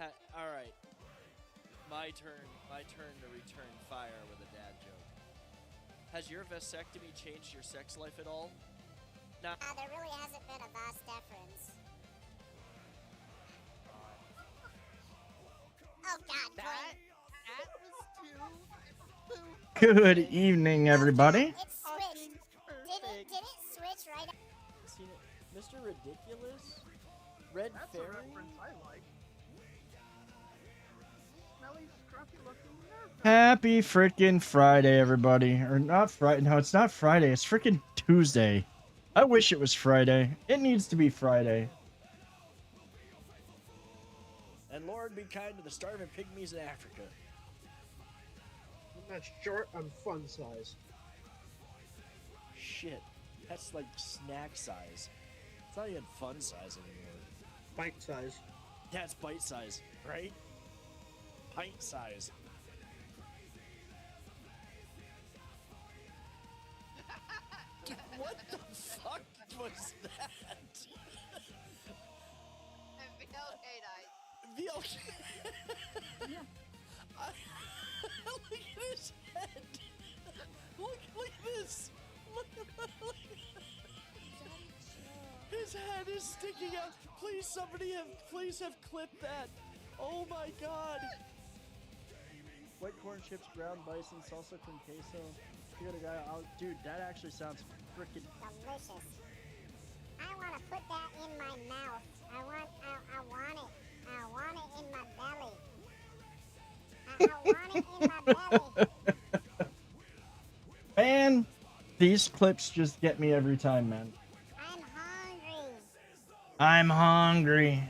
All right. My turn. My turn to return fire with a dad joke. Has your vasectomy changed your sex life at all? No. There really hasn't been a vas deferens. Oh God, That was too. Good evening, everybody. It switched. Did it switch right? Seen it, Mr. Ridiculous, Red That's Fairy. a reference I like. Smelly, scruffy looking nerd. Happy freaking Friday, everybody. Or not Friday. No, it's not Friday. It's freaking Tuesday. I wish it was Friday. It needs to be Friday. And Lord, be kind to the starving pygmies in Africa. I'm not short, I'm fun size. Shit, that's like snack size. It's not even fun size anymore. Bite size. That's bite size, right? Pint size. What the fuck was that? VLK. Look at his head. Look at this. Look. His head is sticking out. Please, please have clipped that. Oh my God. White corn chips, ground bison, salsa con queso. You got a guy out. Dude, that actually sounds freaking Delicious. I want to put that in my mouth. I want it. I want it in my belly. I want it in my belly. Man, these clips just get me every time, man. I'm hungry. I'm hungry.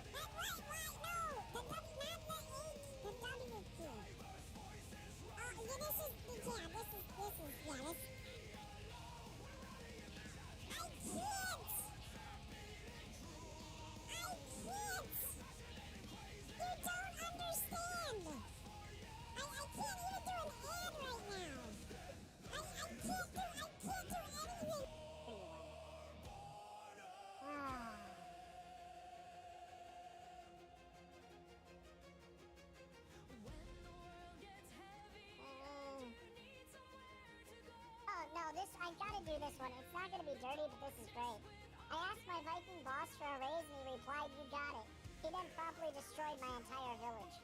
I gotta do this one. It's not gonna be dirty, but this is great. I asked my Viking boss for a raise and he replied, "You got it." He then promptly destroyed my entire village.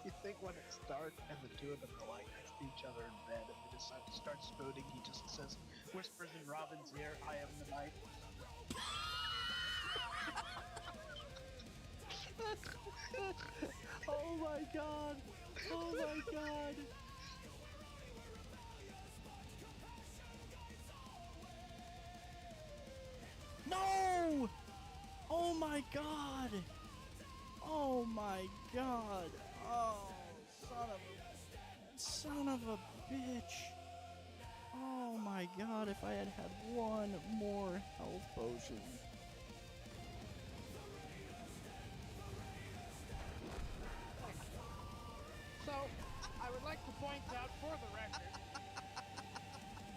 You think when it's dark and the two of them are like next to each other in bed and they decide to start spooning, he just says, whispers in Robin's ear, "I am the night." Oh my God. Oh my God. No! Oh my God. Oh my God. Oh, son of a bitch. Oh my God, if I had had one more health potion. So, I would like to point out for the record,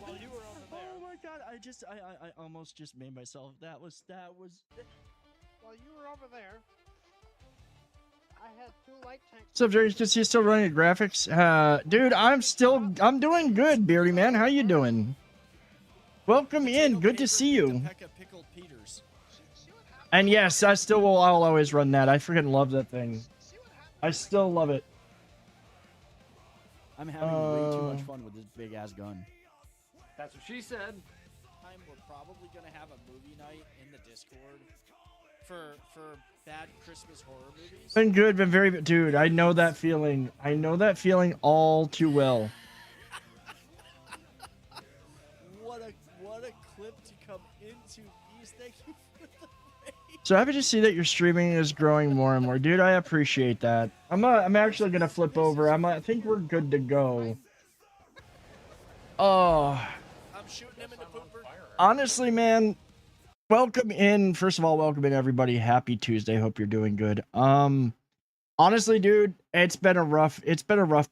while you were over there, Oh my God, I almost just made myself. That was. while you were over there, I had 2 light tanks. What's up, Jerry? Is he still running graphics? Dude, I'm doing good, Beardy Man. How you doing? Welcome in. Good to see you. Pickled Peters. And yes, I'll always run that. I freaking love that thing. I still love it. I'm having way too much fun with this big ass gun. That's what she said. We're probably gonna have a movie night in the Discord for bad Christmas horror movies. Been good, been very good. Dude, I know that feeling. I know that feeling all too well. What a clip to come into these. Thank you for the raid. So happy to see that your streaming is growing more and more. Dude, I appreciate that. I'm actually gonna flip over. I think we're good to go. Oh. I'm shooting him in the pooper. Honestly, man, welcome in. First of all, welcome in everybody. Happy Tuesday. Hope you're doing good. Honestly, dude, it's been a rough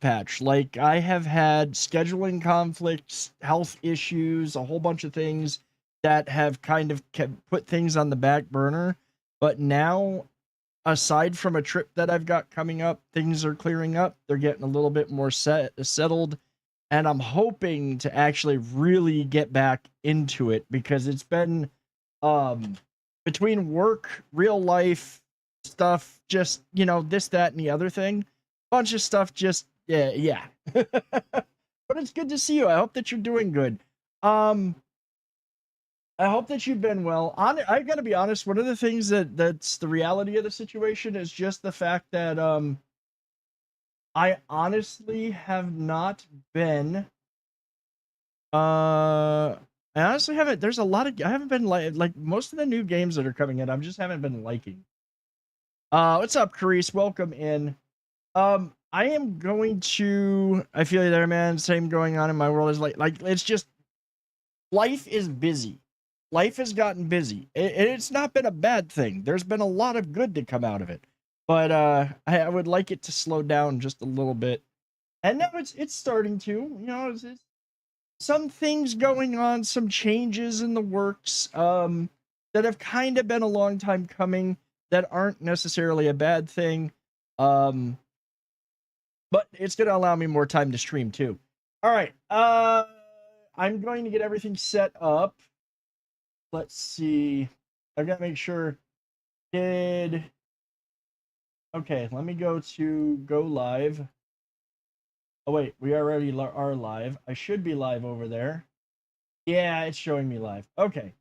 patch. Like, I have had scheduling conflicts, health issues, a whole bunch of things that have kind of put things on the back burner. But now, aside from a trip that I've got coming up, things are clearing up. They're getting a little bit more settled. And I'm hoping to actually really get back into it because it's been between work, real life stuff, just, you know, this, that, and the other thing. Bunch of stuff just, yeah. But it's good to see you. I hope that you're doing good. I hope that you've been well. I gotta be honest, one of the things that's the reality of the situation is just the fact that I honestly have not been I honestly haven't. There's a lot of I haven't been like most of the new games that are coming in. I just haven't been liking. What's up, Carice? Welcome in. I am going to. I feel you there, man. Same going on in my world is like it's just life is busy. Life has gotten busy. It's not been a bad thing. There's been a lot of good to come out of it, but I would like it to slow down just a little bit. And now it's starting to. You know, it's some things going on, some changes in the works that have kind of been a long time coming that aren't necessarily a bad thing. But it's going to allow me more time to stream too. All right. I'm going to get everything set up. Let's see. I've got to make sure. Okay, let me go to go live. Oh wait, we already are live. I should be live over there. Yeah, it's showing me live. Okay.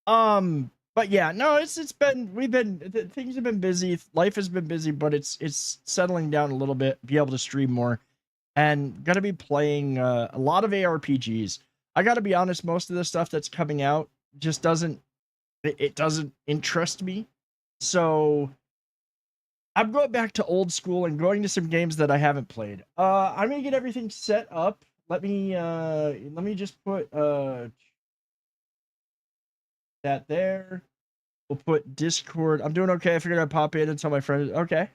But yeah, no, things have been busy. Life has been busy, but it's settling down a little bit. Be able to stream more, and gonna be playing a lot of ARPGs. I gotta be honest, most of the stuff that's coming out just doesn't interest me. So I'm going back to old school and going to some games that I haven't played. I'm gonna get everything set up. Let me just put that there. We'll put Discord. I'm doing okay. I figured I'd pop in and tell my friends. Okay.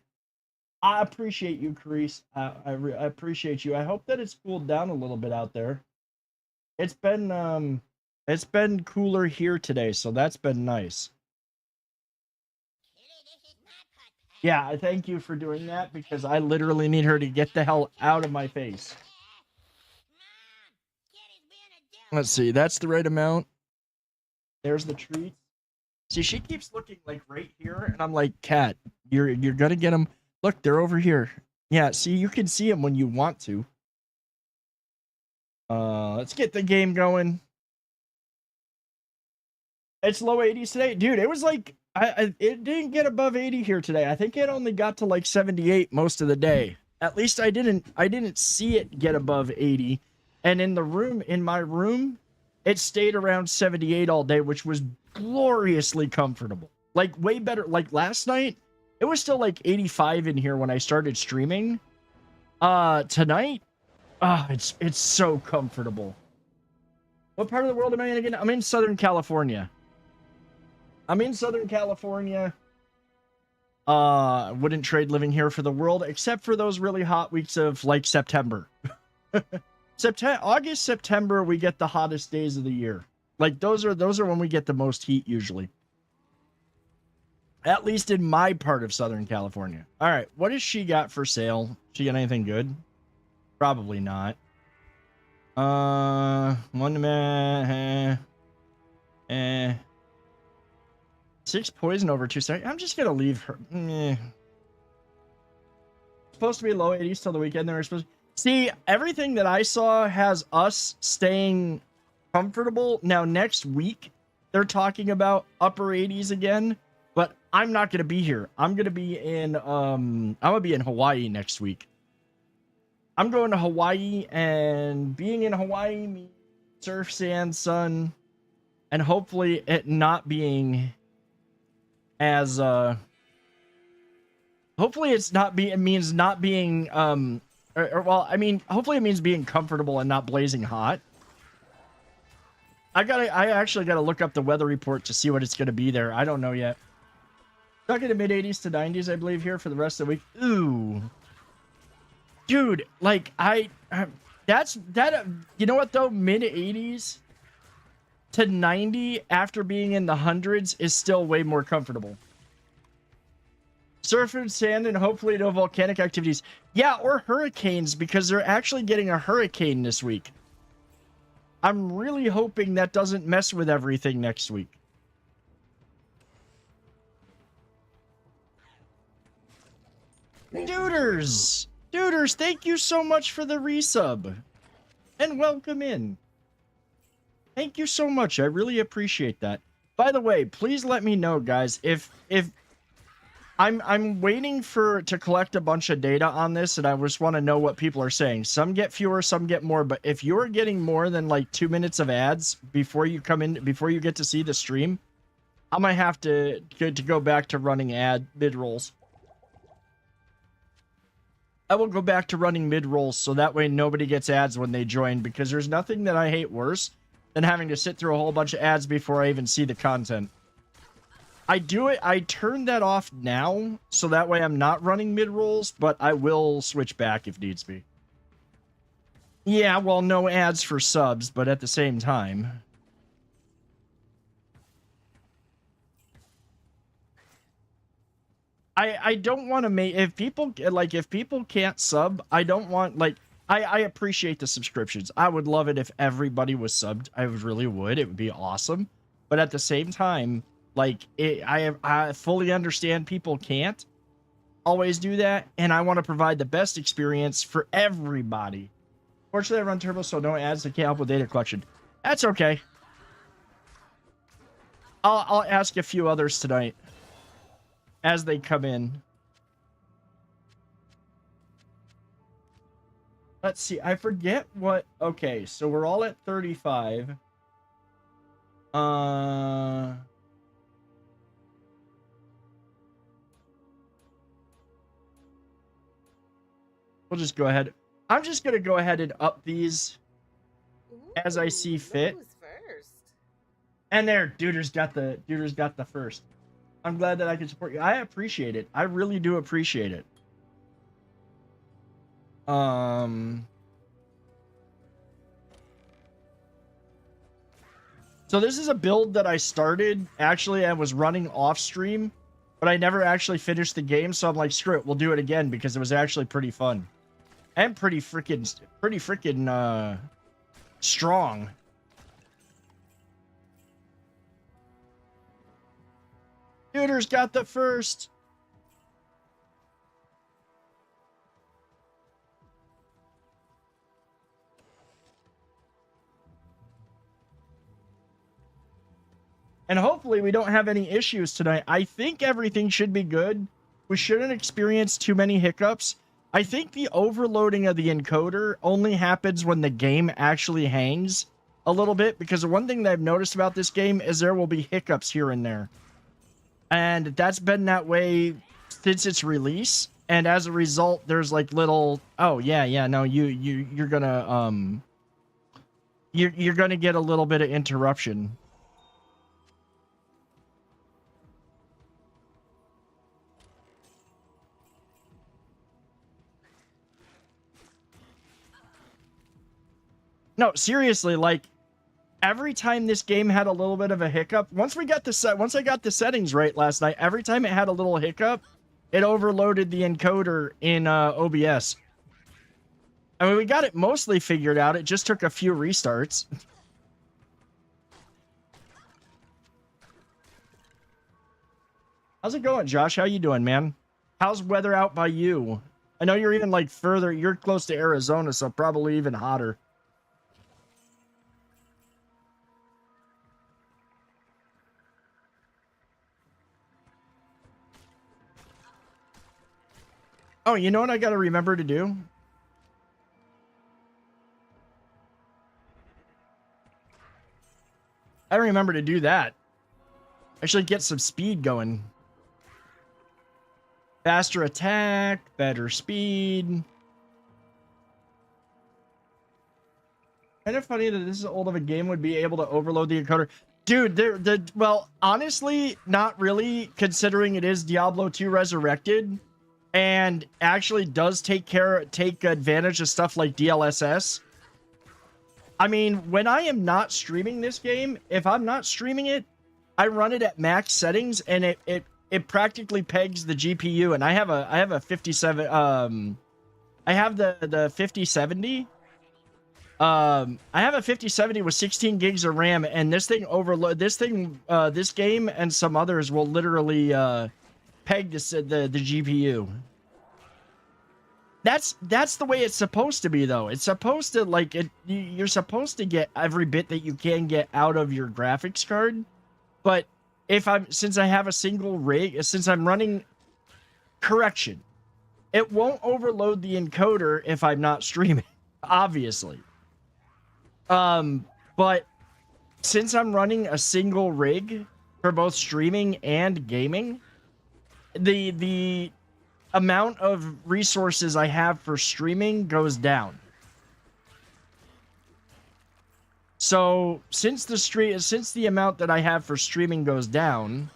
I appreciate you, Carice. I appreciate you. I hope that it's cooled down a little bit out there. It's been cooler here today, so that's been nice. Yeah, I thank you for doing that because I literally need her to get the hell out of my face. Let's see, that's the right amount. There's the treats. See, she keeps looking like right here, and I'm like, Cat, you're gonna get them. Look, they're over here. Yeah, see, you can see them when you want to. Let's get the game going. It's low 80s today, dude. It was like it didn't get above 80 here today. I think it only got to like 78 most of the day. At least I didn't see it get above 80. And in my room, it stayed around 78 all day, which was gloriously comfortable. Like way better. Like last night, it was still like 85 in here when I started streaming. Tonight, it's so comfortable. What part of the world am I in again? I'm in Southern California. Wouldn't trade living here for the world, except for those really hot weeks of like September. August, September, we get the hottest days of the year. Like those are when we get the most heat usually. At least in my part of Southern California. All right, what does she got for sale? She got anything good? Probably not. One man. 6 poison over 2 seconds. I'm just gonna leave her. Supposed to be low 80s till the weekend. They were supposed to... See, everything that I saw has us staying comfortable. Now next week they're talking about upper 80s again, but I'm not gonna be here. I'm gonna be in Hawaii next week. I'm going to Hawaii, and being in Hawaii means surf, sand, sun, and hopefully it not being as hopefully it's not be it means not being hopefully it means being comfortable and not blazing hot. I actually gotta look up the weather report to see what it's gonna be there. I don't know yet. Stuck in the mid 80s to 90s, I believe, here for the rest of the week. Ooh. Dude, like you know what though, mid 80s to 90 after being in the hundreds is still way more comfortable. Surf and sand and hopefully no volcanic activities. Yeah, or hurricanes, because they're actually getting a hurricane this week. I'm really hoping that doesn't mess with everything next week. Duders! Duders, thank you so much for the resub. And welcome in. Thank you so much. I really appreciate that. By the way, please let me know, guys, if I'm waiting to collect a bunch of data on this, and I just want to know what people are saying. Some get fewer, some get more, but if you're getting more than like 2 minutes of ads before you come in, before you get to see the stream, I might have to go back to running ad mid-rolls. I will go back to running mid-rolls so that way nobody gets ads when they join, because there's nothing that I hate worse than having to sit through a whole bunch of ads before I even see the content. I turn that off now, so that way I'm not running mid-rolls, but I will switch back if needs be. Yeah, well, no ads for subs, but at the same time. I don't want to make, if people can't sub, I don't want, like, I appreciate the subscriptions. I would love it if everybody was subbed. I really would. It would be awesome. But at the same time, like, I fully understand people can't always do that, and I want to provide the best experience for everybody. Fortunately, I run turbo, so no ads. I can't help with data collection. That's okay. I'll ask a few others tonight as they come in. Let's see. I forget what. Okay, so we're all at 35. We'll just go ahead. I'm just gonna go ahead and up these as I see fit. Who's first? And there, Duder's got the first. I'm glad that I can support you. I appreciate it. I really do appreciate it. So this is a build that I started. Actually, I was running off stream, but I never actually finished the game. So I'm like, screw it, we'll do it again because it was actually pretty fun and pretty freaking strong. Duder's got the first. And hopefully we don't have any issues tonight. I think everything should be good. We shouldn't experience too many hiccups. I think the overloading of the encoder only happens when the game actually hangs a little bit, because the one thing that I've noticed about this game is there will be hiccups here and there. And that's been that way since its release. And as a result, there's like little, oh yeah, no, you're gonna you're gonna get a little bit of interruption. No, seriously, like every time this game had a little bit of a hiccup, once I got the settings right last night, every time it had a little hiccup, it overloaded the encoder in OBS. I mean, we got it mostly figured out. It just took a few restarts. How's it going, Josh? How you doing, man? How's weather out by you? I know you're even like further, you're close to Arizona, so probably even hotter. Oh, you know what I gotta remember to do? I remember to do that. Actually get some speed going. Faster attack, better speed. Kind of funny that this old of a game would be able to overload the encoder. Dude, well, honestly, not really, considering it is Diablo 2 Resurrected. And actually does take advantage of stuff like DLSS. I mean, when I am not streaming this game, if I'm not streaming it, I run it at max settings, and it practically pegs the GPU. And I have a 57. I have the 5070. I have a 5070 with 16 gigs of RAM, and this game and some others will literally peg the GPU. That's the way it's supposed to be, though. It's supposed to, like, you're supposed to get every bit that you can get out of your graphics card. But since I have a single rig, since I'm running, correction, it won't overload the encoder if I'm not streaming, obviously. But since I'm running a single rig for both streaming and gaming, the amount of resources I have for streaming goes down. So since the amount that I have for streaming goes down,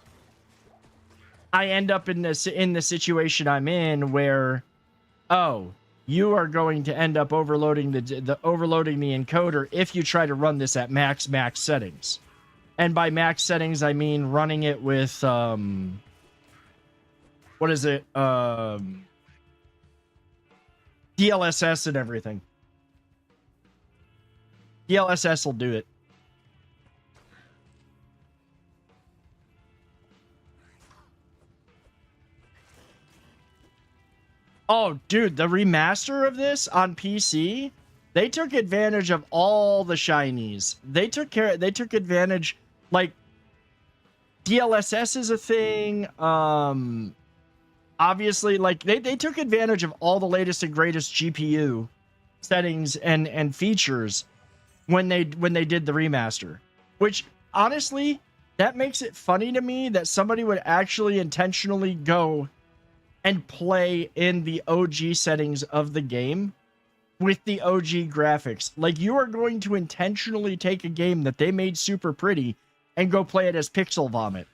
I end up in the situation I'm in where, oh, you are going to end up overloading the encoder if you try to run this at max settings. And by max settings, I mean running it with what is it? DLSS and everything. DLSS will do it. Oh, dude, the remaster of this on PC, they took advantage of all the shinies. They took advantage, like, DLSS is a thing. Obviously, like, they took advantage of all the latest and greatest GPU settings and features when they did the remaster. Which, honestly, that makes it funny to me that somebody would actually intentionally go and play in the OG settings of the game with the OG graphics. Like, you are going to intentionally take a game that they made super pretty and go play it as pixel vomit.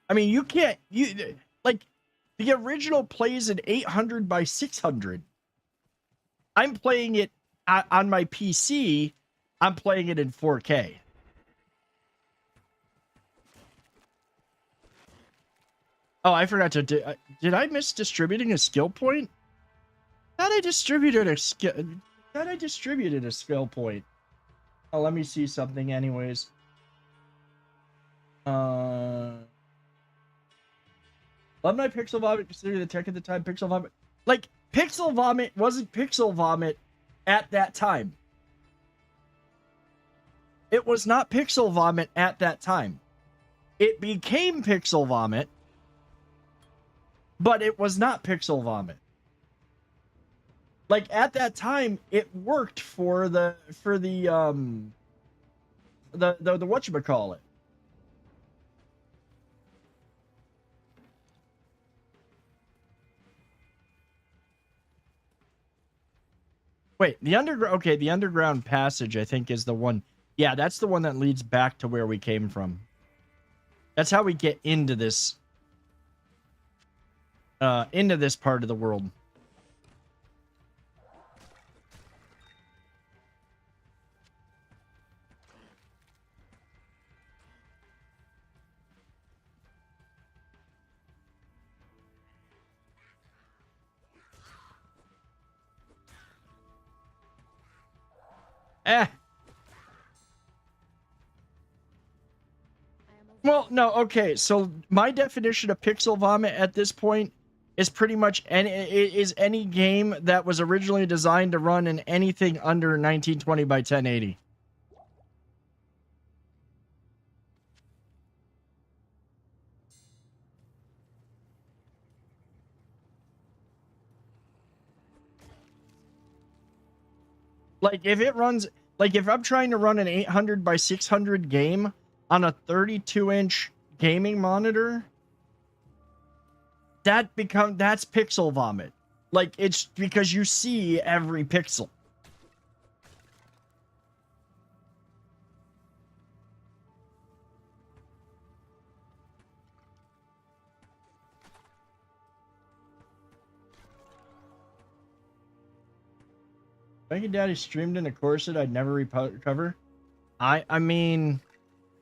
I mean, like, the original plays in 800 by 600. I'm playing it on my PC. I'm playing it in 4K. Oh, I forgot to did I miss distributing a skill point? Thought I distributed a skill point. Oh, let me see something anyways. Love my Pixel Vomit, considering the tech at the time. Pixel Vomit, like, Pixel Vomit wasn't Pixel Vomit at that time. It was not Pixel Vomit at that time. It became Pixel Vomit, but it was not Pixel Vomit. Like, at that time, it worked for the whatchamacallit. Wait, the underground passage, I think, is the one. Yeah, that's the one that leads back to where we came from. That's how we get into this part of the world. Well, no, okay, so my definition of pixel vomit at this point is pretty much any game that was originally designed to run in anything under 1920 by 1080. Like, if it runs, like, if I'm trying to run an 800 by 600 game on a 32-inch gaming monitor, that's pixel vomit. Like, it's because you see every pixel. Becky Daddy streamed in a corset I'd never recover. I mean,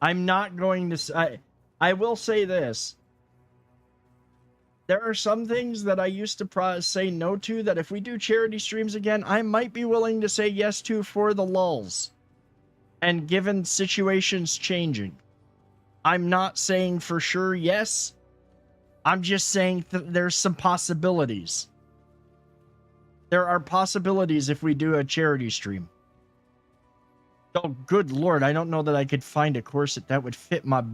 I'm not going to. I will say this. There are some things that I used to say no to that if we do charity streams again, I might be willing to say yes to for the lulz. And given situations changing. I'm not saying for sure yes. I'm just saying there's some possibilities. There are possibilities if we do a charity stream. Oh, good lord, I don't know that I could find a corset that would fit my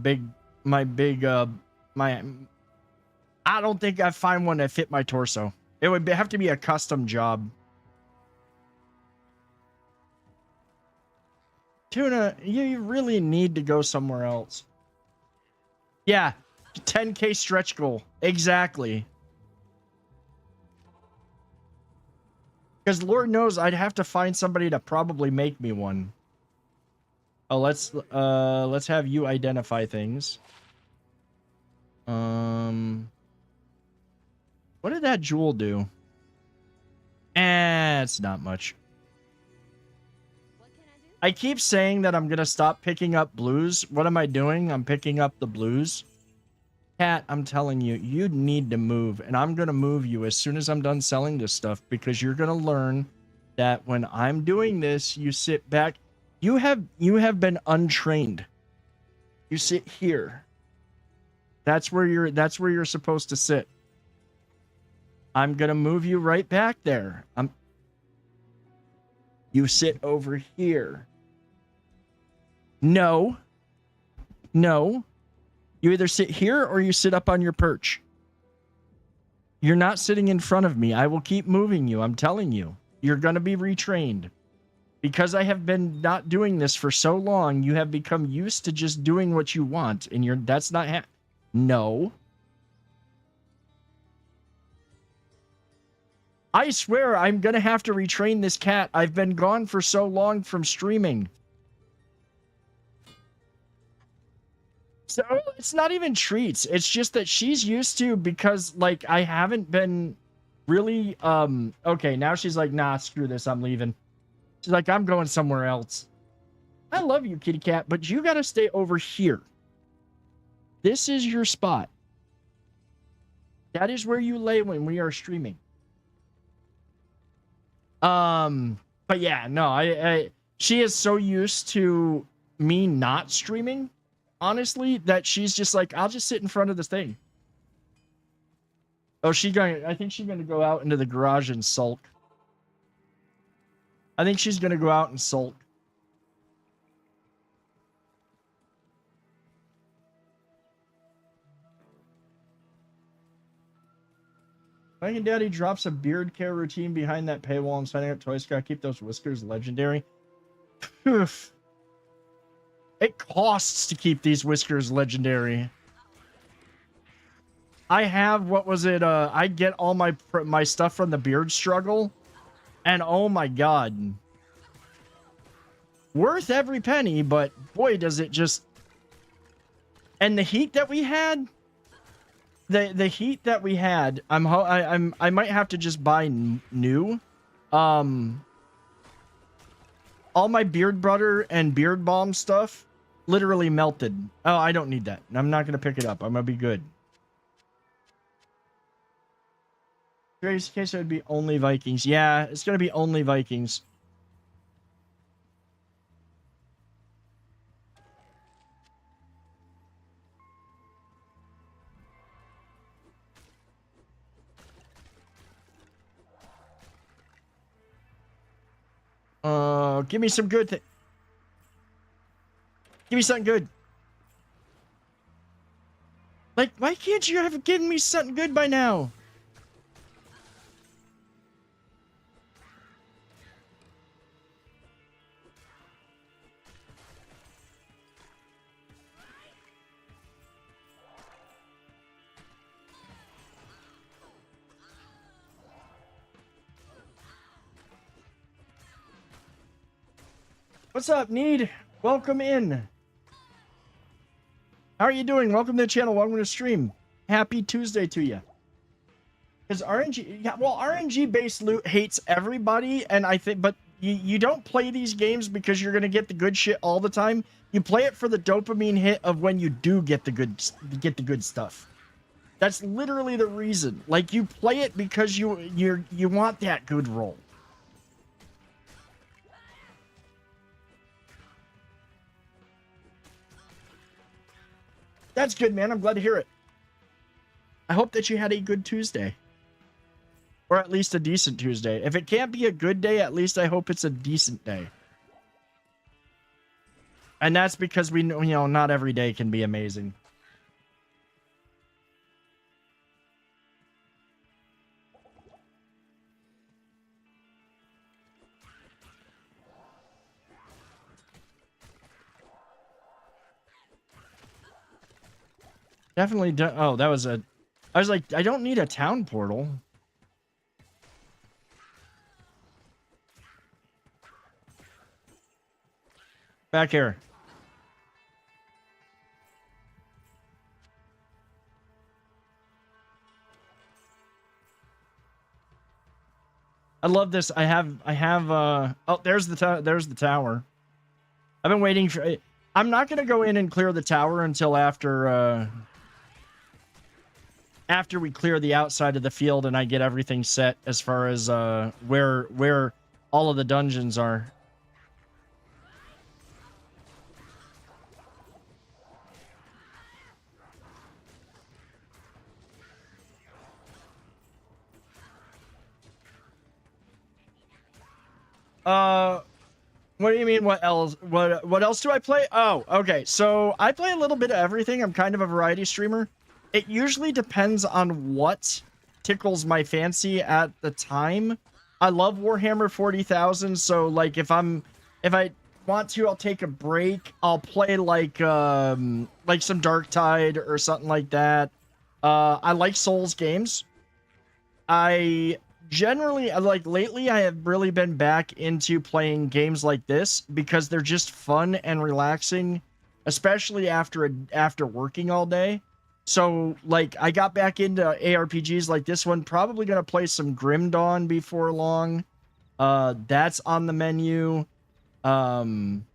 I don't think I'd find one that fit my torso. It would have to be a custom job. Tuna, you really need to go somewhere else. Yeah, 10K stretch goal. Exactly. Because Lord knows I'd have to find somebody to probably make me one. Oh, let's have you identify things. What did that jewel do? It's not much. I keep saying that I'm gonna stop picking up blues. What am I doing? I'm picking up the blues. Cat, I'm telling you, you need to move, and I'm gonna move you as soon as I'm done selling this stuff, because you're gonna learn that when I'm doing this, you sit back. You have been untrained. You sit here. That's where you're supposed to sit. I'm gonna move you right back there. You sit over here. No. You either sit here or you sit up on your perch. You're not sitting in front of me. I will keep moving you. I'm telling you. You're gonna be retrained. Because I have been not doing this for so long, you have become used to just doing what you want, and that's not No. I swear I'm gonna have to retrain this cat. I've been gone for so long from streaming. So it's not even treats. It's just that she's used to, because like I haven't been really okay, now she's like, nah, screw this, I'm leaving. She's like, I'm going somewhere else. I love you, kitty cat, but you gotta stay over here. This is your spot. That is where you lay when we are streaming. But yeah, no, she is so used to me not streaming, honestly, that she's just like, I'll just sit in front of this thing. Oh, I think she's gonna go out into the garage and sulk. I think she's gonna go out and sulk. Mike and Daddy drops a beard care routine behind that paywall. I'm signing up Toy Scout. Keep those whiskers legendary. It costs to keep these whiskers legendary. I have, what was it? I get all my stuff from the beard struggle. And oh my god. Worth every penny, but boy, does it just... And the heat that we had... The heat that we had, I might have to just buy new. All my beard butter and beard balm stuff literally melted. Oh, I don't need that. I'm not gonna pick it up. I'm gonna be good. Grace case, it would be only Vikings. Yeah, it's gonna be only Vikings. Give me some good thing. Give me something good. Like, why can't you have given me something good by now? What's up, Need? Welcome in. How are you doing? Welcome to the channel. Welcome to the stream. Happy Tuesday to you. Because RNG, yeah, well, RNG-based loot hates everybody, and I think, but you don't play these games because you're gonna get the good shit all the time. You play it for the dopamine hit of when you do get the good stuff. That's literally the reason. Like, you play it because you want that good roll. That's good, man. I'm glad to hear it. I hope that you had a good Tuesday. Or at least a decent Tuesday. If it can't be a good day, at least I hope it's a decent day. And that's because we know, not every day can be amazing. Definitely. Oh, that was a... I was like, I don't need a town portal. Back here. I love this. I have oh, there's the tower. I've been waiting for... I'm not going to go in and clear the tower until after we clear the outside of the field and I get everything set as far as where all of the dungeons are. What do you mean? What else? What else do I play? Oh, okay. So I play a little bit of everything. I'm kind of a variety streamer. It usually depends on what tickles my fancy at the time. I love Warhammer 40,000. So like if I want to, I'll take a break. I'll play like some Darktide or something like that. I like Souls games. I generally, like, lately I have really been back into playing games like this because they're just fun and relaxing, especially after working all day. So like I got back into ARPGs like this one. Probably gonna play some Grim Dawn before long. That's on the menu. Going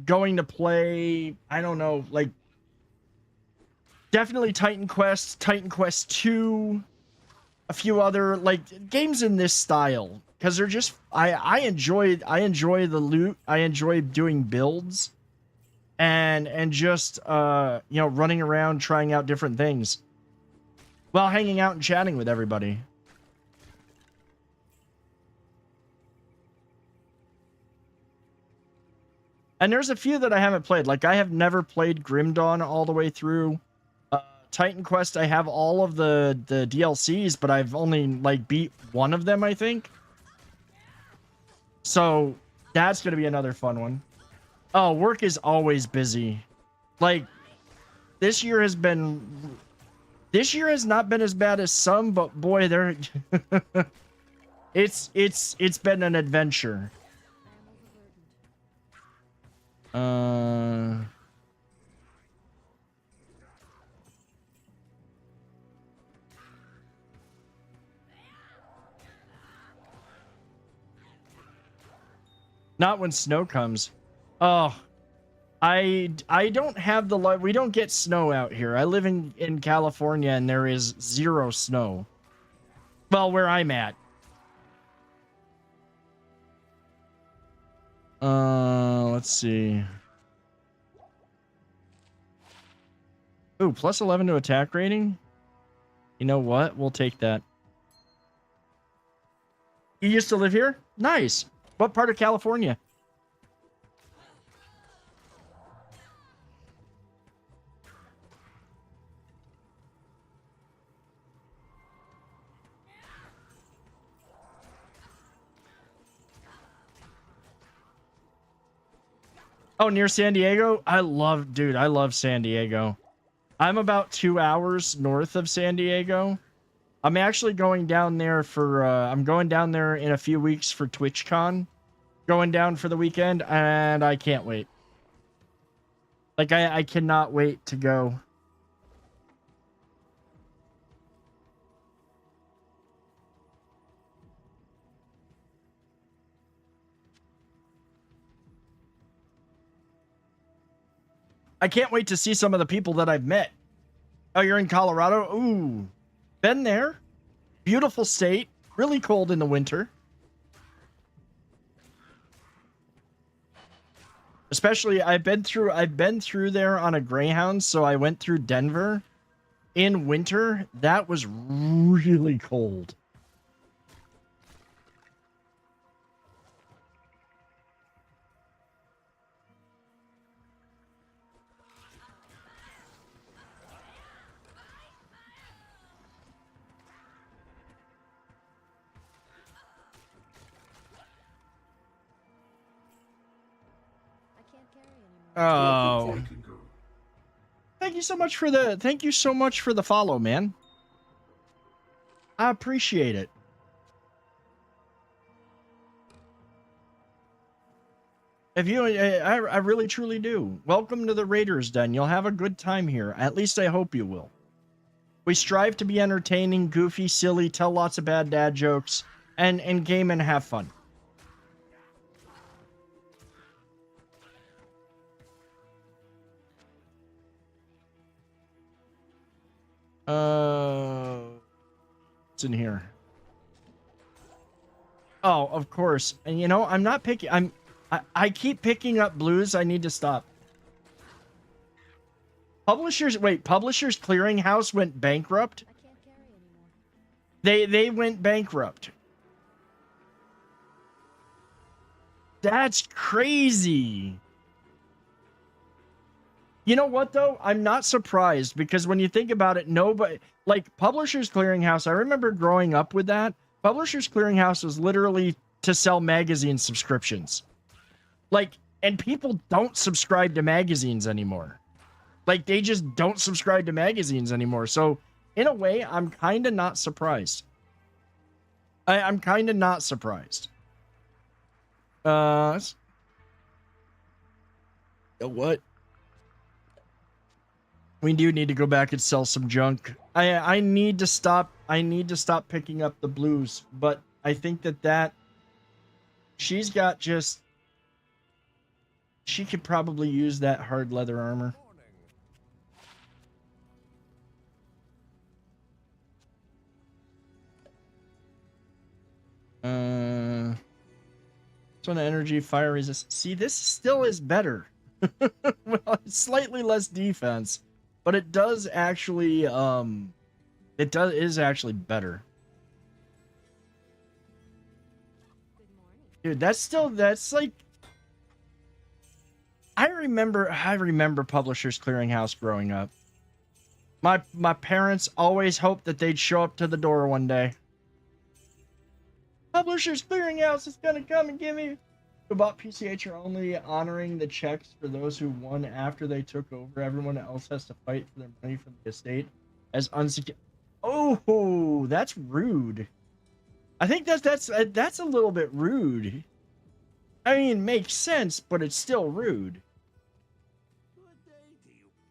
to play, I don't know, like, definitely Titan Quest 2, a few other like games in this style, because they're just I enjoy the loot. I enjoy doing builds and just running around trying out different things while hanging out and chatting with everybody. And there's a few that I haven't played. Like I have never played Grim Dawn all the way through. Titan Quest, I have all of the DLCs, but I've only like beat one of them, I think. So that's gonna be another fun one. Oh, work is always busy. Like this year has not been as bad as some, but boy, there it's been an adventure. Not when snow comes. Oh, I don't have we don't get snow out here. I live in California and there is zero snow. Well, where I'm at. Let's see. Ooh, plus 11 to attack rating. You know what? We'll take that. You used to live here? Nice. What part of California? Oh, near San Diego? I love San Diego. I'm about 2 hours north of San Diego. I'm actually going down there for, I'm going down there in a few weeks for TwitchCon. Going down for the weekend, and I can't wait. Like, I cannot wait to go. I can't wait to see some of the people that I've met. Oh, you're in Colorado? Ooh. Been there. Beautiful state. Really cold in the winter. Especially, I've been through there on a Greyhound, so I went through Denver in winter. That was really cold. Oh. Thank you so much for the follow, man. I appreciate it. If you, I really truly do. Welcome to the Raiders Den. You'll have a good time here. At least I hope you will. We strive to be entertaining, goofy, silly, tell lots of bad dad jokes, and game and have fun. What's in here? Oh, of course. And you know, I'm not picking. I keep picking up blues. I need to stop. Publishers Clearinghouse went bankrupt. They went bankrupt. That's crazy. You know what, though? I'm not surprised, because when you think about it, nobody... Like, Publishers Clearinghouse, I remember growing up with that. Publishers Clearinghouse was literally to sell magazine subscriptions. Like, and people don't subscribe to magazines anymore. Like, they just don't subscribe to magazines anymore. So, in a way, I'm kind of not surprised. I'm kind of not surprised. What? We do need to go back and sell some junk. I need to stop picking up the blues, but I think that she's got just... She could probably use that hard leather armor. So energy, fire resist. See, this still is better. Well, it's slightly less defense, but it does actually is actually better. Dude, that's like... I remember Publishers Clearinghouse growing up. My parents always hoped that they'd show up to the door one day. Publishers Clearinghouse is gonna come and give me... About PCH are only honoring the checks for those who won after they took over. Everyone else has to fight for their money from the estate as unsecured. Oh, that's rude. I think that's a little bit rude. I mean, makes sense, but it's still rude.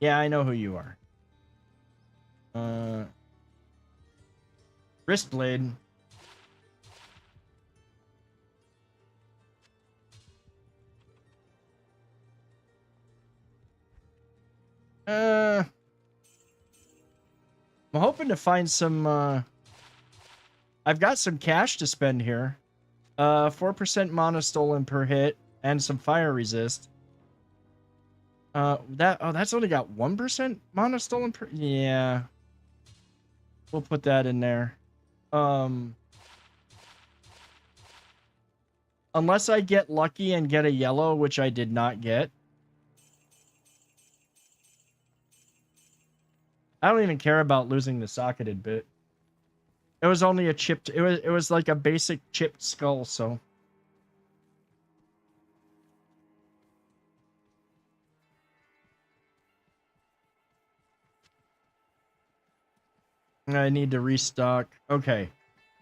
Yeah, I know who you are. Wristblade. I'm hoping to find some, I've got some cash to spend here. 4% mana stolen per hit and some fire resist. That's only got 1% mana stolen per... Yeah. We'll put that in there. Unless I get lucky and get a yellow, which I did not get. I don't even care about losing the socketed bit. It was only a chipped... It was like a basic chipped skull, so... I need to restock. Okay.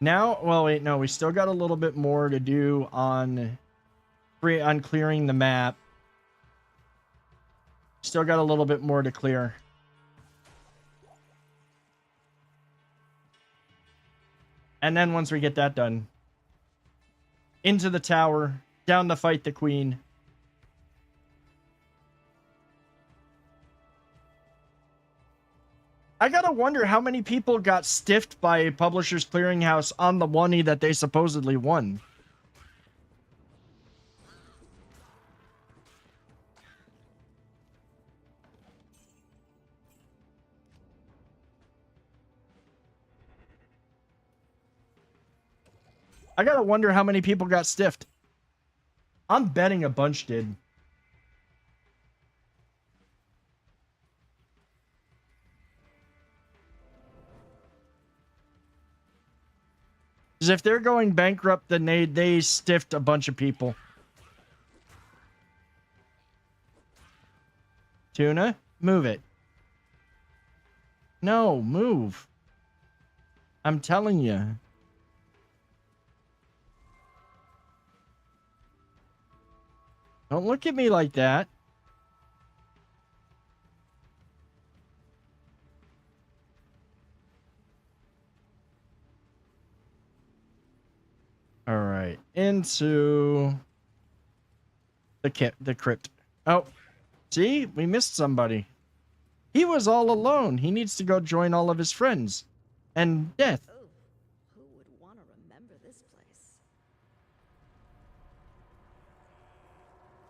Now... Well, wait, no. We still got a little bit more to do on clearing the map. Still got a little bit more to clear. And then once we get that done, into the tower, down to fight the queen. I gotta wonder how many people got stiffed by Publishers Clearinghouse on the money that they supposedly won. I gotta wonder how many people got stiffed. I'm betting a bunch did. Because if they're going bankrupt, then they stiffed a bunch of people. Tuna, move it. No, move. I'm telling you. Don't look at me like that. All right, into the crypt. Oh, see, we missed somebody. He was all alone. He needs to go join all of his friends. And death. Oh, who would want to remember this place?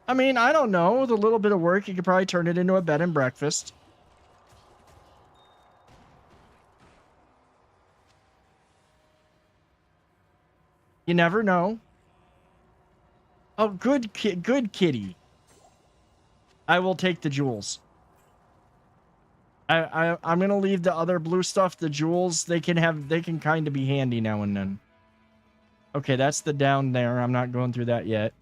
I mean, I don't know. With a little bit of work, you could probably turn it into a bed and breakfast. You never know. Oh, good kitty. I will take the jewels. I'm gonna leave the other blue stuff, the jewels. They can kind of be handy now and then. Okay, that's the down there. I'm not going through that yet.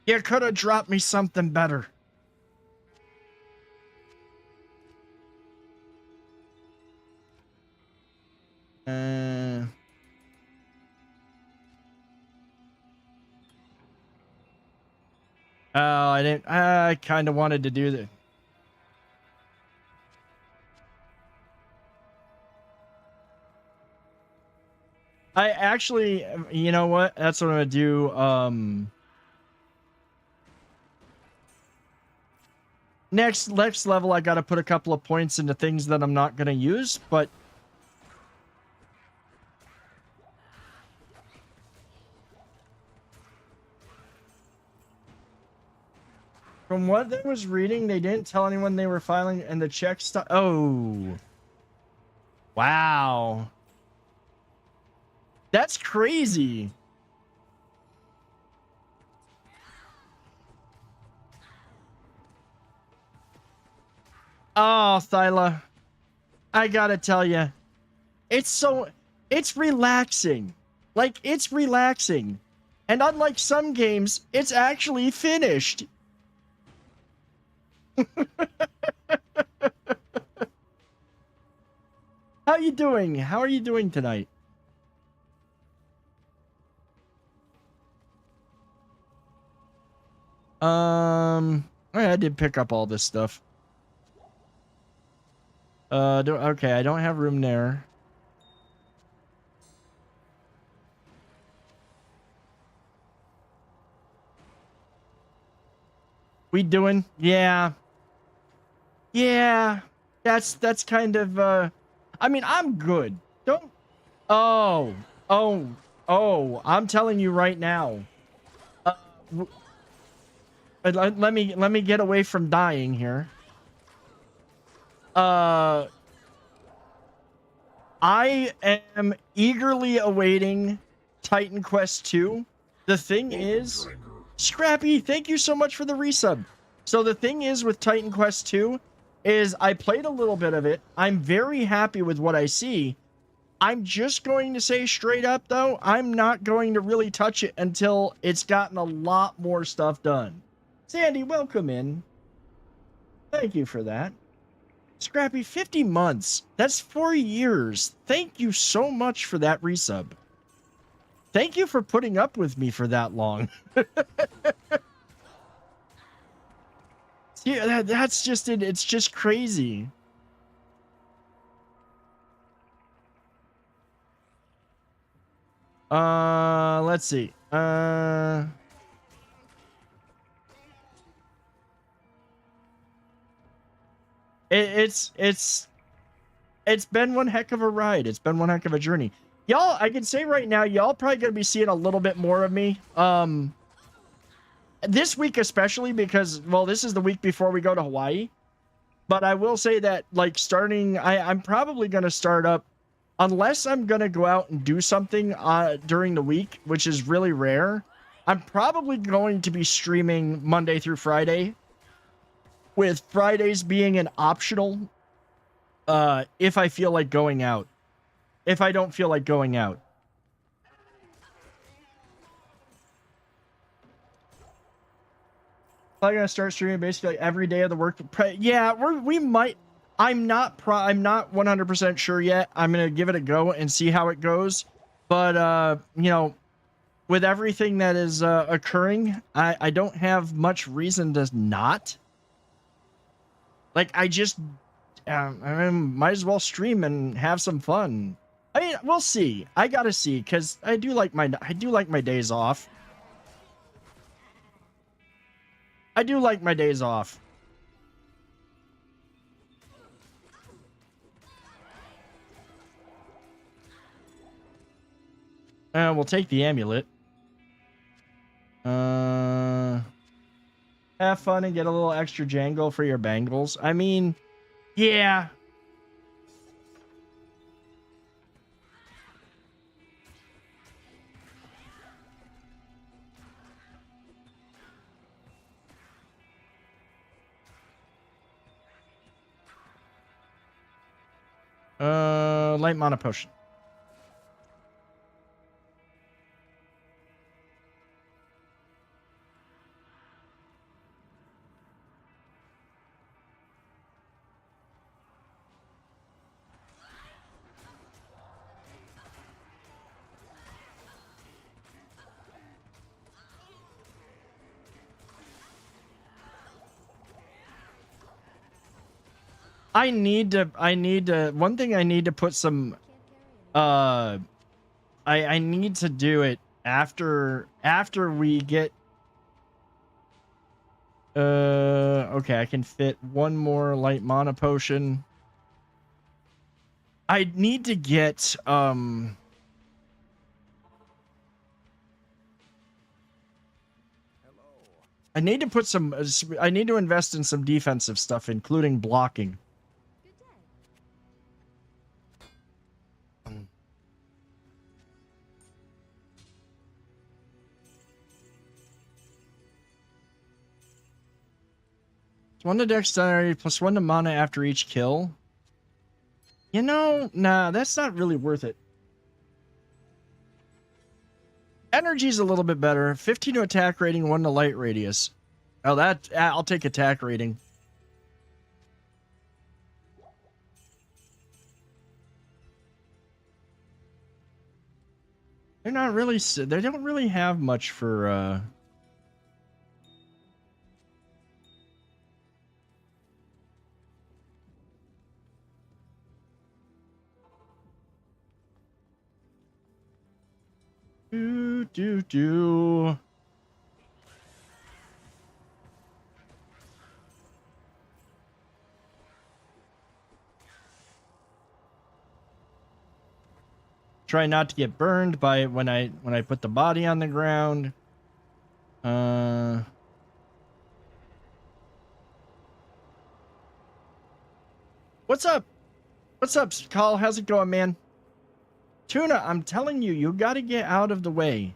You could have dropped me something better. Oh, I didn't. I kind of wanted to do that. I actually, you know what? That's what I'm gonna do. Next level, I gotta put a couple of points into things that I'm not gonna use, but from what I was reading, they didn't tell anyone they were filing, and the check stopped. Oh, wow, that's crazy. Oh, Thyla, I gotta tell you, it's relaxing. Like, it's relaxing. And unlike some games, it's actually finished. How you doing? How are you doing tonight? I did pick up all this stuff. Okay, I don't have room there. We doing? Yeah. Yeah. That's kind of, I mean, I'm good. Don't, oh, I'm telling you right now. Let me get away from dying here. I am eagerly awaiting Titan Quest 2. The thing is, Scrappy, thank you so much for the resub. So the thing is with Titan Quest 2 is I played a little bit of it. I'm very happy with what I see. I'm just going to say straight up, though, I'm not going to really touch it until it's gotten a lot more stuff done. Sandy, welcome in. Thank you for that. Scrappy, 50 months. That's 4 years. Thank you so much for that resub. Thank you for putting up with me for that long. Yeah, that's just it. It's just crazy. Let's see. It's been one heck of a ride. It's been one heck of a journey. Y'all, I can say right now, y'all probably gonna be seeing a little bit more of me. This week especially because, well, this is the week before we go to Hawaii. But I will say that, like, I'm probably gonna start up, unless I'm gonna go out and do something during the week, which is really rare. I'm probably going to be streaming Monday through Friday, with Fridays being an optional. If I feel like going out. If I don't feel like going out. I'm gonna start streaming basically like every day of the work. Yeah, we might. I'm not 100% sure yet. I'm gonna give it a go and see how it goes. But you know, with everything that is occurring, I don't have much reason to not. Like, I just I might as well stream and have some fun. I mean, we'll see. I gotta see, because I do like my days off. I do like my days off. We'll take the amulet. Have fun and get a little extra jangle for your bangles. I mean, yeah. Light mana potion. I need to, one thing I need to put some, I need to do it after we get, okay, I can fit one more light mana potion. I need to get, I need to put some, I need to invest in some defensive stuff, including blocking. +1 to dexterity, +1 to mana after each kill. You know, nah, that's not really worth it. Energy's a little bit better. 15 to attack rating, 1 to light radius. Oh, that, I'll take attack rating. They're not really, they don't really have much for, do. Try not to get burned by when I put the body on the ground. What's up? What's up, Carl? How's it going, man? Tuna, I'm telling you, you gotta get out of the way.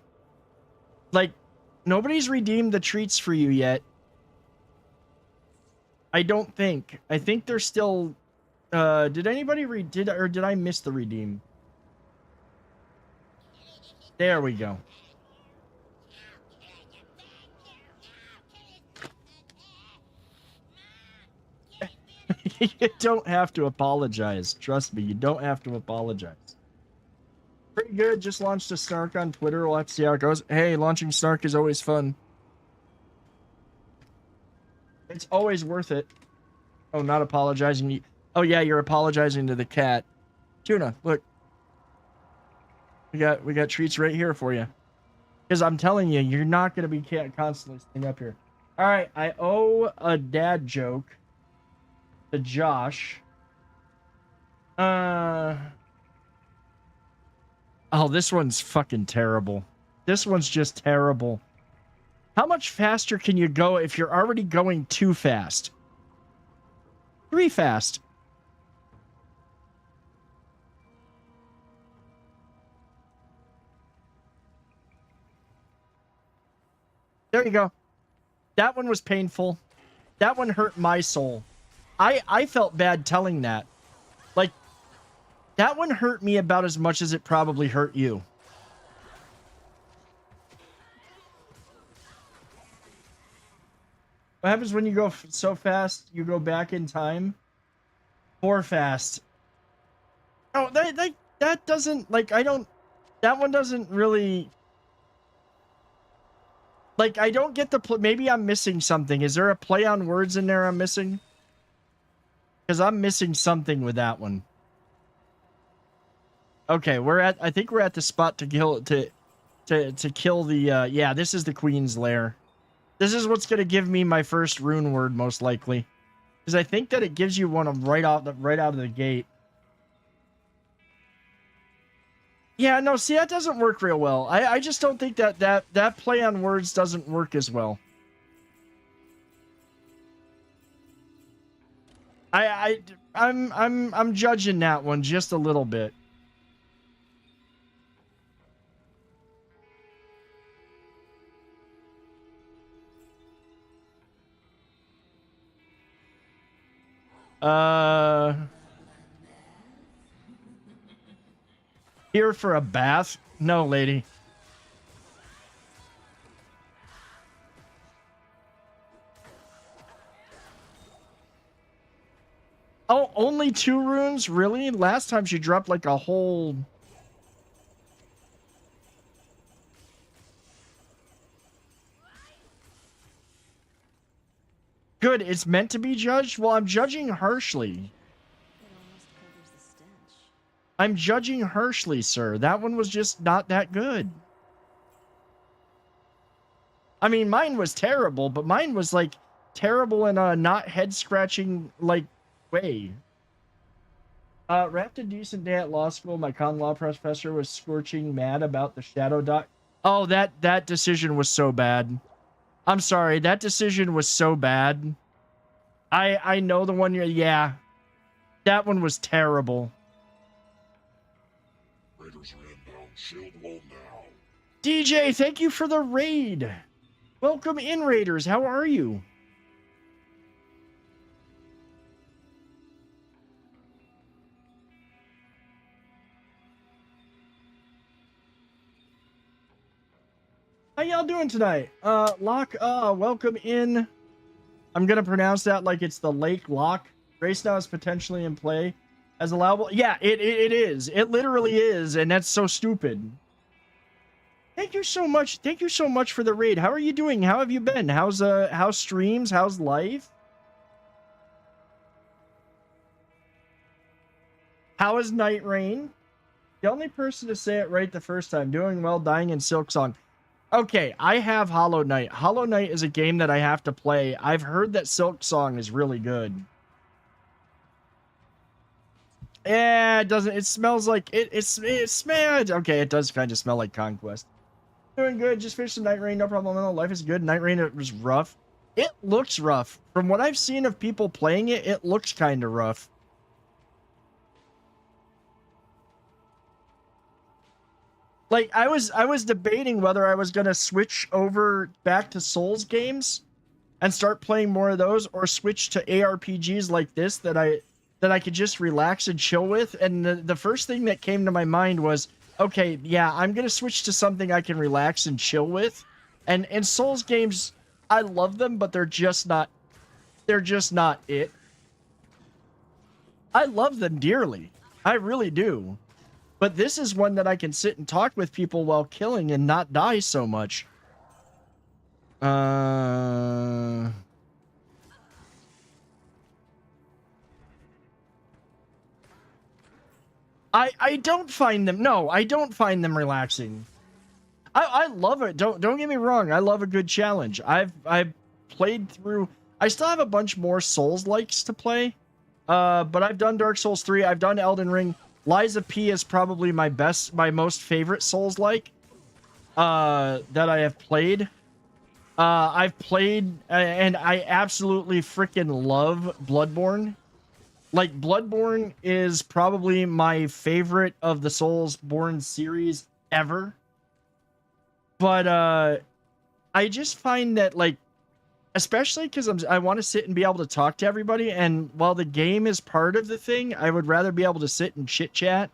Like, nobody's redeemed the treats for you yet. I don't think. I think they're still... did anybody did I miss the redeem? There we go. You don't have to apologize. Trust me, you don't have to apologize. Pretty good. Just launched a Snark on Twitter. We'll have to see how it goes. Hey, launching Snark is always fun. It's always worth it. Oh, not apologizing. Oh, yeah, you're apologizing to the cat. Tuna, look. We got treats right here for you. Because I'm telling you, you're not gonna be constantly staying up here. All right, I owe a dad joke to Josh. Oh, this one's fucking terrible. This one's just terrible. How much faster can you go if you're already going too fast? 3 fast. There you go. That one was painful. That one hurt my soul. I felt bad telling that. Like, that one hurt me about as much as it probably hurt you. What happens when you go so fast, you go back in time? 4 fast. Oh, that doesn't, like, I don't, that one doesn't really, like, I don't get the, maybe I'm missing something. Is there a play on words in there I'm missing? Because I'm missing something with that one. Okay, I think we're at the spot to kill, to kill the, yeah, this is the Queen's Lair. This is what's going to give me my first rune word, most likely. Because I think that it gives you one of right out of the gate. Yeah, no, see, that doesn't work real well. I just don't think that play on words doesn't work as well. I'm judging that one just a little bit. Here for a bath? No, lady. Oh, only 2 runes? Really? Last time she dropped like a whole... Good, it's meant to be judged? Well, I'm judging harshly. I'm judging harshly, sir. That one was just not that good. I mean, mine was terrible, but mine was, like, terrible in a not head-scratching, like, way. Wrapped a decent day at law school. My con law professor was scorching mad about the shadow doc. Oh, that decision was so bad. I'm sorry, that decision was so bad. I know the one you're... Yeah. That one was terrible. Raiders are inbound. Shield low now. DJ, thank you for the raid. Welcome in, Raiders. How are you? How y'all doing tonight? Lock, welcome in. I'm gonna pronounce that like it's the Lake Lock. Race now is potentially in play as allowable. Yeah, it is. It literally is, and that's so stupid. Thank you so much. Thank you so much for the raid. How are you doing? How have you been? How's streams? How's life? How is Night Rain? The only person to say it right the first time. Doing well, dying in Silksong. Okay, I have Hollow Knight. Hollow Knight is a game that I have to play. I've heard that Silksong is really good. Yeah, it doesn't. It smells like it smells. Okay, it does kind of smell like Conquest. Doing good. Just finished the Night Rain. No problem. No, life is good. Night Rain, it was rough. It looks rough. From what I've seen of people playing it, it looks kind of rough. Like, I was debating whether I was going to switch over back to Souls games and start playing more of those, or switch to ARPGs like this that I could just relax and chill with. And the first thing that came to my mind was, okay, yeah, I'm going to switch to something I can relax and chill with. And Souls games, I love them, but they're just not it. I love them dearly. I really do. But this is one that I can sit and talk with people while killing and not die so much. I don't find them. No, I don't find them relaxing. I love it. Don't get me wrong. I love a good challenge. I've played through. I still have a bunch more Souls-likes to play. But I've done Dark Souls 3. I've done Elden Ring. Liza P is probably my most favorite Souls-like that I have played. I've played and I absolutely freaking love Bloodborne. Like, Bloodborne is probably my favorite of the Soulsborne series ever. But I just find that, like, especially because I want to sit and be able to talk to everybody, and while the game is part of the thing, I would rather be able to sit and chit-chat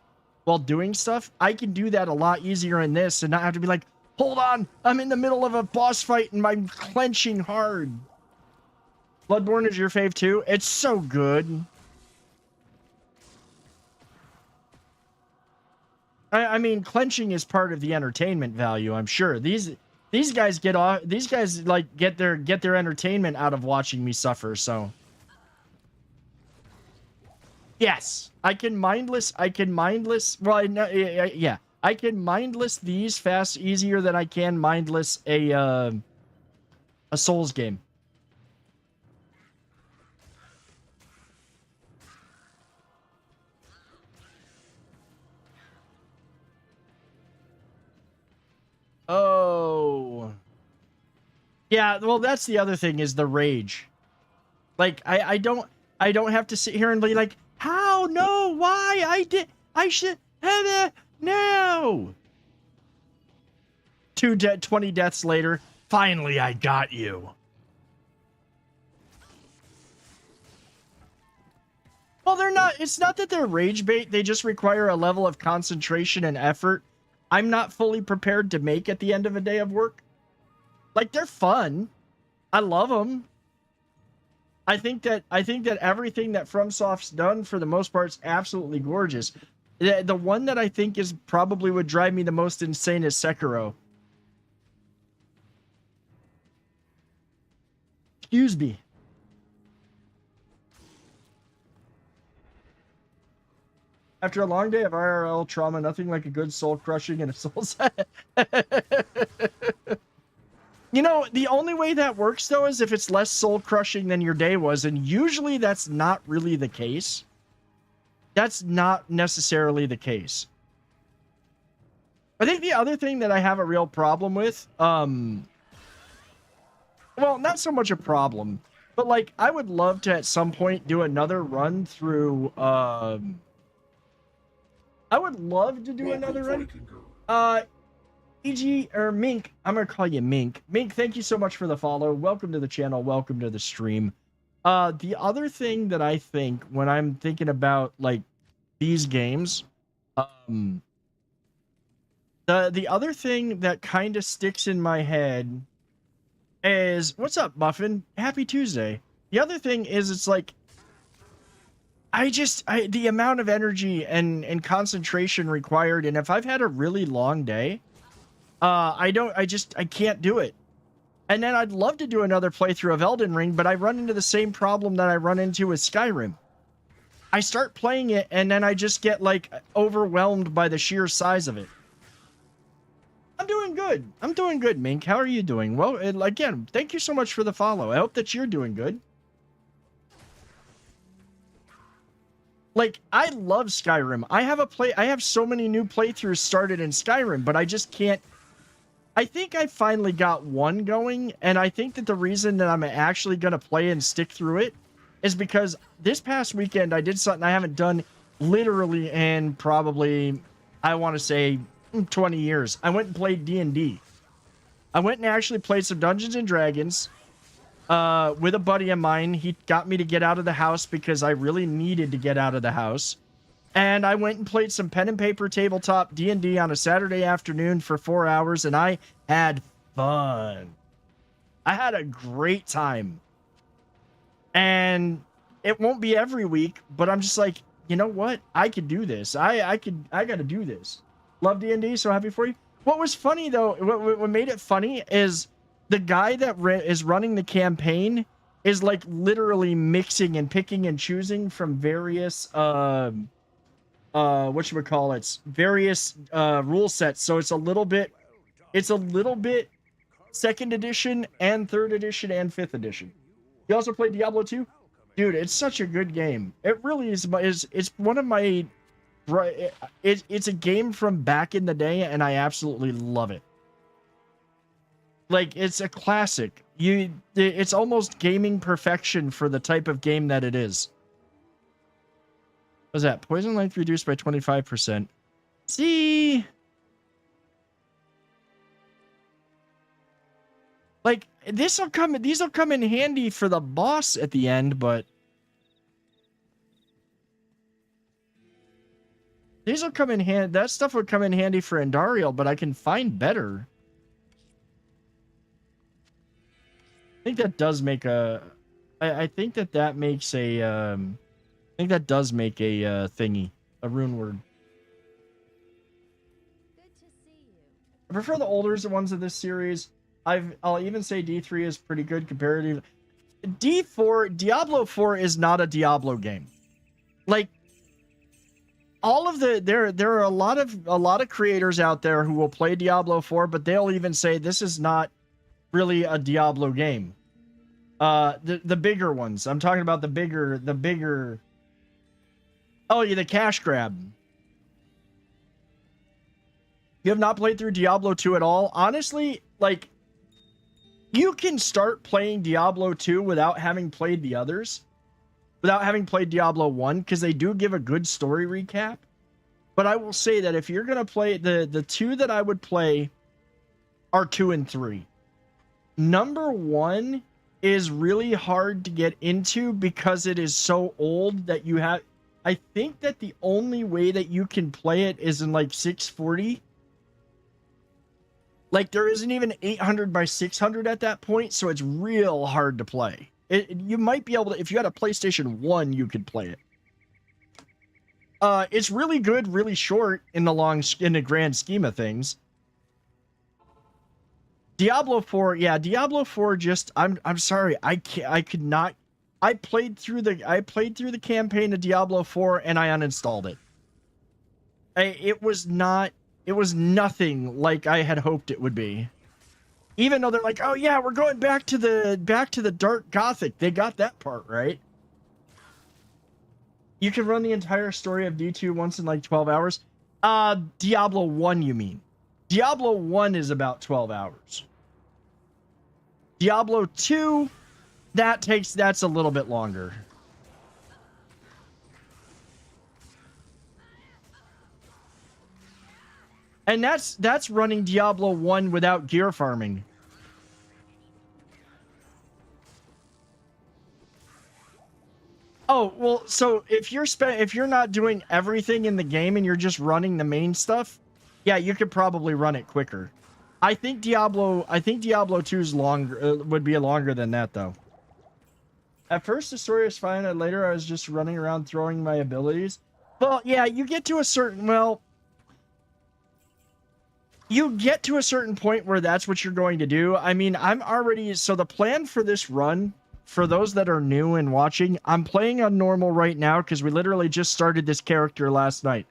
while doing stuff. I can do that a lot easier in this and not have to be like, hold on, I'm in the middle of a boss fight and I'm clenching hard. Bloodborne is your fave too? It's so good. I mean, clenching is part of the entertainment value, I'm sure. These guys get off. These guys like get their entertainment out of watching me suffer. So, yes, I can mindless. Well, yeah, I can mindless these fast easier than I can mindless a Souls game. Oh. Yeah, well, that's the other thing is the rage. Like, I don't have to sit here and be like, how? No, why? I should have it. No. 20 deaths later, finally I got you. Well, they're not, it's not that they're rage bait, they just require a level of concentration and effort I'm not fully prepared to make at the end of a day of work. Like, they're fun. I love them. I think that everything that FromSoft's done for the most part is absolutely gorgeous. The one that I think is probably would drive me the most insane is Sekiro. Excuse me. After a long day of IRL trauma, nothing like a good soul crushing and a soul set. You know, the only way that works, though, is if it's less soul crushing than your day was, and usually that's not really the case. That's not necessarily the case. I think the other thing that I have a real problem with, well, not so much a problem, but, like, I would love to at some point do another run through, I would love to do another run. EG, or Mink, I'm going to call you Mink. Mink, thank you so much for the follow. Welcome to the channel. Welcome to the stream. The other thing that I think when I'm thinking about, like, these games, the other thing that kind of sticks in my head is, what's up, Muffin? Happy Tuesday. The other thing is, it's like, the amount of energy and concentration required, and if I've had a really long day, I can't do it. And then I'd love to do another playthrough of Elden Ring, but I run into the same problem that I run into with Skyrim. I start playing it, and then I just get, like, overwhelmed by the sheer size of it. I'm doing good. I'm doing good, Mink. How are you doing? Well, again, thank you so much for the follow. I hope that you're doing good. Like, I love Skyrim. I have so many new playthroughs started in Skyrim, but I just can't. I think I finally got one going, and I think that the reason that I'm actually going to play and stick through it is because this past weekend I did something I haven't done literally in probably, I want to say, 20 years. I went and played D&D. I went and actually played some Dungeons and Dragons with a buddy of mine. He got me to get out of the house because I really needed to get out of the house. And I went and played some pen and paper tabletop D&D on a Saturday afternoon for 4 hours, and I had fun. I had a great time. And it won't be every week, but I'm just like, you know what? I could do this. I got to do this. Love D&D, so happy for you. What was funny, though, what made it funny is the guy that is running the campaign is, like, literally mixing and picking and choosing from various whatchamacallits, various rule sets. So it's a little bit second edition and third edition and fifth edition. You also played Diablo 2? Dude, it's such a good game. It really is. It's one of my... It's a game from back in the day, and I absolutely love it. Like, it's a classic. It's almost gaming perfection for the type of game that it is. What's that? Poison length reduced by 25%. See? Like, these will come in handy for the boss at the end, but these will come in handy. That stuff would come in handy for Andariel, but I can find better. I think that does make a... I think that makes a... I think that does make a thingy. A rune word. Good to see you. I prefer the older ones of this series. I'll even say D3 is pretty good comparative. D4, Diablo 4 is not a Diablo game. Like, all of the there are a lot of creators out there who will play Diablo 4, but they'll even say this is not really a Diablo game. The bigger ones. I'm talking about the bigger. Oh yeah, the cash grab. You have not played through Diablo 2 at all? Honestly, like, you can start playing Diablo 2 without having played the others. Without having played Diablo 1, because they do give a good story recap. But I will say that if you're going to play, the two that I would play are 2 and 3. Number 1 is really hard to get into because it is so old that you have... I think that the only way that you can play it is in like 640. Like, there isn't even 800 by 600 at that point, so it's real hard to play. You might be able to, if you had a PlayStation 1, you could play it. It's really good, really short in the grand scheme of things. Diablo 4, yeah, Diablo 4 just, I'm sorry, I could not. I played through the campaign of Diablo 4 and I uninstalled it. It was nothing like I had hoped it would be. Even though they're like, oh yeah, we're going back to the dark gothic. They got that part right. You can run the entire story of D2 once in like 12 hours. Diablo 1, you mean? Diablo 1 is about 12 hours. Diablo 2, that's a little bit longer. And that's running Diablo 1 without gear farming. Oh, well, so if you're not doing everything in the game and you're just running the main stuff, yeah, you could probably run it quicker. I think Diablo 2's longer would be longer than that though. At first the story was fine, and later I was just running around throwing my abilities. Well, yeah, you get to a certain point where that's what you're going to do. I mean, so the plan for this run, for those that are new and watching, I'm playing on normal right now because we literally just started this character last night.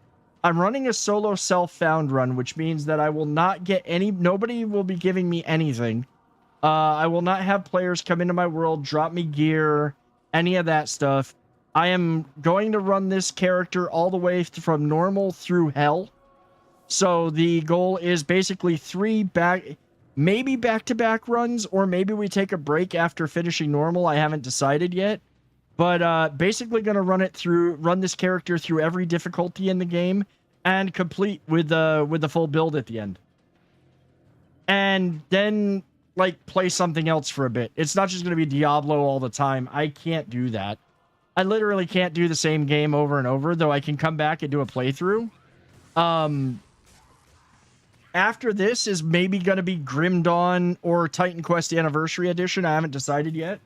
I'm running a solo self-found run, which means that I will not get nobody will be giving me anything. I will not have players come into my world, drop me gear, any of that stuff. I am going to run this character all the way from normal through hell. So the goal is basically 3 maybe back-to-back runs, or maybe we take a break after finishing normal. I haven't decided yet. But basically going to run this character through every difficulty in the game and complete with the full build at the end. And then like play something else for a bit. It's not just going to be Diablo all the time. I can't do that. I literally can't do the same game over and over, though I can come back and do a playthrough. After this is maybe going to be Grim Dawn or Titan Quest Anniversary Edition. I haven't decided yet.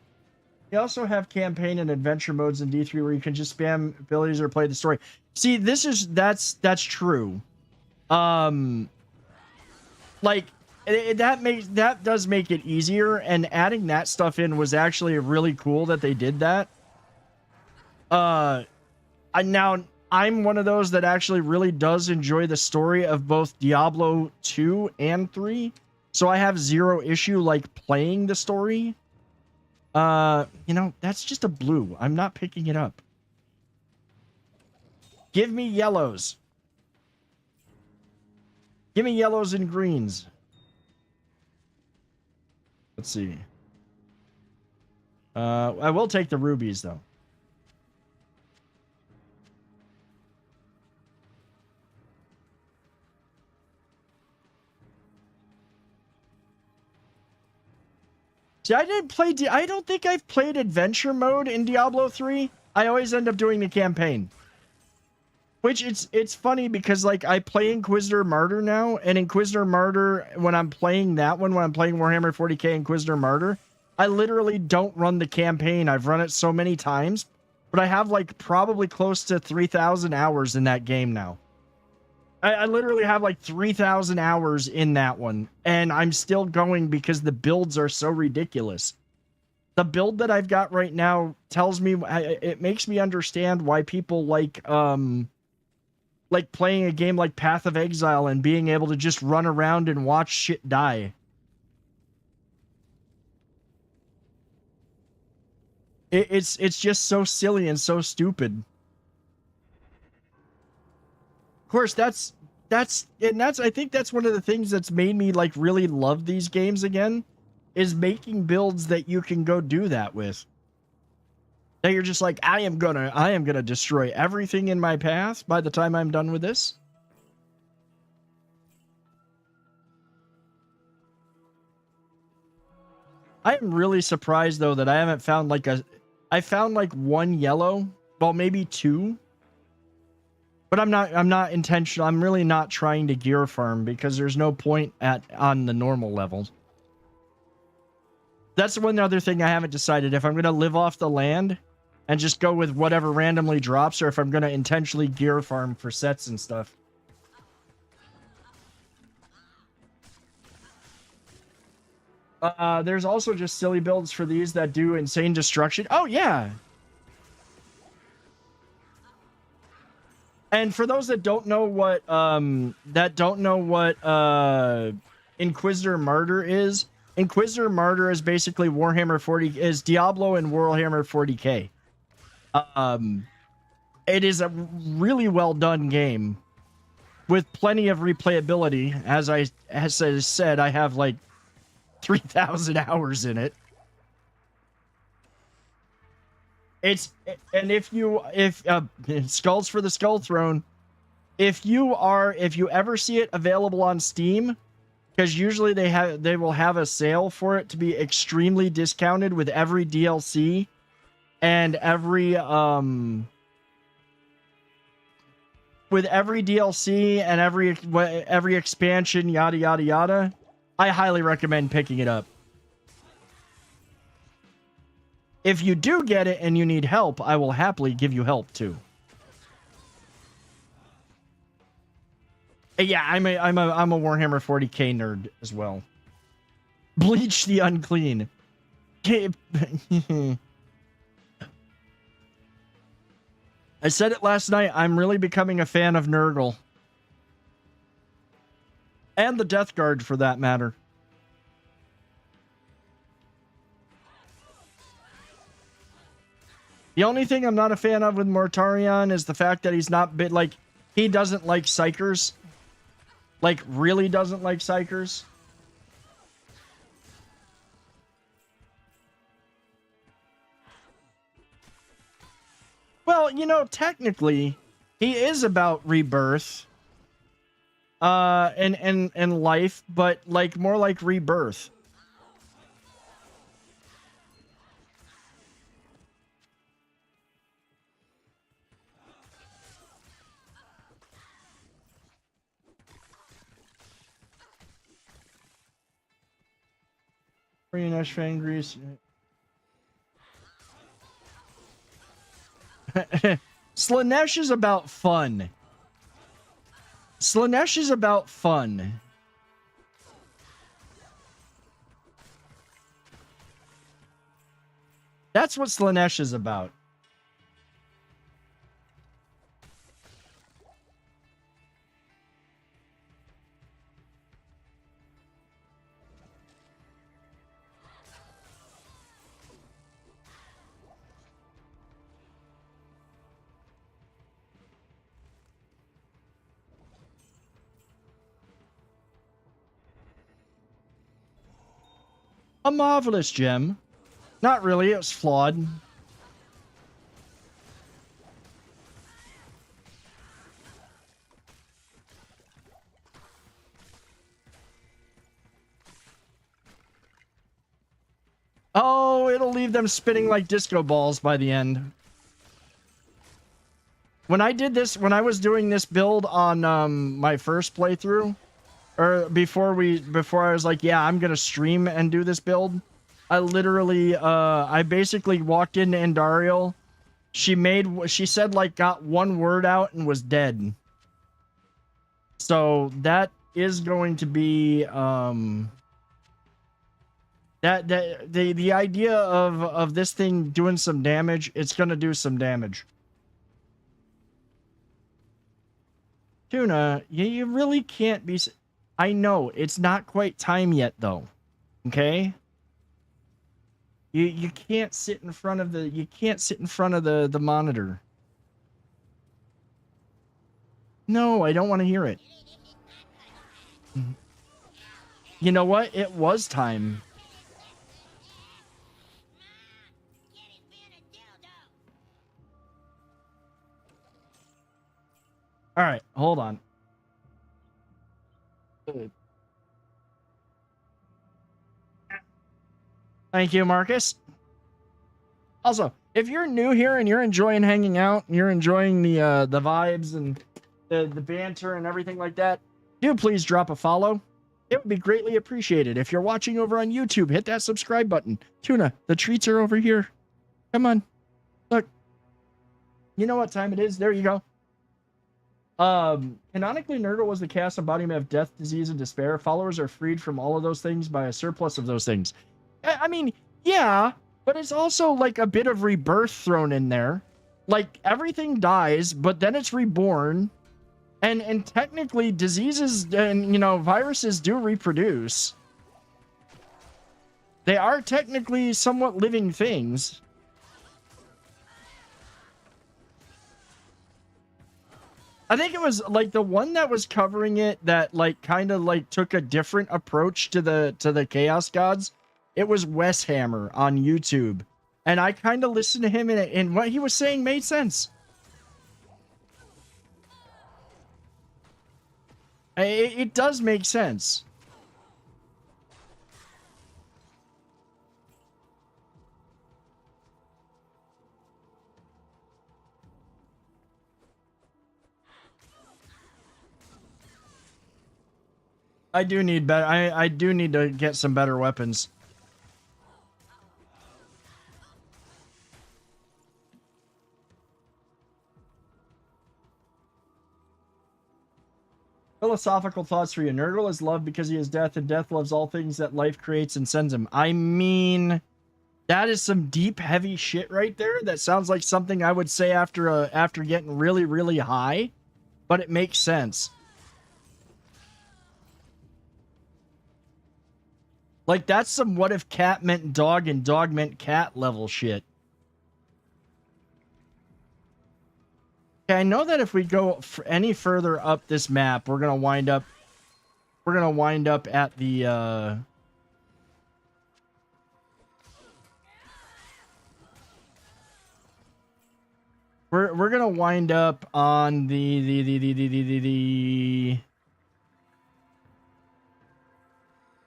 You also have campaign and adventure modes in D3 where you can just spam abilities or play the story. See, that's true. Like that does make it easier, and adding that stuff in was actually really cool that they did that. Now I'm one of those that actually really does enjoy the story of both Diablo 2 and 3. So I have zero issue like playing the story. You know, that's just a blue. I'm not picking it up. Give me yellows. Give me yellows and greens. Let's see. I will take the rubies though. See, I didn't play. I don't think I've played adventure mode in Diablo 3. I always end up doing the campaign. Which it's funny because like I play Inquisitor Martyr now, and Inquisitor Martyr, when I'm playing that one, when I'm playing Warhammer 40k Inquisitor Martyr, I literally don't run the campaign. I've run it so many times, but I have like probably close to 3,000 hours in that game now. I literally have like 3,000 hours in that one, and I'm still going because the builds are so ridiculous. The build that I've got right now tells me, it makes me understand why people like playing a game like Path of Exile and being able to just run around and watch shit die. It's just so silly and so stupid. Of course, I think that's one of the things that's made me like really love these games again, is making builds that you can go do that with. That you're just like, I am gonna destroy everything in my path by the time I'm done with this. I'm really surprised though that I haven't found I found like one yellow, well maybe two. But I'm not intentional. I'm really not trying to gear farm because there's no point on the normal level. That's one other thing I haven't decided, if I'm going to live off the land and just go with whatever randomly drops, or if I'm going to intentionally gear farm for sets and stuff. There's also just silly builds for these that do insane destruction. Oh yeah. And for those that don't know what Inquisitor Martyr is basically Warhammer 40 is Diablo and Warhammer 40k. It is a really well done game with plenty of replayability. As I said, I have like 3,000 hours in it. If Skulls for the Skull Throne, if you ever see it available on Steam, because usually they will have a sale for it to be extremely discounted with every DLC and every expansion, yada yada yada. I highly recommend picking it up. If you do get it and you need help, I will happily give you help too. Yeah, I'm a Warhammer 40k nerd as well. Bleach the Unclean. I said it last night. I'm really becoming a fan of Nurgle. And the Death Guard, for that matter. The only thing I'm not a fan of with Mortarion is the fact that he's not he doesn't like Psychers. Like, really doesn't like Psychers. Well, you know, technically, he is about rebirth. And life, but like more like rebirth. Greenish Fangrease. Slanesh is about fun. Slanesh is about fun. That's what Slanesh is about. A marvelous gem. Not really, it was flawed. Oh, it'll leave them spinning like disco balls by the end. When I did this, when I was doing this build on my first playthrough, or before I was like, yeah, I'm gonna stream and do this build, I literally, I basically walked into Andariel. She said like got one word out and was dead. So that is going to be, the idea of this thing doing some damage, it's gonna do some damage. Tuna, you really can't be... I know, it's not quite time yet, though. Okay? You can't sit in front of the... You can't sit in front of the monitor. No, I don't want to hear it. You know what? It was time. All right, hold on. Thank you, Marcus. Also, if you're new here and you're enjoying hanging out, and you're enjoying the vibes and the banter and everything like that, do please drop a follow. It would be greatly appreciated. If you're watching over on YouTube, hit that subscribe button. Tuna, the treats are over here. Come on. Look. You know what time it is. There you go. Canonically, Nurgle was the cast embodiment of death, disease, and despair. Followers are freed from all of those things by a surplus of those things. I mean, yeah, but it's also like a bit of rebirth thrown in there. Like, everything dies, but then it's reborn. And technically, diseases and, you know, viruses do reproduce. They are technically somewhat living things. I think it was like the one that was covering it that like kind of like took a different approach to the Chaos Gods. It was Wes Hammer on YouTube, and I kind of listened to him, and what he was saying made sense. It does make sense. I do need better. I do need to get some better weapons. Philosophical thoughts for you. Nurgle is loved because he is death, and death loves all things that life creates and sends him. I mean, that is some deep, heavy shit right there. That sounds like something I would say after getting really, really high, but it makes sense. Like, that's some what if cat meant dog and dog meant cat level shit. Okay, I know that if we go any further up this map, we're gonna wind up at the we're gonna wind up on we're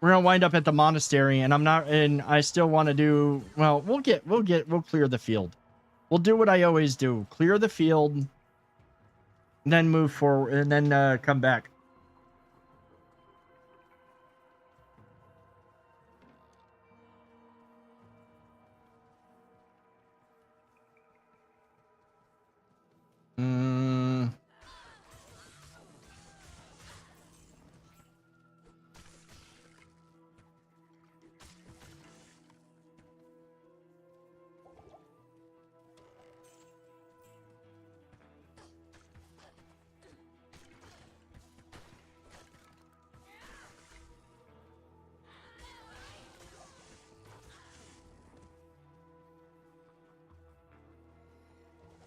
gonna wind up at the monastery, and I still want to do, well, we'll clear the field. We'll do what I always do. Clear the field, and then move forward, and then come back.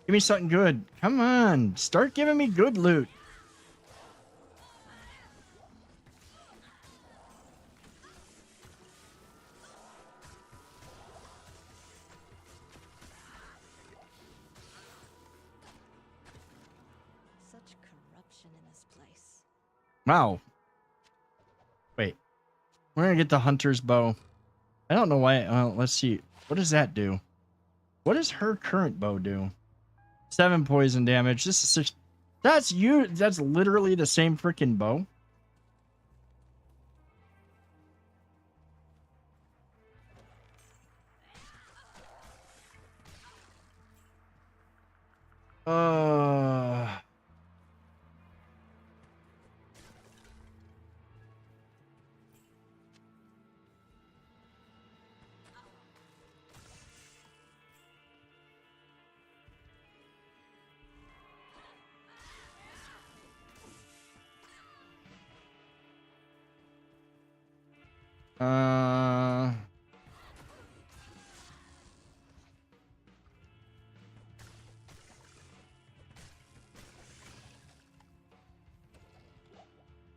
Give me something good. Come on. Start giving me good loot. possession in this place. Wow. Wait. We're gonna get the hunter's bow. I don't know why. Let's see. What does that do? What does her current bow do? 7 poison damage. This is 6. That's you. That's literally the same freaking bow. Uh.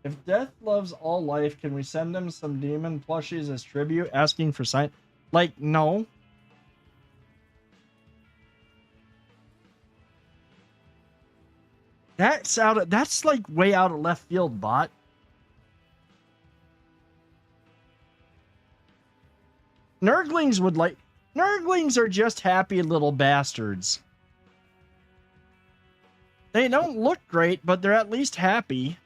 If death loves all life, can we send him some demon plushies as tribute? Asking for sign. Like, no. That's like way out of left field, bot. Nurglings would like. Nurglings are just happy little bastards. They don't look great, but they're at least happy.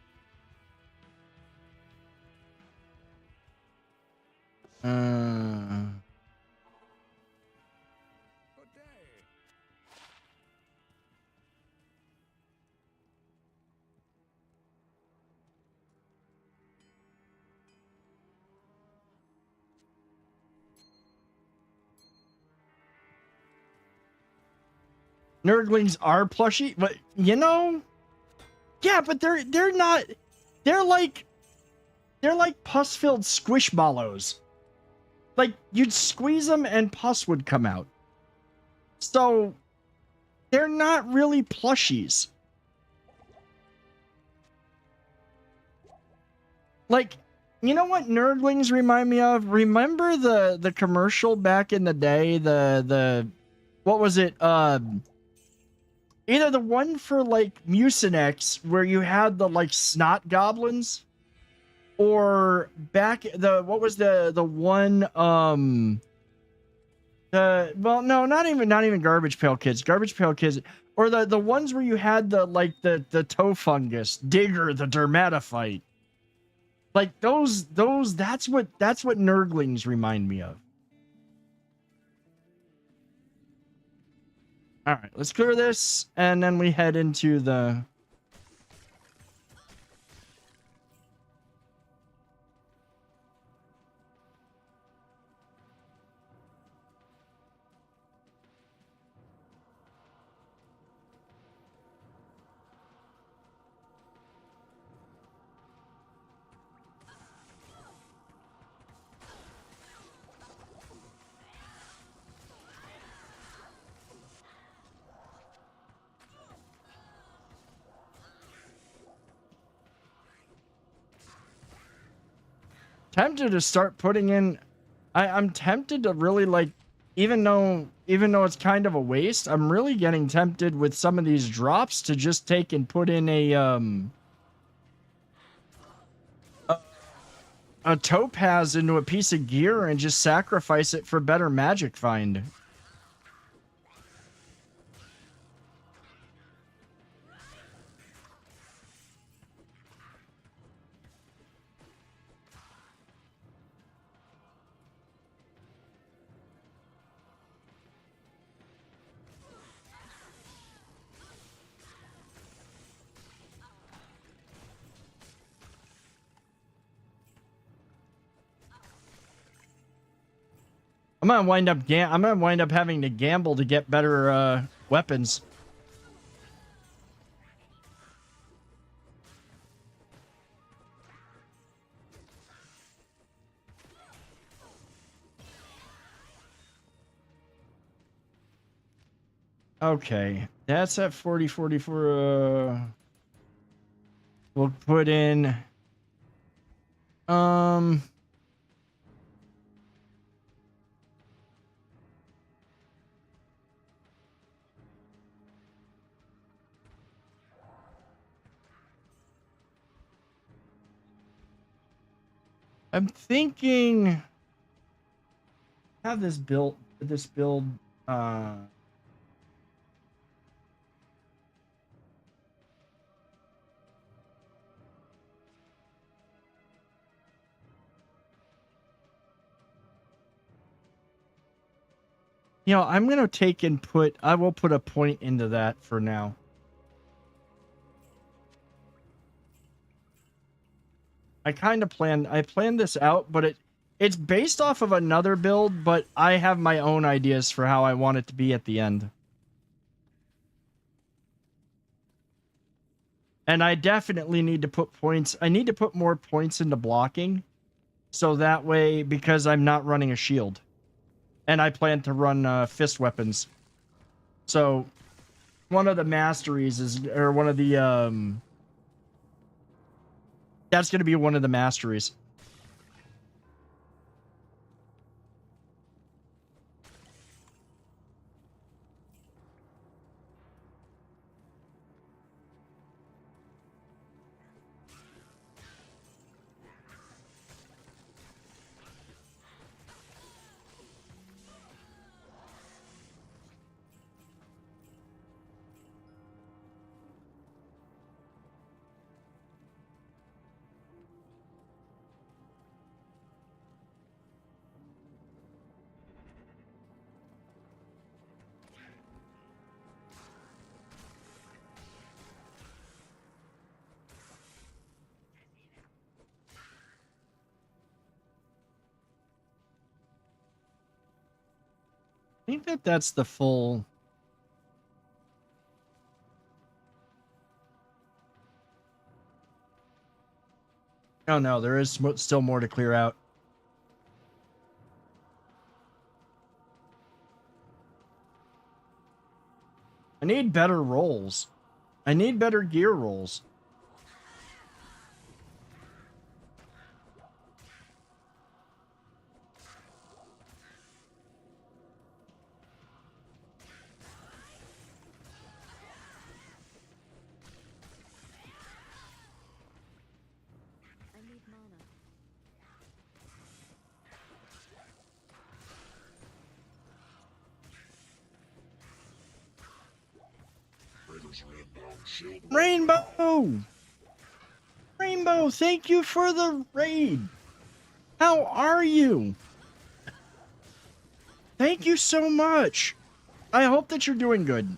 Nurglings are plushy, but you know, yeah, but they're not. They're like pus-filled squishmallows. Like you'd squeeze them and pus would come out. So they're not really plushies. Like, you know what Nurglings remind me of? Remember the commercial back in the day? The what was it? Either the one for like Mucinex where you had the like snot goblins, or back what was the one not even Garbage Pail Kids, or the ones where you had the toe fungus, Digger the Dermatophyte. Like those that's what Nurglings remind me of. All right, let's clear this, and then we head into the... Tempted to start putting in... I'm tempted to really, like, even though it's kind of a waste, I'm really getting tempted with some of these drops to just take and put in a topaz into a piece of gear and just sacrifice it for better magic find. I'm gonna wind up having to gamble to get better weapons. Okay, that's at 44. We'll put in I'm thinking have this build you know, I'm gonna take and I will put a point into that for now. I planned this out, but it's based off of another build, but I have my own ideas for how I want it to be at the end. And I definitely need to put points. I need to put more points into blocking. So that way, because I'm not running a shield. And I plan to run fist weapons. So one of the masteries is, or one of the, that's going to be one of the masteries. I think that's the full... Oh no, there is still more to clear out. I need better rolls. I need better gear rolls. Rainbow! Rainbow, thank you for the raid. How are you? Thank you so much. I hope that you're doing good.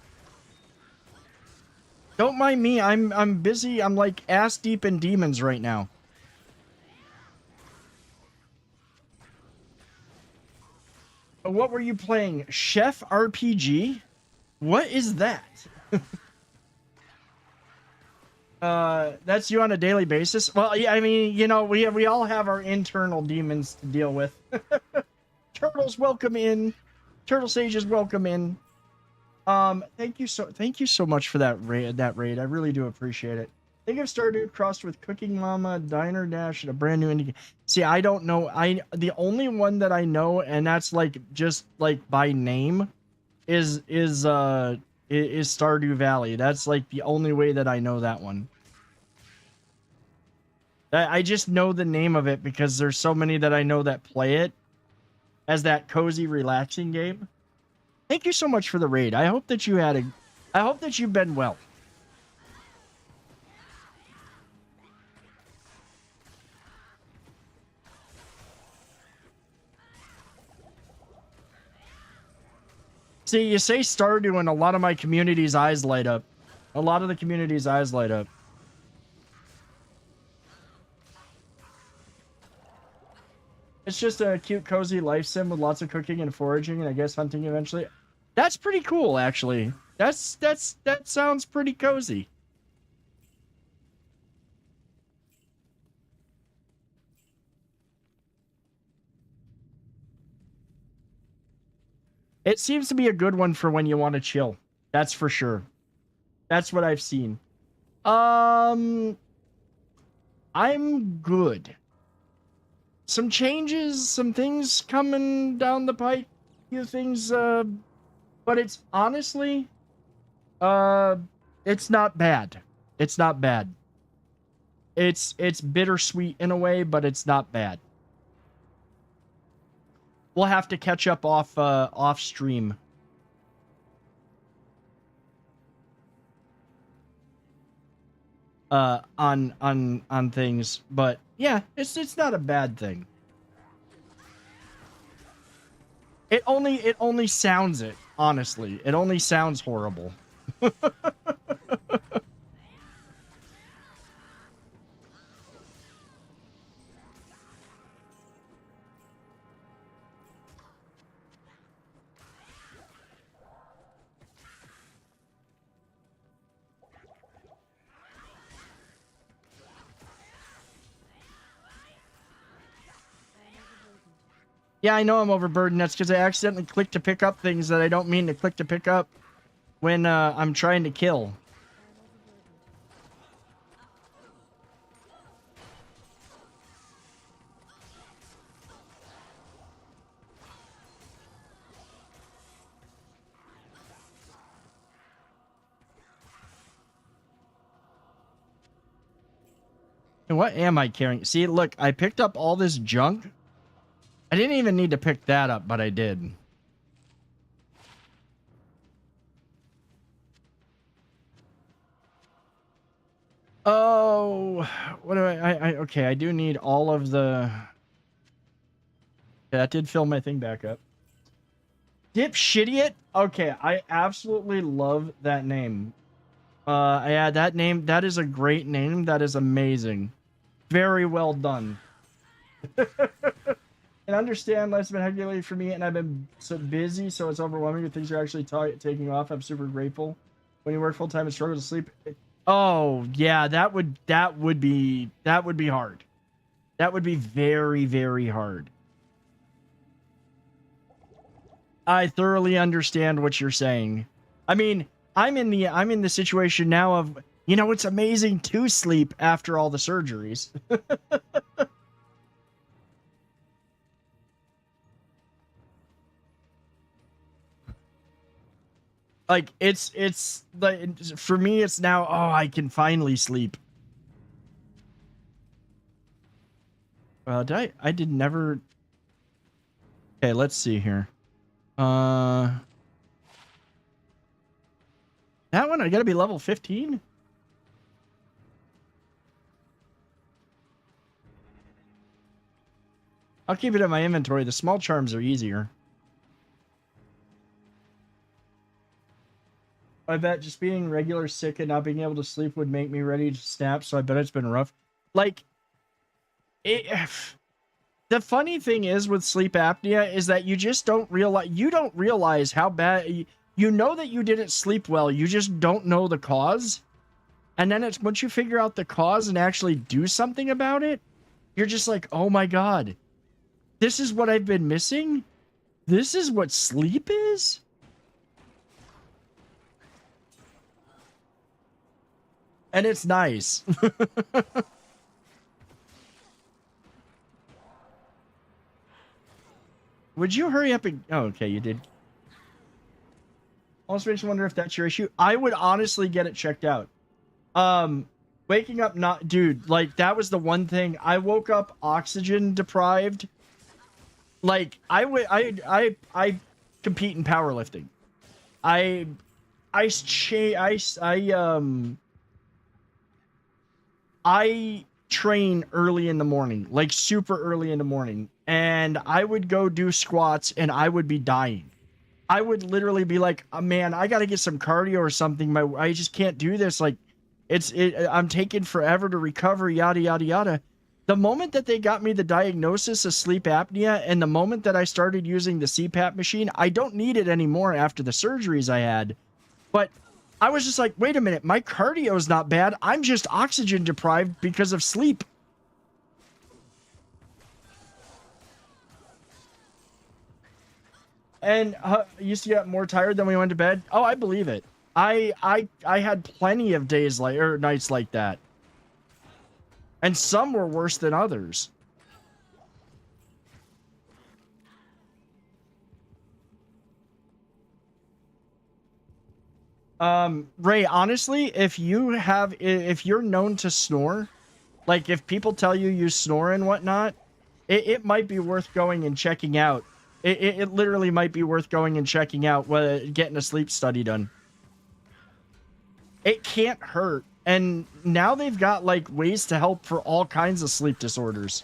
Don't mind me. I'm busy. I'm like ass deep in demons right now. What were you playing? Chef RPG? What is that? That's you on a daily basis? Well, yeah, I mean, you know, we all have our internal demons to deal with. Turtles, welcome in. Turtle Sages, welcome in. Thank you so much for that raid. I really do appreciate it. Think of Stardew crossed with Cooking Mama, Diner Dash, and a brand new indie. See, I don't know. The only one that I know, and that's like just like by name, is Stardew Valley. That's like the only way that I know that one. I just know the name of it because there's so many that I know that play it as that cozy, relaxing game. Thank you so much for the raid. I hope that I hope that you've been well. See, you say Stardew and a lot of my community's eyes light up. A lot of the community's eyes light up. It's just a cute, cozy life sim with lots of cooking and foraging, and I guess hunting eventually. That's pretty cool, actually. That sounds pretty cozy. It seems to be a good one for when you want to chill. That's for sure. That's what I've seen. I'm good. Some changes, some things coming down the pike, few things, but it's honestly, it's not bad. It's not bad. It's bittersweet in a way, but it's not bad. we'll have to catch up off stream. On things, but yeah, it's not a bad thing. It only sounds it, honestly. It only sounds horrible. Yeah, I know I'm overburdened. That's because I accidentally clicked to pick up things that I don't mean to click to pick up when I'm trying to kill. And what am I carrying? See, look, I picked up all this junk. I didn't even need to pick that up, but I did. Oh, what do okay, I do need all of the... Yeah, that did fill my thing back up. Dipshitiot? Okay, I absolutely love that name. Yeah, that name, that is a great name. That is amazing. Very well done. And understand life's been hectic for me, and I've been so busy, so it's overwhelming. But things are actually taking off. I'm super grateful. When you work full time and struggle to sleep, oh yeah, that would be hard. That would be very, very hard. I thoroughly understand what you're saying. I mean, I'm in the situation now of, you know, it's amazing to sleep after all the surgeries. Like, it's like, for me, it's now, oh, I can finally sleep. I did never... Okay, let's see here. That one, I gotta be level 15? I'll keep it in my inventory. The small charms are easier. I bet just being regular sick and not being able to sleep would make me ready to snap, so I bet it's been rough. Like, the funny thing is with sleep apnea is that you just don't realize how bad... You know that you didn't sleep well, you just don't know the cause. And then it's once you figure out the cause and actually do something about it, you're just like, oh my god. This is what I've been missing? This is what sleep is? And it's nice. Would you hurry up and... Oh, okay, you did. Also makes me wonder if that's your issue. I would honestly get it checked out. Waking up not... Dude, like, that was the one thing. I woke up oxygen deprived. Like, I compete in powerlifting. I train early in the morning, like super early in the morning, and I would go do squats and I would be dying. I would literally be like, oh, man, I got to get some cardio or something. I just can't do this. Like, I'm taking forever to recover, yada, yada, yada. The moment that they got me the diagnosis of sleep apnea and the moment that I started using the CPAP machine, I don't need it anymore after the surgeries I had. But I was just like, wait a minute, my cardio is not bad. I'm just oxygen deprived because of sleep. And you used to get more tired than we went to bed. Oh, I believe it. I had plenty of days like or nights like that. And some were worse than others. Ray, honestly, if you're known to snore, like if people tell you snore and whatnot, it might be worth going and checking out. It literally might be worth going and checking out, getting a sleep study done. It can't hurt. And now they've got like ways to help for all kinds of sleep disorders.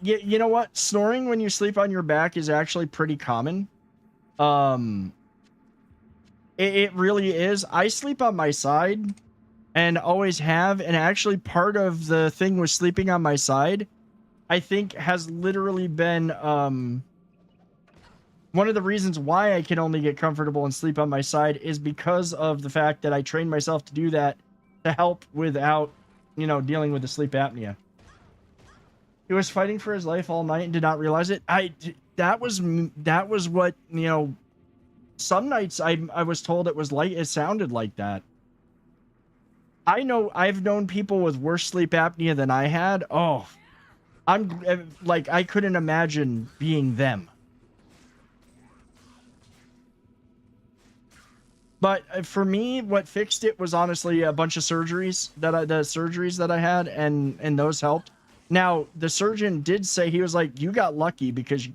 You know what? Snoring when you sleep on your back is actually pretty common. It really is. I sleep on my side and always have. And actually part of the thing with sleeping on my side, I think has literally been, one of the reasons why I can only get comfortable and sleep on my side is because of the fact that I trained myself to do that to help without, dealing with the sleep apnea. He was fighting for his life all night and did not realize it. That was what, some nights I was told it was like, it sounded like that. I've known people with worse sleep apnea than I had. Oh, I'm like, I couldn't imagine being them. But for me, what fixed it was honestly a bunch of surgeries that I had, and those helped. Now, the surgeon did say, he was like, you got lucky because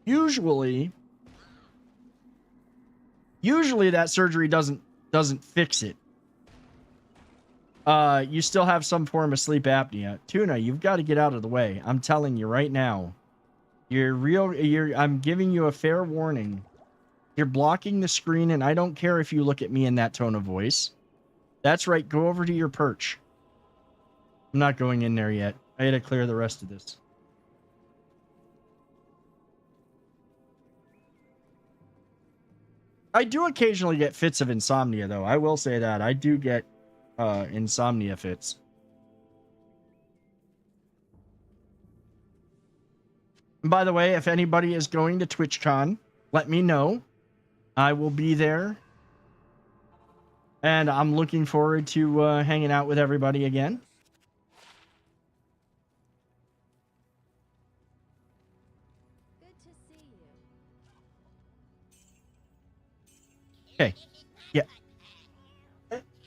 usually that surgery doesn't fix it. You still have some form of sleep apnea. Tuna, you've got to get out of the way. I'm telling you right now. I'm giving you a fair warning. You're blocking the screen, and I don't care if you look at me in that tone of voice. That's right. Go over to your perch. I'm not going in there yet. I gotta clear the rest of this. I do occasionally get fits of insomnia, though. I will say that. I do get insomnia fits. And by the way, if anybody is going to TwitchCon, let me know. I will be there. And I'm looking forward to hanging out with everybody again. Okay. Yeah.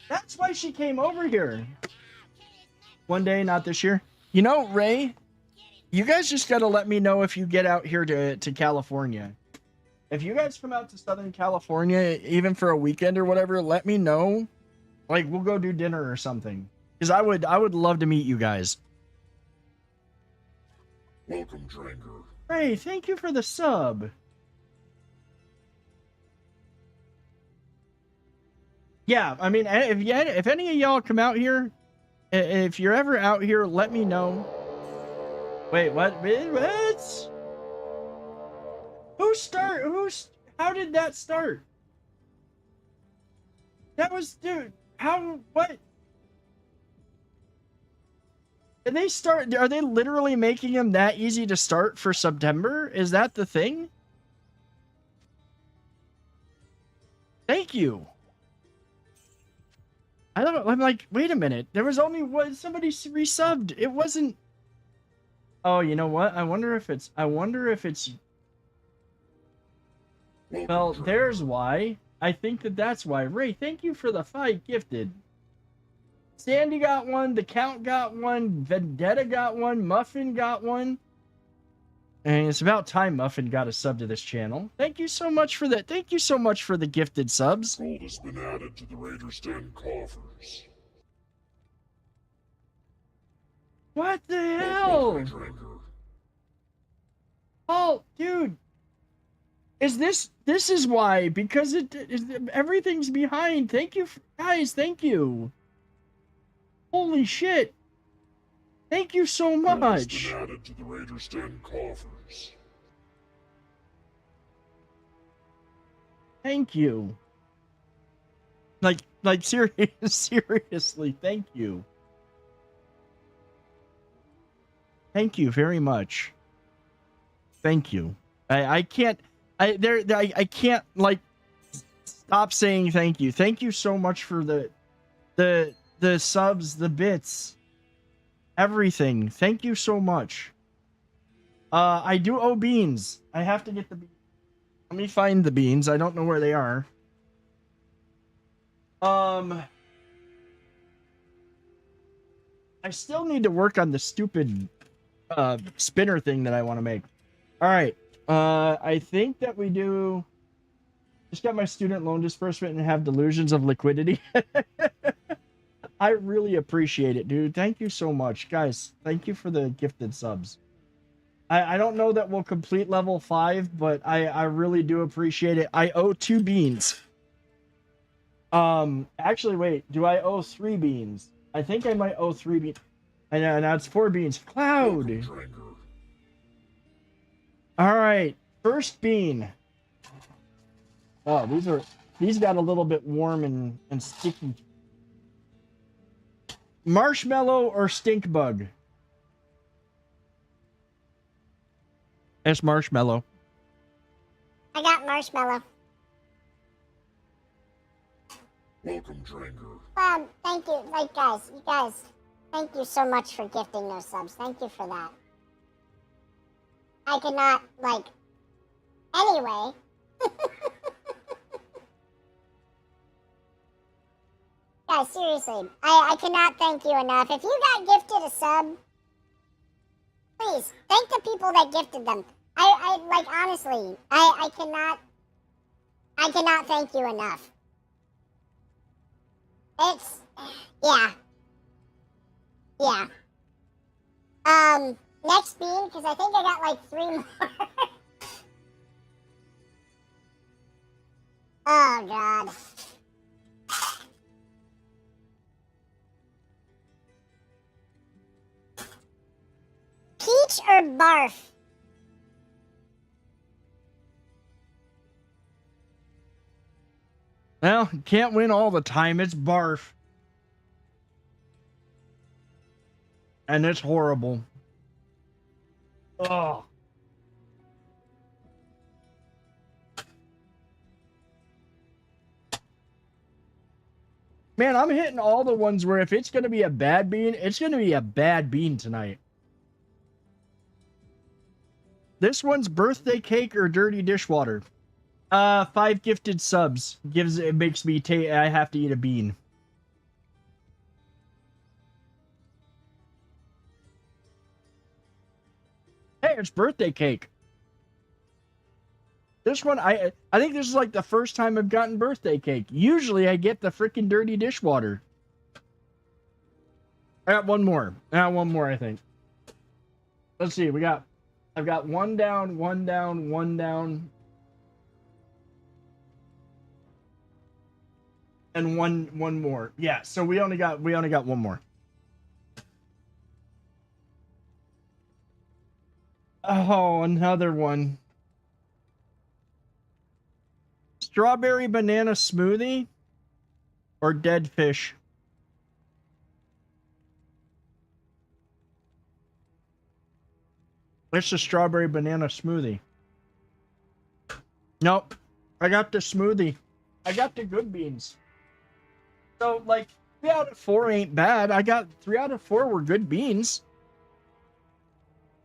That's why she came over here. One day, not this year. You know, Ray, you guys just got to let me know if you get out here to California. If you guys come out to Southern California, even for a weekend or whatever, let me know. Like, we'll go do dinner or something. Because I would love to meet you guys. Welcome, Dranger. Ray, thank you for the sub. Yeah, I mean, if any of y'all come out here, if you're ever out here, let me know. Wait, what? What? How did that start? That was, dude, what? Did they start, are they literally making them that easy to start for September? Is that the thing? Thank you. I'm like, wait a minute. There was only one, somebody resubbed. It wasn't. Oh, you know what? I wonder if it's. Well, there's why. I think that's why. Ray, thank you for the 5 gifted. Sandy got one. The Count got one. Vendetta got one. Muffin got one. And it's about time Muffin got a sub to this channel. Thank you so much for that. Thank you so much for the gifted subs. Gold has been added to the Raiders' Den coffers. What the hell? Oh, dude. This is why, because everything's behind. Thank you, guys. Thank you. Holy shit. Thank you so much. Been added to the Raiders' Den coffers. Thank you. Like seriously, thank you. Thank you very much. Thank you. I can't like stop saying thank you. Thank you so much for the subs, the bits. Everything. Thank you so much. I do owe beans. I have to get the beans. Let me find the beans. I don't know where they are. I I still need to work on the stupid spinner thing that I want to make. All right. I think that we do. Just got my student loan disbursement and have delusions of liquidity. I really appreciate it, dude. Thank you so much, guys. Thank you for the gifted subs. I don't know that we'll complete level 5, but I really do appreciate it. I owe 2 beans. Actually, wait. Do I owe 3 beans? I think I might owe 3 beans. I know, now it's 4 beans. Cloud! Alright. First bean. Oh, these got a little bit warm and sticky. Marshmallow or stink bug? It's marshmallow. I got marshmallow. Welcome, Dranger. Thank you. Like, you guys, thank you so much for gifting those subs. Thank you for that. I cannot, anyway. Guys, seriously, I cannot thank you enough. If you got gifted a sub, please, thank the people that gifted them. Honestly, I cannot thank you enough. It's, yeah. Next bean, because I think I got 3 more. Oh, God. Peach or barf? Well, can't win all the time. It's barf. And it's horrible. Oh. Man, I'm hitting all the ones where if it's going to be a bad bean, it's going to be a bad bean tonight. This one's birthday cake or dirty dishwater. 5 gifted subs makes me I have to eat a bean. Hey, it's birthday cake. This one, I think this is like the first time I've gotten birthday cake. Usually I get the freaking dirty dishwater. I got one more. I think. Let's see, I've got 1 down, 1 down, 1 down. And one more. Yeah, so we only got 1 more. Oh, another one. Strawberry banana smoothie or dead fish? It's a strawberry banana smoothie. Nope. I got the smoothie. I got the good beans. So, 3 out of 4 ain't bad. I got 3 out of 4 were good beans.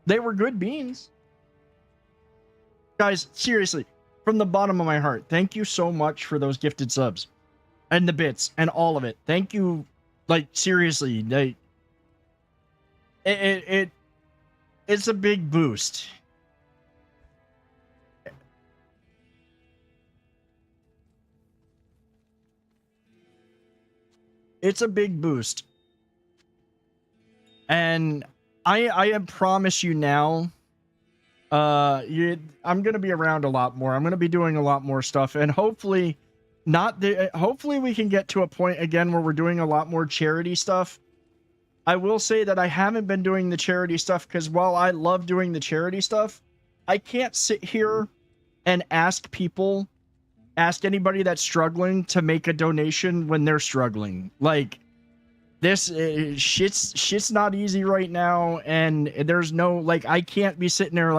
They were good beans. Guys, seriously, from the bottom of my heart, thank you so much for those gifted subs. And the bits, and all of it. Thank you, seriously. It's a big boost. It's a big boost. And I promise you now, I'm going to be around a lot more. I'm going to be doing a lot more stuff. And hopefully we can get to a point again where we're doing a lot more charity stuff. I will say that I haven't been doing the charity stuff because while I love doing the charity stuff, I can't sit here and ask anybody that's struggling to make a donation when they're struggling. This shit's not easy right now, and there's no I can't be sitting there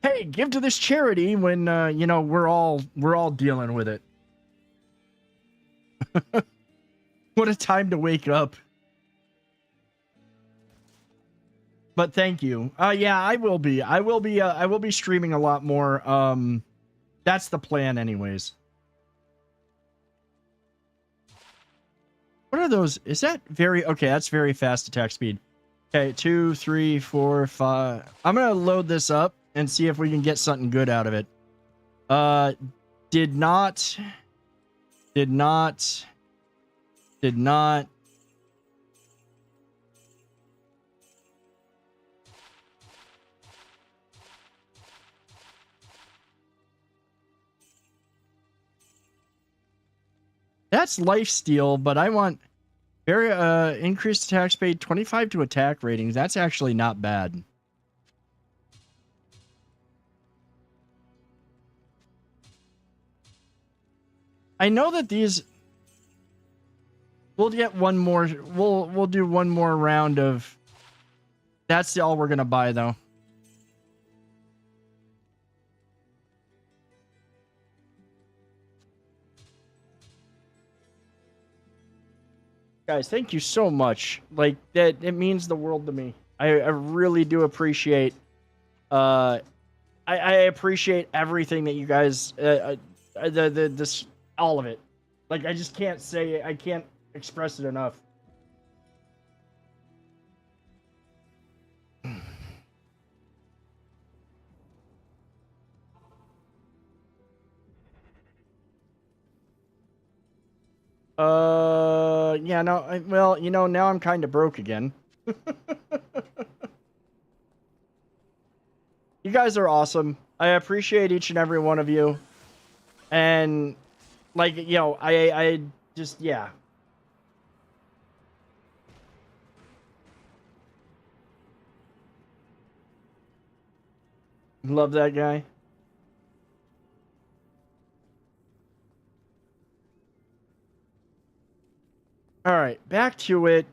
hey, give to this charity when we're all dealing with it. What a time to wake up. But thank you. Yeah, I will be streaming a lot more. That's the plan anyways. What are those? Is that very... Okay, that's very fast attack speed. Okay, 2, 3, 4, 5. I'm going to load this up and see if we can get something good out of it. Did not. That's lifesteal, but I want very increased attack speed, 25 to attack ratings. That's actually not bad. I know that these we'll get one more we'll do one more round of that's all we're going to buy though. Guys, thank you so much. Like that, it means the world to me. I really do appreciate. I appreciate everything that you guys. This all of it. Like I just can't say. I can't express it enough. Yeah, no, well, you know, now I'm kind of broke again. You guys are awesome. I appreciate each and every one of you. And, like, you know, I just, yeah. Love that guy. All right, back to it.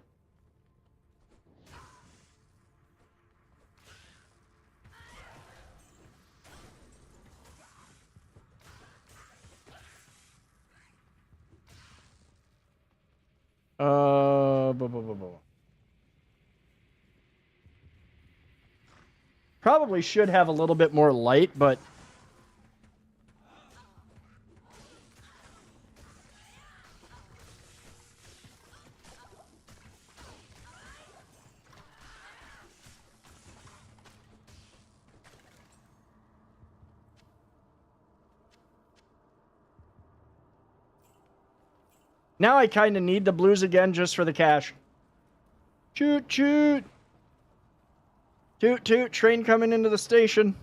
Probably should have a little bit more light, but now I kind of need the blues again just for the cash. Toot, toot. Toot, toot. Train coming into the station.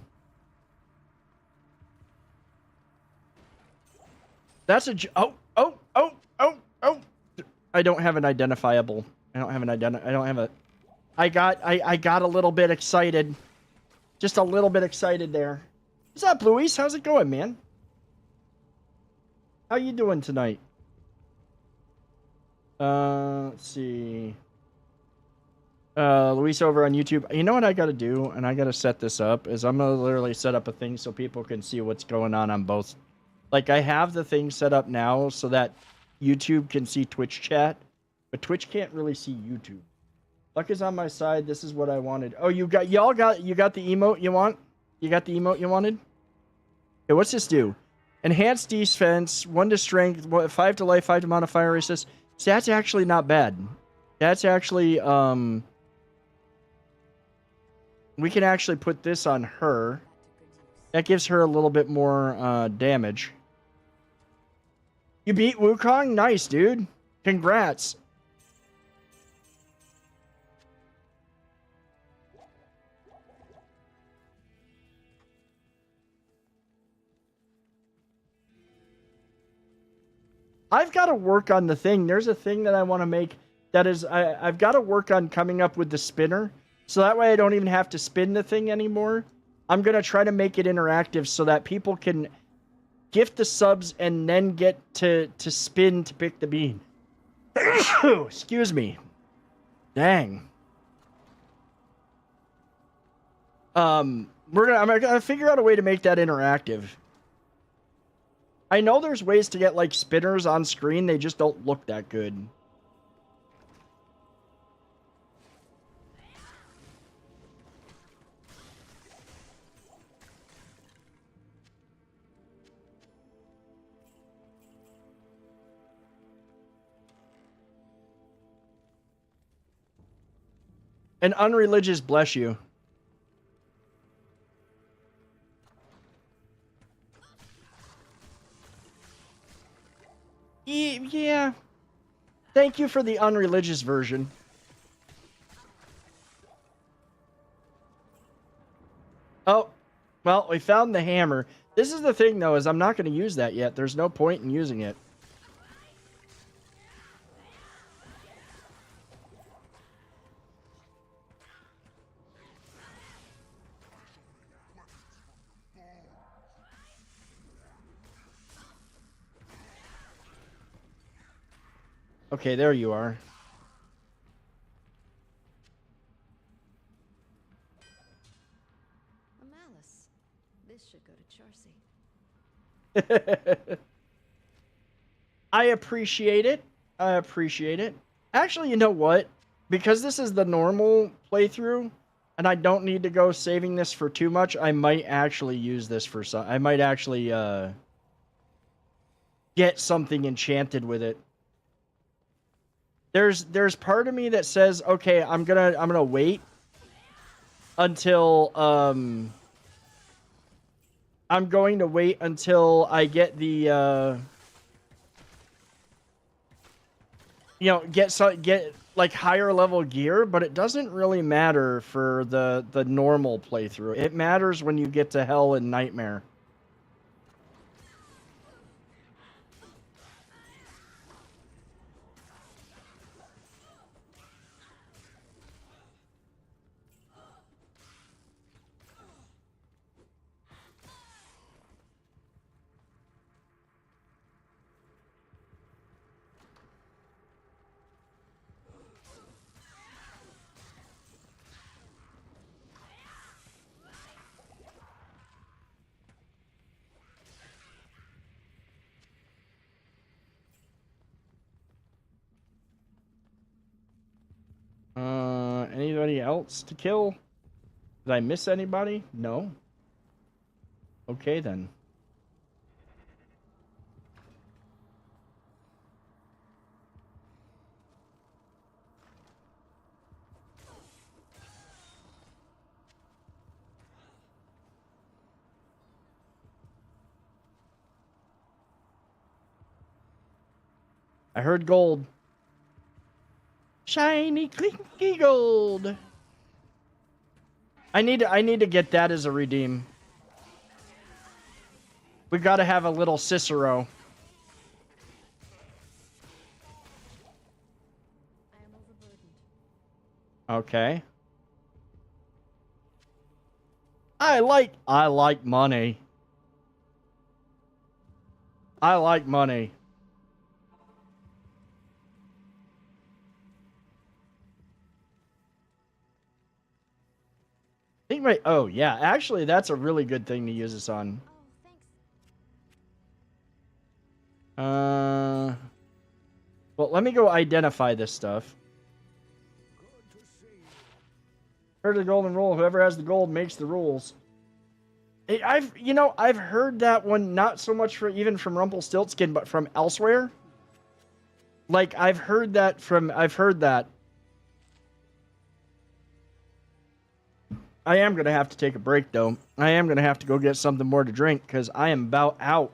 That's a... Oh. I don't have an identifiable. I don't have a... I got a little bit excited. Just a little bit excited there. What's up, Luis? How's it going, man? How you doing tonight? Let's see. Luis over on YouTube. You know what I gotta do? And I gotta set this up, is I'm gonna literally set up a thing so people can see what's going on both. Like, I have the thing set up now so that YouTube can see Twitch chat, but Twitch can't really see YouTube. Luck is on my side. This is what I wanted. Oh, you got the emote you want? You got the emote you wanted? Okay, what's this do? Enhanced defense, 1 to strength, 5 to life, 5 to modifier resist. So that's actually not bad. That's actually, we can actually put this on her. That gives her a little bit more, damage. You beat Wukong? Nice, dude. Congrats. I've got to work on the thing. There's a thing that I want to make that is... I've got to work on coming up with the spinner. So that way I don't even have to spin the thing anymore. I'm going to try to make it interactive so that people can gift the subs and then get to spin to pick the bean. Excuse me. Dang. I'm gonna figure out a way to make that interactive. I know there's ways to get like spinners on screen, they just don't look that good. An unreligious bless you. Yeah. Thank you for the unreligious version. Oh, well, we found the hammer. This is the thing, though, is I'm not going to use that yet. There's no point in using it. Okay, there you are. A malice. This should go to Charcy. I appreciate it. I appreciate it. Actually, you know what? Because this is the normal playthrough, and I don't need to go saving this for too much, I might actually use this for some... I might actually, get something enchanted with it. There's part of me that says, okay, I'm gonna wait until, I'm going to wait until I get the, you know, get like higher level gear, but it doesn't really matter for the normal playthrough. It matters when you get to Hell and Nightmare. Anybody else to kill? Did I miss anybody? No. Okay, then. I heard gold. Shiny, clinky gold. I need to get that as a redeem. We gotta have a little Cicero. I am overburdened. Okay. I like money. I like money. Think right. Oh yeah, actually, that's a really good thing to use this on. Oh, thanks. Well, let me go identify this stuff. Heard the golden rule: whoever has the gold makes the rules. I've heard that one not so much even from Rumpelstiltskin, but from elsewhere. Like I've heard that. I am going to have to take a break, though. I am going to have to go get something more to drink, because I am about out.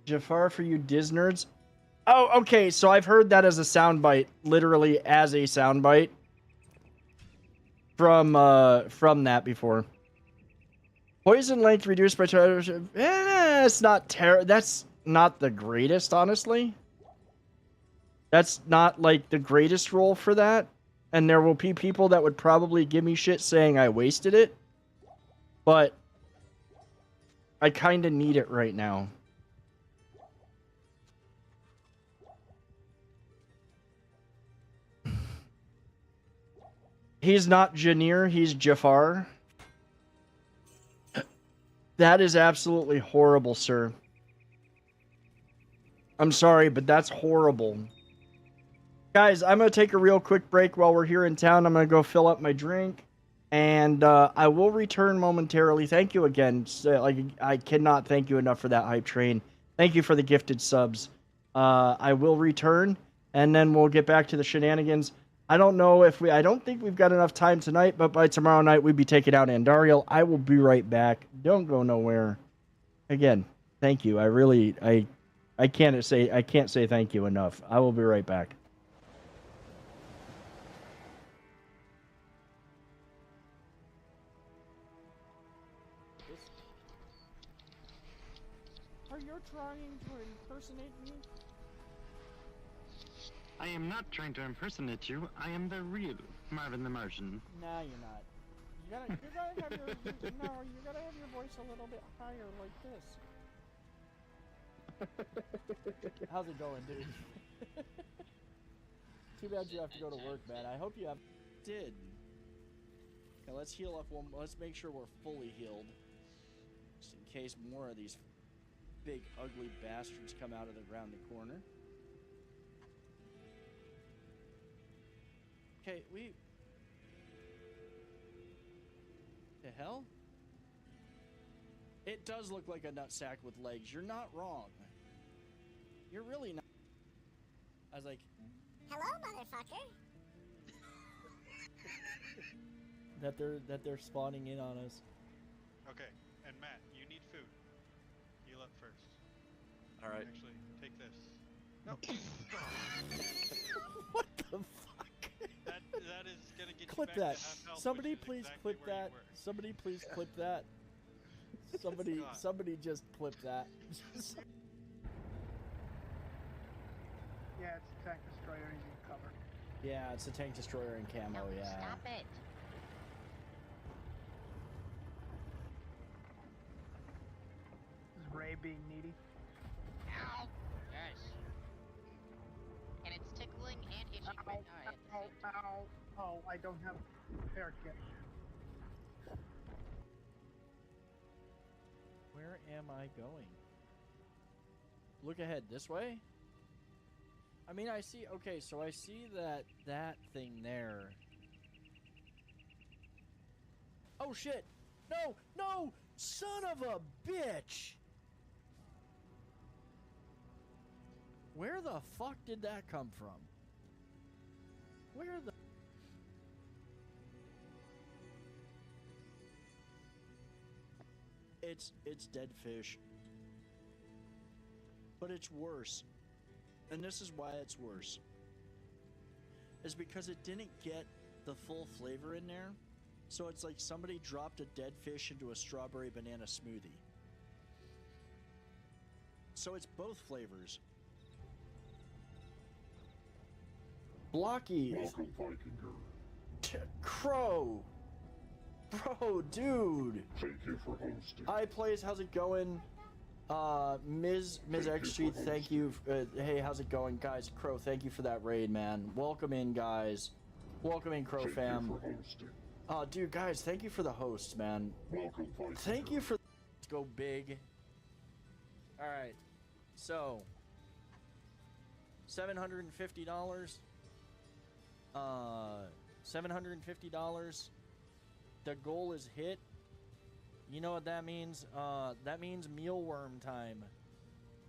Jafar for you Diz nerds? Oh, okay, so I've heard that as a soundbite. Literally as a soundbite. From that before. Poison length reduced by... it's not that's not the greatest, honestly. That's not, like, the greatest role for that. And there will be people that would probably give me shit saying I wasted it. But I kind of need it right now. He's not Janir, he's Jafar. That is absolutely horrible, sir. I'm sorry, but that's horrible. Guys, I'm going to take a real quick break while we're here in town. I'm going to go fill up my drink. And I will return momentarily. Thank you again. I cannot thank you enough for that hype train. Thank you for the gifted subs. I will return. and then we'll get back to the shenanigans. I don't know if I don't think we've got enough time tonight, but by tomorrow night we'd be taking out Andariel. I will be right back. Don't go nowhere. Again, thank you. I can't say thank you enough. I will be right back. Are you trying to impersonate me? I am not trying to impersonate you. I am the real Marvin the Martian. Nah, you're not. You gotta have your you gotta have your voice a little bit higher, like this. How's it going, dude? Too bad you have to go to work, man. I hope you have. Did. Okay, let's heal up one. Let's make sure we're fully healed, just in case more of these big ugly bastards come out of the around the corner. Okay, the hell? It does look like a nutsack with legs. You're not wrong. You're really not. I was like, Hello, motherfucker. that they're spawning in on us. Okay, and Matt, you need food. Heal up first. All right. Actually, take this. No. What the fuck? That is gonna get Clip you back that. to half health, Somebody which is please exactly clip where you that. were. Somebody please clip that. Somebody just clip that. Yeah, it's a tank destroyer using cover. Yeah, it's a tank destroyer in camo, yeah. Stop it. Is Ray being needy? Ow! Yes. And it's tickling and itching right now. Oh, I don't have repair kit. Where am I going? Look ahead, this way? I mean, I see, okay, so I see that thing there. Oh shit! No! No! Son of a bitch! Where the fuck did that come from? Where the... It's dead fish. But it's worse. And this is why it's worse. Is because it didn't get the full flavor in there. So it's like somebody dropped a dead fish into a strawberry banana smoothie. So it's both flavors. Blocky. Welcome, Vikinger. Crow. Bro, dude. Thank you for hosting. Hi, Plays. How's it going? Ms. XG, thank you. Hey, how's it going, guys? Crow, thank you for that raid, man. Welcome in, guys. Welcome in, Crow fam. Thank you for hosting. Dude, guys, thank you for the host, man. Welcome, Vikinger. Thank you for. Let's go big. All right, so $750. $750. The goal is hit. You know what that means? That means mealworm time.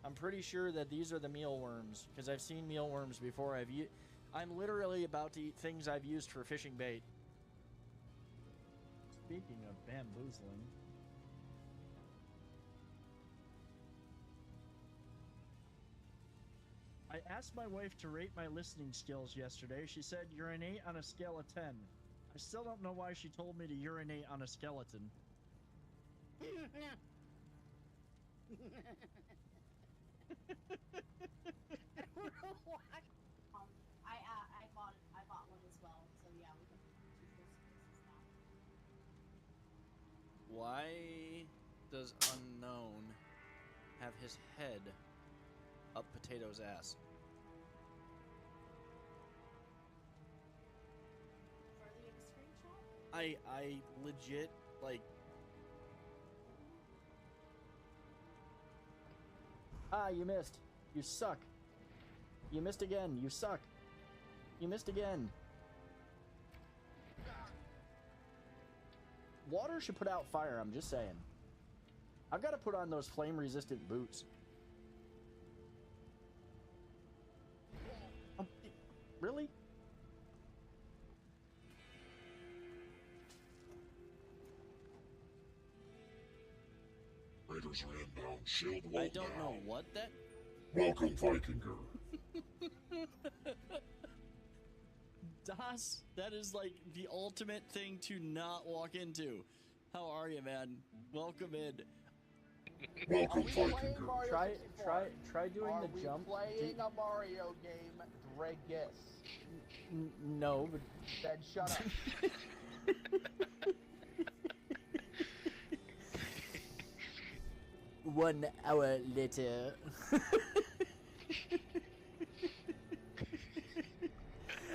I'm pretty sure that these are the mealworms because I've seen mealworms before. I'm literally about to eat things I've used for fishing bait. Speaking of bamboozling. I asked my wife to rate my listening skills yesterday. She said, "You're an 8 on a scale of 10. I still don't know why she told me to urinate on a skeleton. I bought one as well, so yeah, we can choose those spaces now. Why does Unknown have his head up Potato's ass? Further in the screenshot? I legit, like... Ah, you missed. You suck. You missed again. You suck. You missed again. Water should put out fire, I'm just saying. I've got to put on those flame-resistant boots. Really? Raiders are inbound. Shield wall I don't know down. what that. Welcome, Vikinger. Das, that is like the ultimate thing to not walk into. How are you, man? Welcome in. Welcome, Vikinger. Try doing Are the we jump. playing a Mario game, Dregus? No, but Then shut up. One hour later.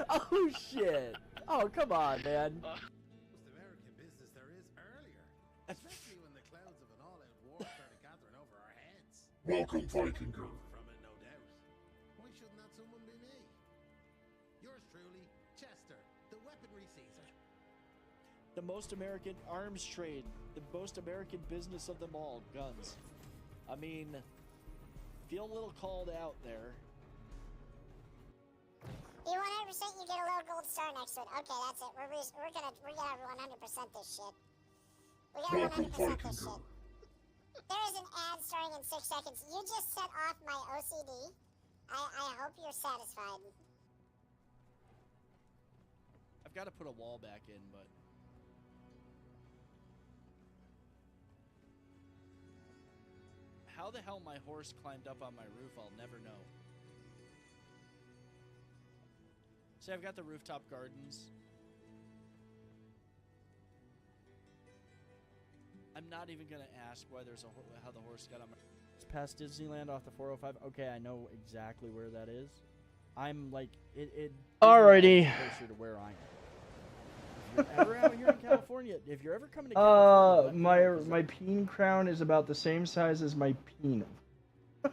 Oh shit! Oh come on, man. Most American business there is earlier, especially when the clouds of an all-out war started gathering over our heads. Welcome, Vikinger. From it, no doubt. Why shouldn't that someone be me? Yours truly, Chester, the weaponry Caesar. The most American arms trade, the most American business of them all, guns. I mean, feel a little called out there. You 100%, you get a little gold star next to it. Okay, that's it. We're gonna 100% this shit. We gotta 100% this shit. There is an ad starting in 6 seconds. You just set off my OCD. I hope you're satisfied. I've got to put a wall back in, but how the hell my horse climbed up on my roof, I'll never know. See, I've got the rooftop gardens. I'm not even gonna ask why there's how the horse got on my. It's past Disneyland off the 405. Okay, I know exactly where that is. I'm like it. Alrighty. Closer to where I am. If you're ever out here in California, if you're ever coming to California, My peen crown is about the same size as my peen.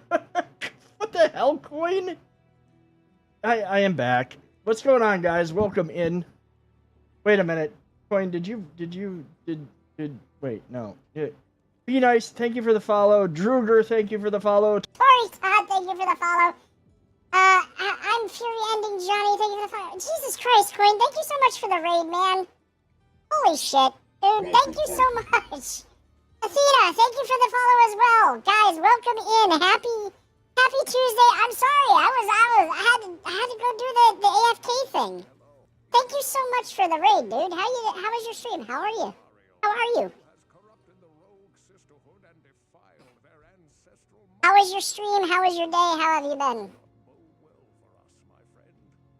What the hell, Coin? I am back. What's going on, guys? Welcome in. Wait a minute. Coin, did wait, no. Be nice, thank you for the follow. Druger, thank you for the follow. Tori Todd, thank you for the follow. I'm Fury Ending Johnny, thank you for the follow. Jesus Christ, Coin, thank you so much for the raid, man. Holy shit, dude, thank you so much. Athena, thank you for the follow as well. Guys, welcome in. Happy Tuesday. I'm sorry, I had to go do the AFK thing. Thank you so much for the raid, dude. How was your stream? How are you? How are you? How was your stream? How was your day? How have you been?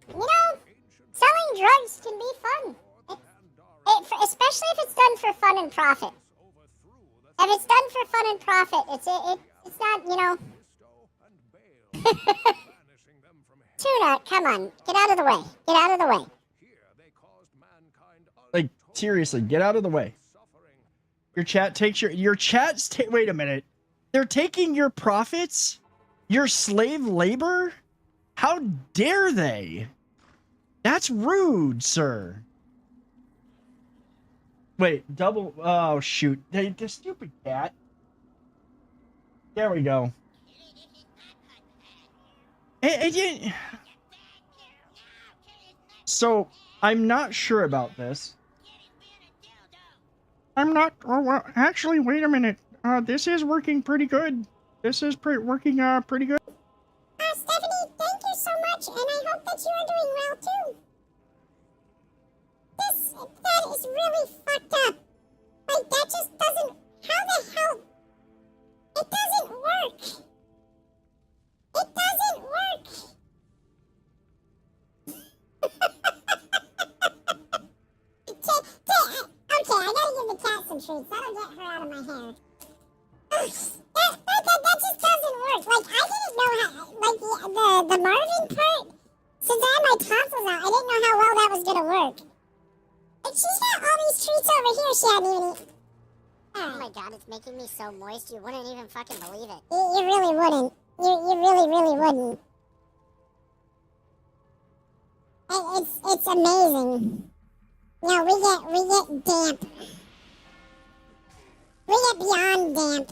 You know, selling drugs can be fun. Especially if it's done for fun and profit. If it's done for fun and profit, it's not, you know. Tuna, come on, get out of the way. Get out of the way. Like, seriously, get out of the way. Your chat takes your chat's wait a minute. They're taking your profits? Your slave labor? How dare they? That's rude, sir. Wait, double. Oh, shoot. The stupid cat. There we go. So, I'm not sure about this. I'm not. Oh, well, actually, wait a minute. This is working pretty good. This is working pretty good. Stephanie, thank you so much, and I hope that you are doing well too. That is really fucked up. Like, that just doesn't. How the hell? It doesn't work. It doesn't work. Okay, I gotta give the cat some treats. That'll get her out of my hair. That just doesn't work. Like, I didn't know how, like, the Marvin part, since I had my tonsils out, I didn't know how well that was gonna work. And she's got all these treats over here she hadn't even eaten. Oh my god, it's making me so moist, you wouldn't even fucking believe it. You really wouldn't. You really, really wouldn't. It's amazing. No, we get damp. We get beyond damp.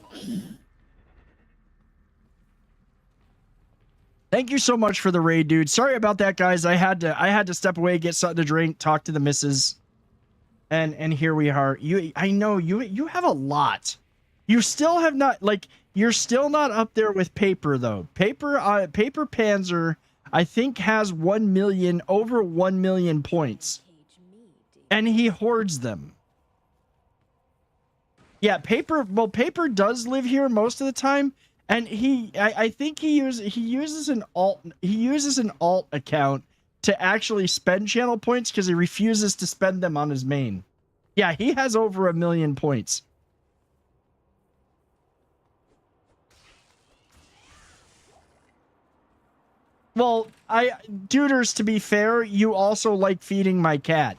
Thank you so much for the raid, dude. Sorry about that, guys. I had to step away, get something to drink, talk to the missus, and here we are. I know you have a lot. You still have not, like, you're still not up there with Paper though. Paper Panzer, I think, has over 1 million points, and he hoards them. Yeah, Paper does live here most of the time. And I think he uses an alt account to actually spend channel points because he refuses to spend them on his main. Yeah, he has over 1 million points. Well, Duders, to be fair, you also like feeding my cat.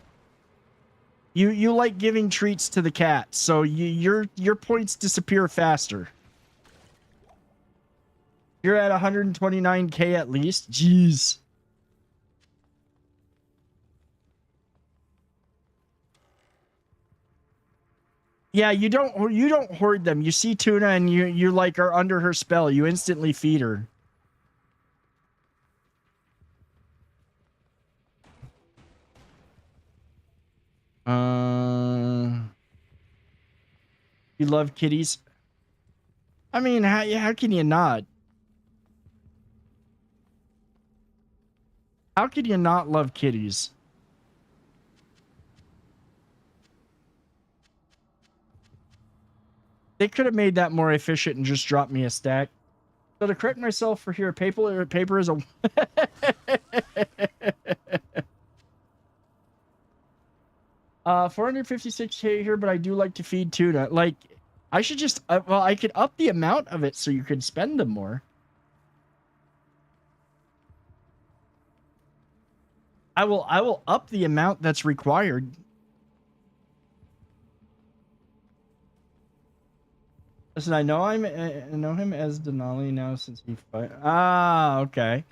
You like giving treats to the cat, so your points disappear faster. You're at 129k at least. Jeez. Yeah, you don't hoard them. You see Tuna and you like are under her spell. You instantly feed her. You love kitties? I mean, how can you not? How could you not love kitties? They could have made that more efficient and just dropped me a stack. So to correct myself for here, paper is a... 456k here, but I do like to feed Tuna. Like, I should just... well, I could up the amount of it so you could spend them more. I will up the amount that's required. Listen, I know him as Denali now since he fight. Ah, okay.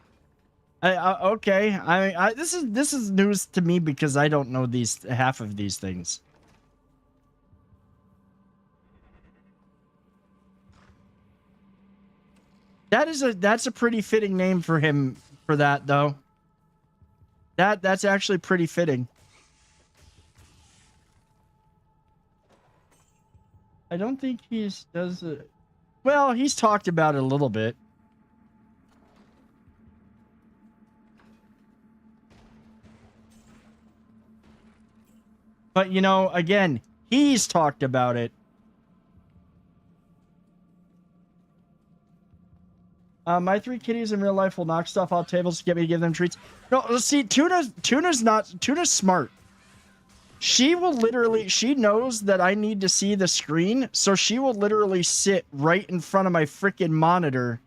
Okay. This is news to me because I don't know half of these things. That's a pretty fitting name for him for that though. That's actually pretty fitting. I don't think does it. Well, he's talked about it a little bit. But, you know, again, he's talked about it. My 3 kitties in real life will knock stuff off tables to get me to give them treats. No, let's see, Tuna's smart. She will literally, she knows that I need to see the screen, so she will literally sit right in front of my freaking monitor.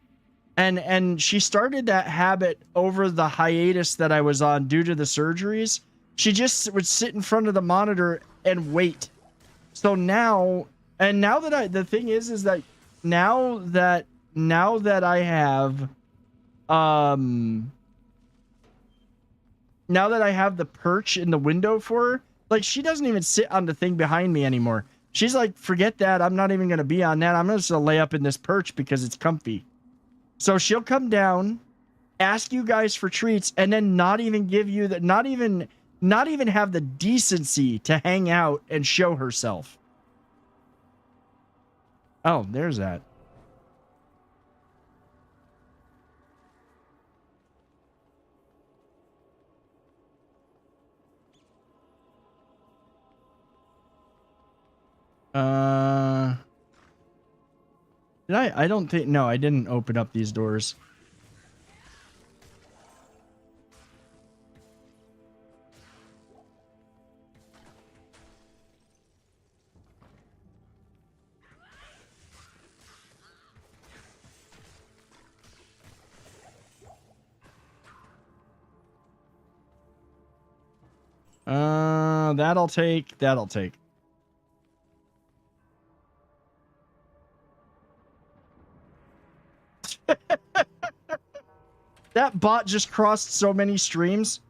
And she started that habit over the hiatus that I was on due to the surgeries. She just would sit in front of the monitor and wait. So now, and now that the thing is that now that I have, now that I have the perch in the window for her, like, she doesn't even sit on the thing behind me anymore. She's like, forget that. I'm not even going to be on that. I'm just going to lay up in this perch because it's comfy. So she'll come down, ask you guys for treats, and then not even give you the, not even have the decency to hang out and show herself. Oh, there's that. Did I don't think, no, I didn't open up these doors. That'll take. That bot just crossed so many streams.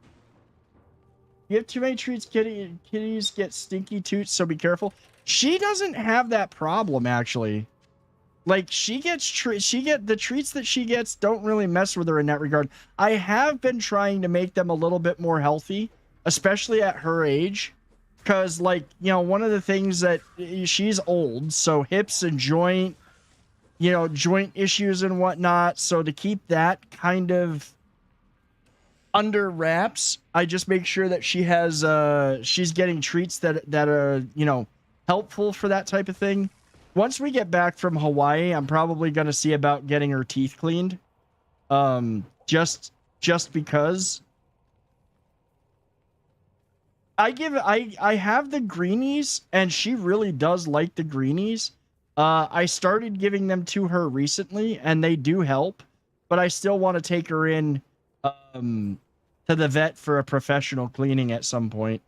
You have too many treats, kitties get stinky toots, so be careful. She doesn't have that problem, actually. Like she gets the treats that she gets don't really mess with her in that regard. I have been trying to make them a little bit more healthy, especially at her age, because like, you know, one of the things that she's old, so hips and joint issues and whatnot. So to keep that kind of under wraps, I just make sure that she has she's getting treats that are, you know, helpful for that type of thing. Once we get back from Hawaii, I'm probably going to see about getting her teeth cleaned. Just because I have the greenies and she really does like the greenies. I started giving them to her recently and they do help, but I still want to take her in to the vet for a professional cleaning at some point.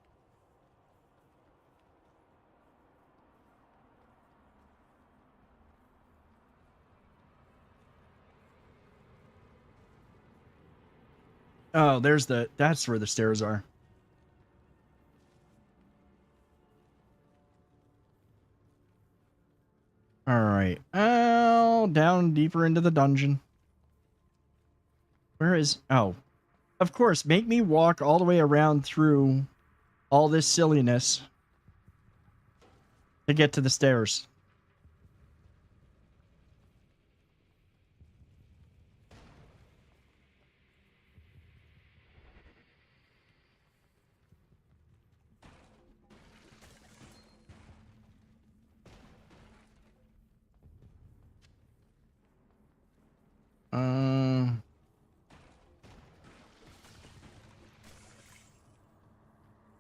Oh, that's where the stairs are. All right. Oh, down deeper into the dungeon. Where is... Oh. Of course, make me walk all the way around through all this silliness to get to the stairs.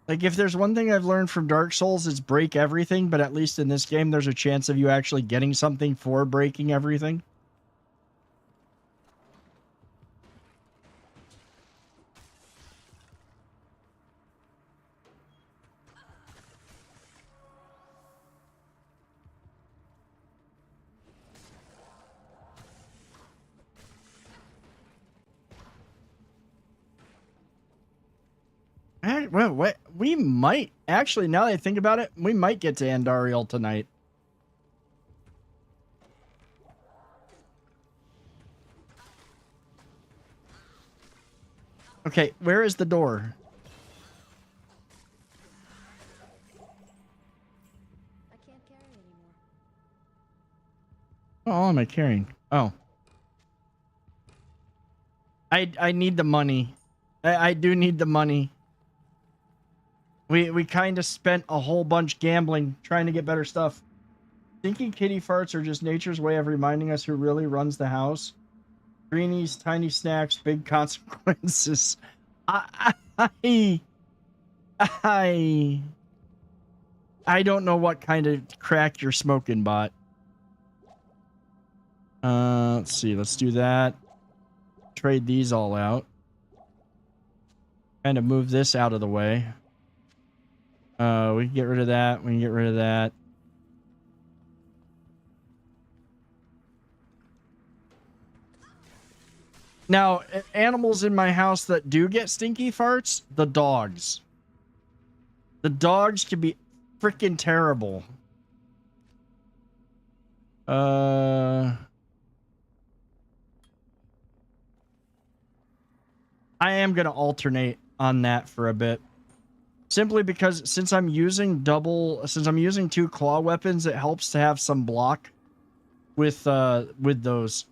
Like, if there's one thing I've learned from Dark Souls, it's break everything, but at least in this game, there's a chance of you actually getting something for breaking everything. Well, we might actually, now that I think about it, we might get to Andariel tonight. Okay, where is the door? I can't carry anymore. Oh, all am I carrying? Oh. I need the money. I do need the money. We kind of spent a whole bunch gambling trying to get better stuff. Thinking kitty farts are just nature's way of reminding us who really runs the house. Greenies, tiny snacks, big consequences. I don't know what kind of crack you're smoking, bot. Let's see. Let's do that. Trade these all out. Kind of move this out of the way. We can get rid of that. We can get rid of that. Now, animals in my house that do get stinky farts, the dogs. The dogs can be freaking terrible. I am going to alternate on that for a bit. Simply because since I'm using two claw weapons, it helps to have some block with those.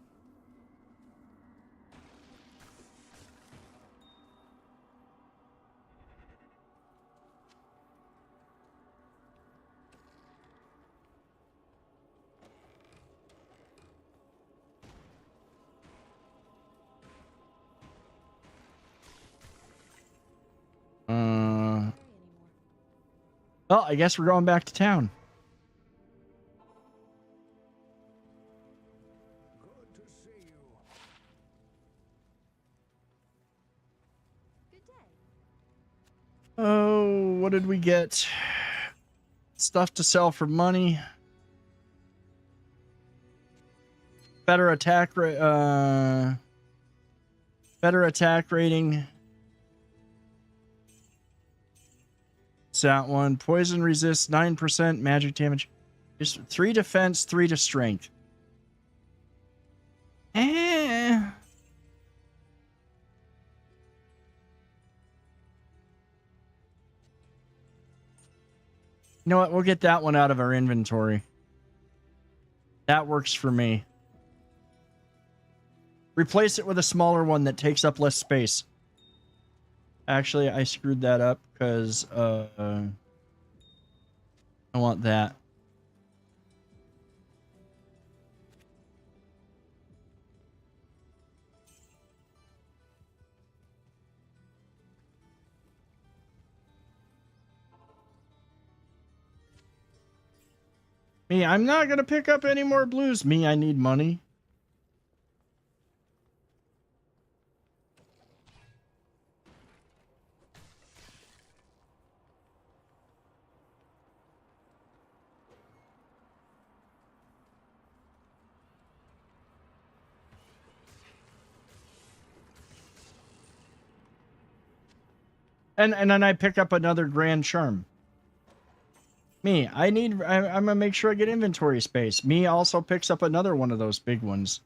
Well, I guess we're going back to town. Good to see you. Good day. Oh, what did we get? Stuff to sell for money. Better attack rating. It's that one. Poison resists 9% magic damage. Just 3 defense, 3 to strength. Eh. You know what? We'll get that one out of our inventory. That works for me. Replace it with a smaller one that takes up less space. Actually, I screwed that up because I want that. Me, I'm not gonna pick up any more blues. Me, I need money. And then I pick up another grand charm. Me, I'm gonna make sure I get inventory space. Me also picks up another one of those big ones.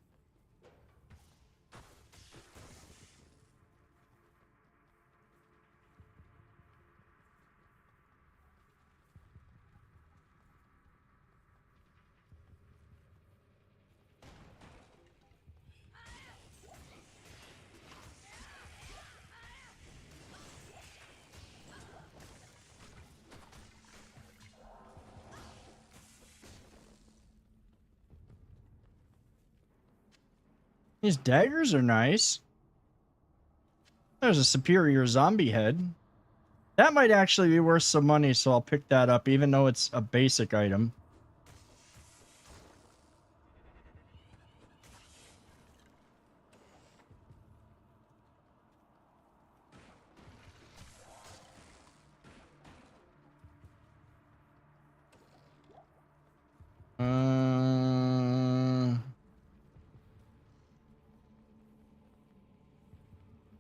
These daggers are nice. There's a superior zombie head. That might actually be worth some money, so I'll pick that up, even though it's a basic item.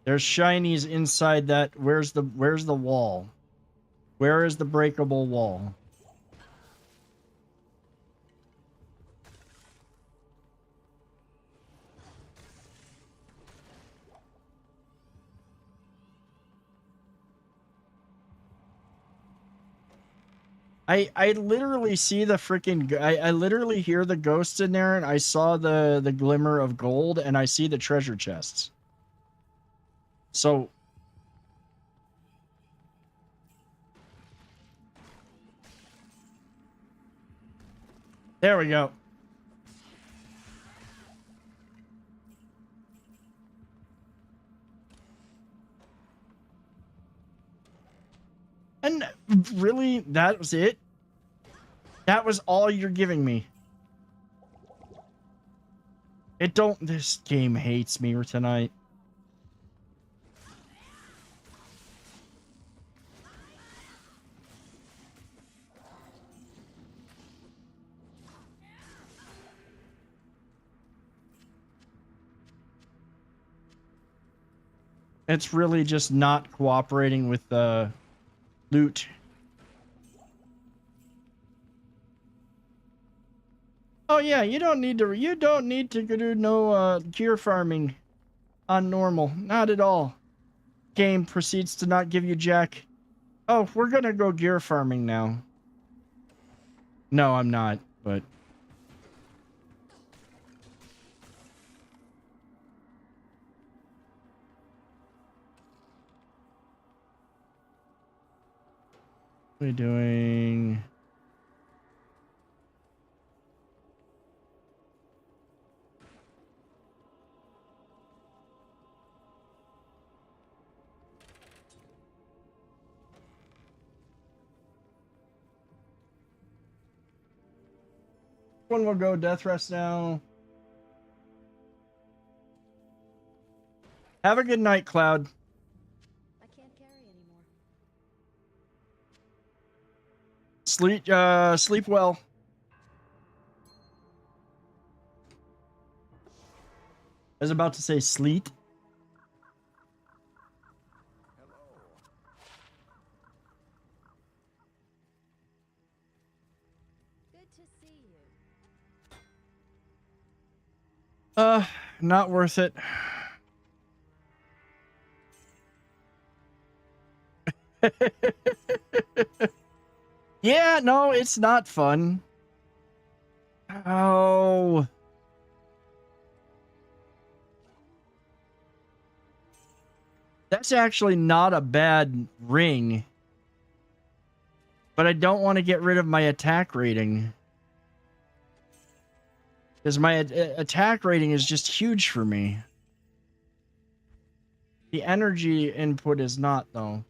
There's shinies inside that. Where's the wall? Where is the breakable wall? I literally see the freaking I literally hear the ghosts in there, and I saw the glimmer of gold, and I see the treasure chests. So there we go. And really, that was it? That was all you're giving me? This game hates me tonight. It's really just not cooperating with the loot. Oh yeah, you don't need to do no gear farming on normal. Not at all. Game proceeds to not give you jack. Oh, we're gonna go gear farming now. No, I'm not, but what are we doing? One will go death rest now. Have a good night, Cloud. I can't carry anymore. Sleep well. I was about to say sleet. Good to see you. Not worth it. Yeah, no, it's not fun. Oh. That's actually not a bad ring. But I don't want to get rid of my attack rating. Because my attack rating is just huge for me. The energy input is not, though.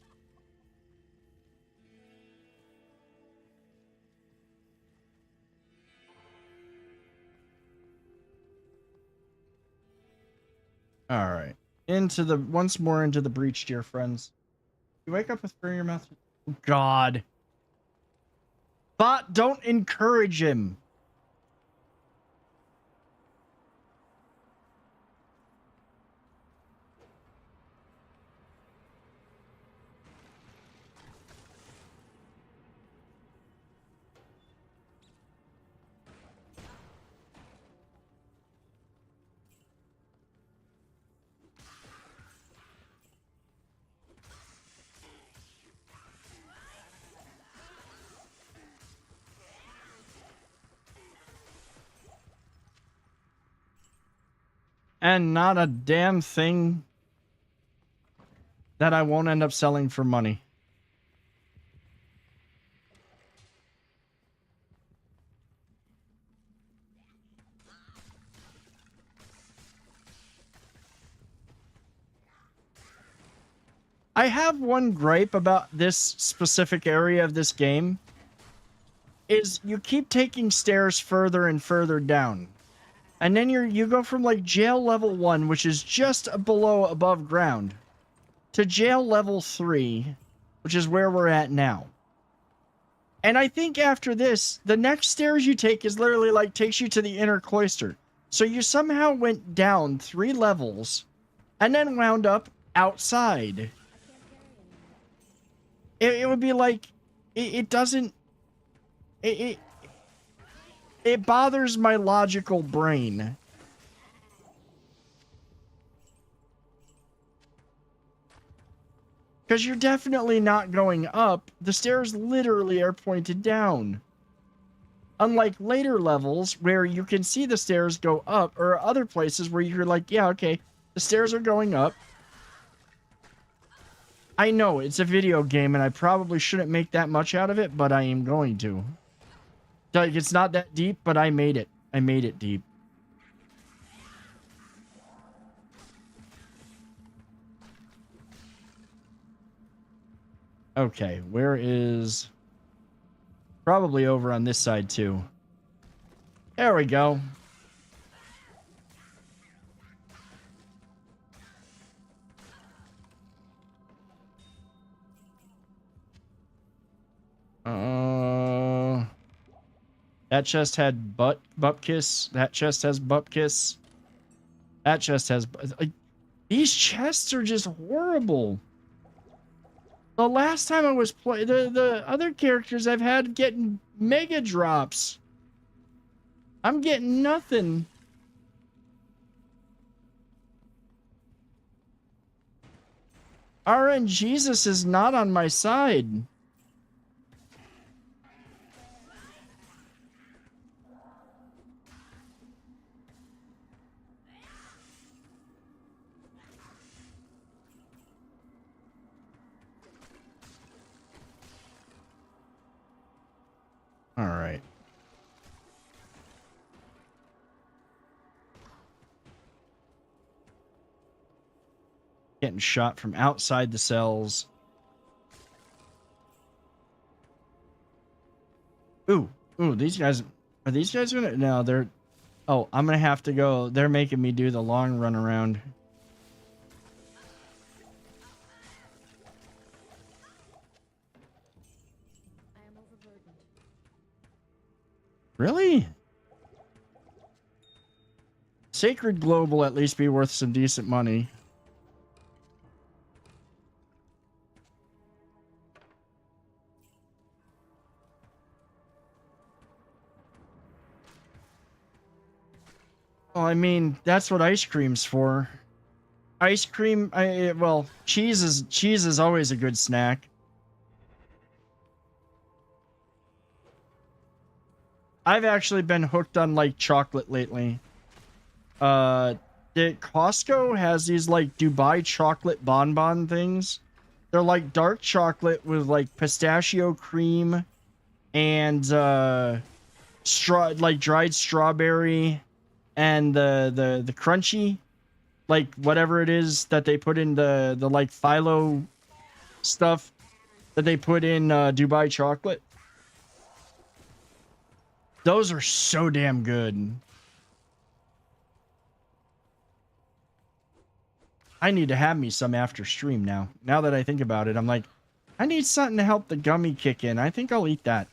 Alright. Once more into the breach, dear friends. You wake up with fear in your mouth. God. But don't encourage him. And not a damn thing that I won't end up selling for money. I have one gripe about this specific area of this game. Is you keep taking stairs further and further down. And then you go from like jail level 1, which is just below above ground, to jail level 3, which is where we're at now. And I think after this, the next stairs you take is literally like takes you to the inner cloister. So you somehow went down 3 levels and then wound up outside. It would be like, it doesn't, it bothers my logical brain. Because you're definitely not going up. The stairs literally are pointed down. Unlike later levels where you can see the stairs go up, or other places where you're like, yeah, okay, the stairs are going up. I know, it's a video game and I probably shouldn't make that much out of it, but I am going to. Like, it's not that deep, but I made it. I made it deep. Okay, where is... Probably over on this side, too. There we go. That chest had Bupkiss. That chest has Bupkiss. That chest has... These chests are just horrible. The last time I was playing... The other characters I've had getting mega drops. I'm getting nothing. RNGesus is not on my side. All right. Getting shot from outside the cells. Ooh, these guys... Are these guys gonna... No, they're... Oh, I'm gonna have to go... They're making me do the long run around. I am overburdened. Really? Sacred Globe will at least be worth some decent money. Well, I mean, that's what ice cream's for. Ice cream, well, cheese is always a good snack. I've actually been hooked on like chocolate lately. Costco has these like Dubai chocolate bonbon things. They're like dark chocolate with like pistachio cream and dried strawberry and the crunchy, like whatever it is that they put in the like phyllo stuff that they put in Dubai chocolate. Those are so damn good. I need to have me some after stream now. Now that I think about it, I'm like, I need something to help the gummy kick in. I think I'll eat that.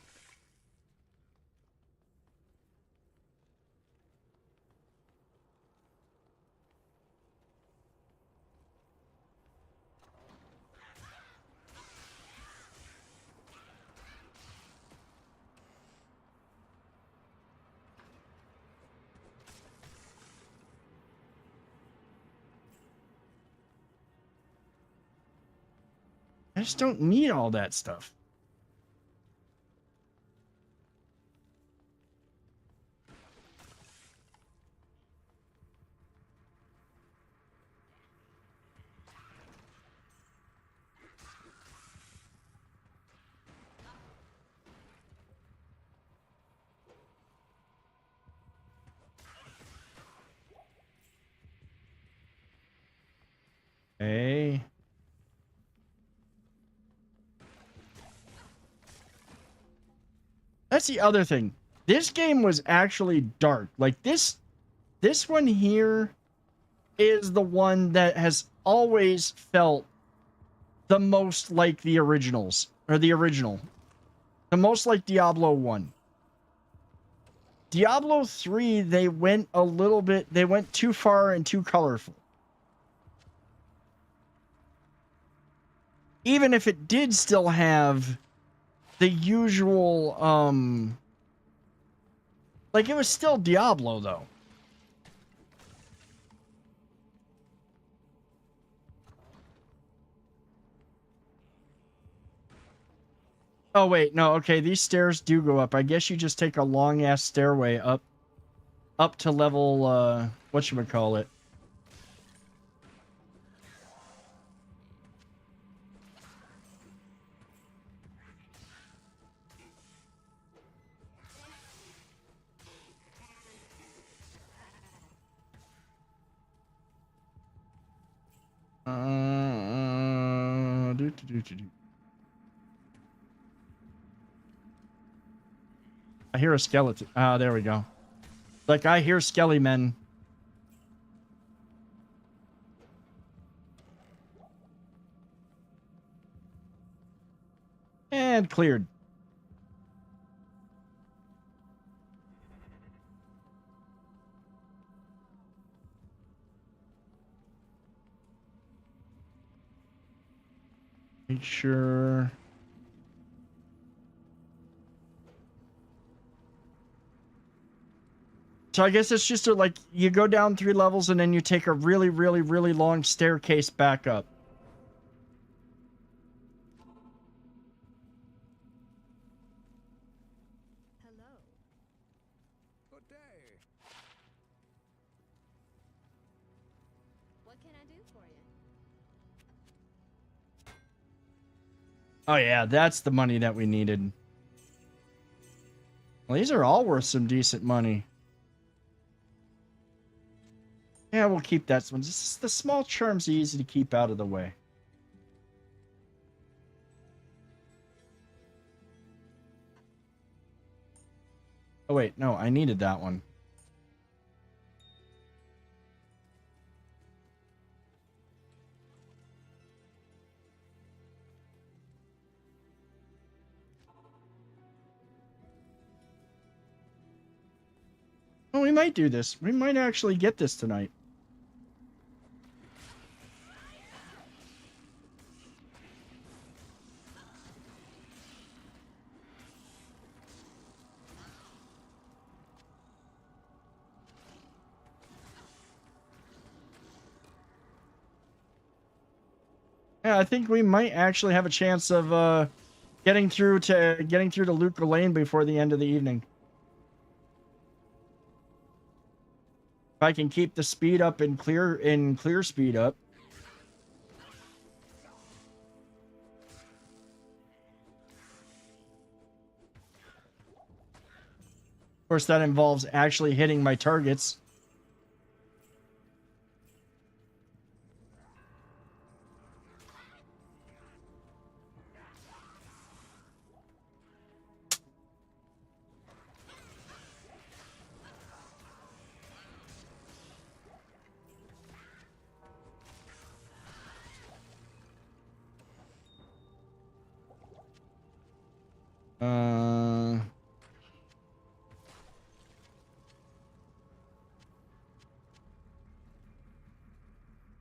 I just don't need all that stuff. Hey. That's the other thing. This game was actually dark. Like this one here is the one that has always felt the most like the originals, or the original. The most like Diablo 1. Diablo 3, they went too far and too colorful. Even if it did still have the usual, like it was still Diablo though. Oh wait, no, okay, these stairs do go up. I guess you just take a long ass stairway up to level whatchamacallit. I hear a skeleton. Ah, there we go. Like, I hear skelly men. And cleared. Make sure. So I guess it's just like you go down 3 levels and then you take a really, really, really long staircase back up. Hello. Good day. What can I do for you? Oh yeah, that's the money that we needed. Well, these are all worth some decent money. Yeah, we'll keep that one. Just the small charms are easy to keep out of the way. Oh wait, no, I needed that one. Oh, we might do this. We might actually get this tonight. Yeah, I think we might actually have a chance of getting through to Luca Lane before the end of the evening. If I can keep the speed up and clear speed up. Of course, that involves actually hitting my targets.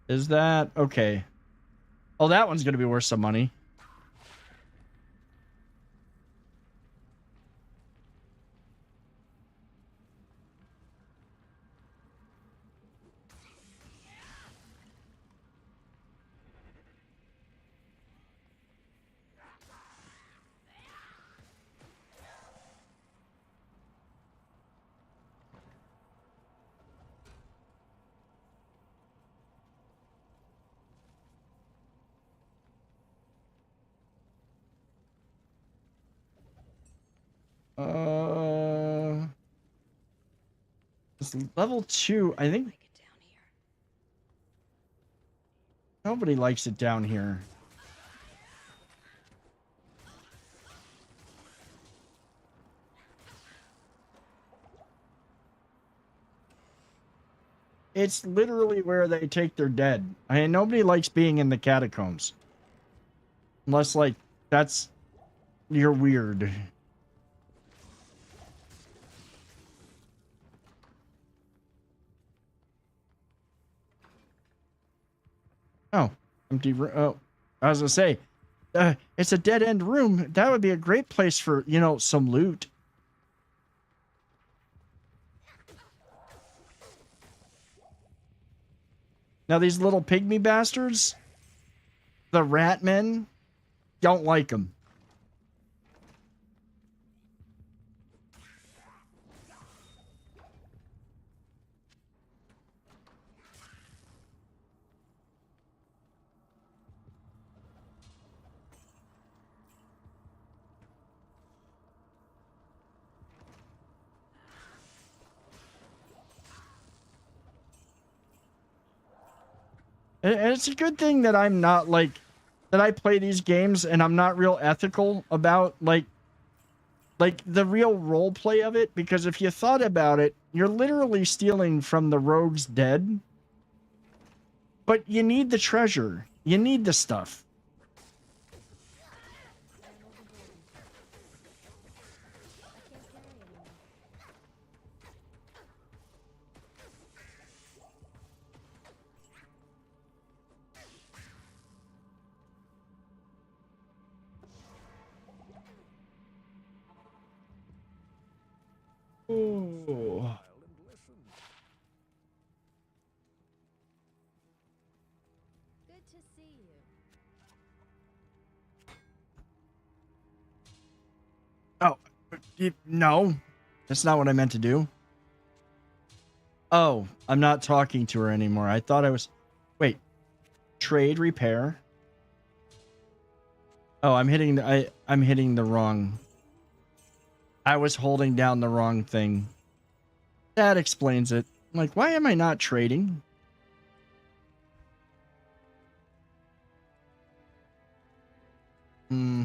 Is that okay? Oh, that one's gonna be worth some money. This level 2, I think nobody likes it down here. It's literally where they take their dead. I mean, nobody likes being in the catacombs. Unless, like, you're weird. Oh, empty room. Oh, I was gonna say, it's a dead end room. That would be a great place for, some loot. Now, these little pygmy bastards, the rat men, don't like them. And it's a good thing that I'm not that I play these games and I'm not real ethical about like the real role play of it, because if you thought about it, you're literally stealing from the rogue's dead. But you need the treasure. You need the stuff. Ooh. Good to see you. Oh, no. That's not what I meant to do. Oh, I'm not talking to her anymore. I thought I was... Wait. Trade, repair. Oh, I'm hitting the wrong... I was holding down the wrong thing. That explains it. I'm like, why am I not trading? Hmm.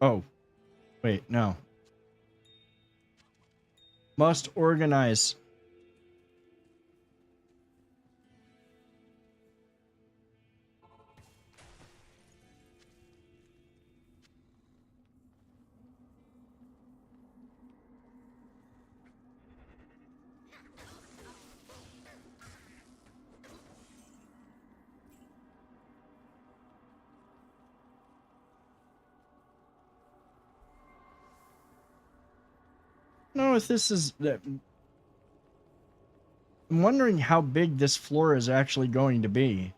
Oh. Wait, no. Must organize. No, if this is... I'm wondering how big this floor is actually going to be.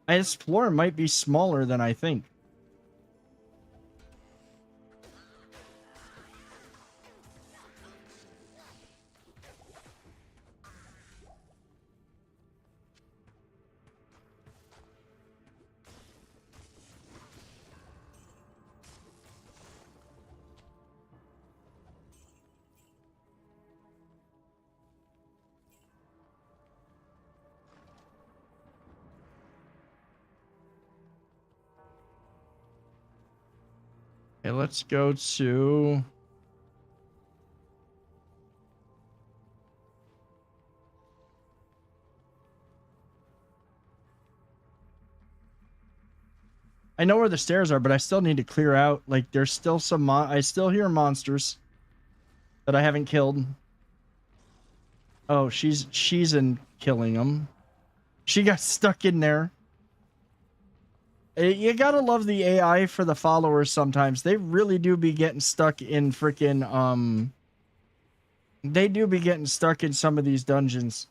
This floor might be smaller than I think. Okay, let's go to... I know where the stairs are, but I still need to clear out. Like, there's still some... I still hear monsters that I haven't killed. Oh, she's in killing them. She got stuck in there. You gotta love the AI for the followers sometimes. They really do be getting stuck in freaking, they do be getting stuck in some of these dungeons.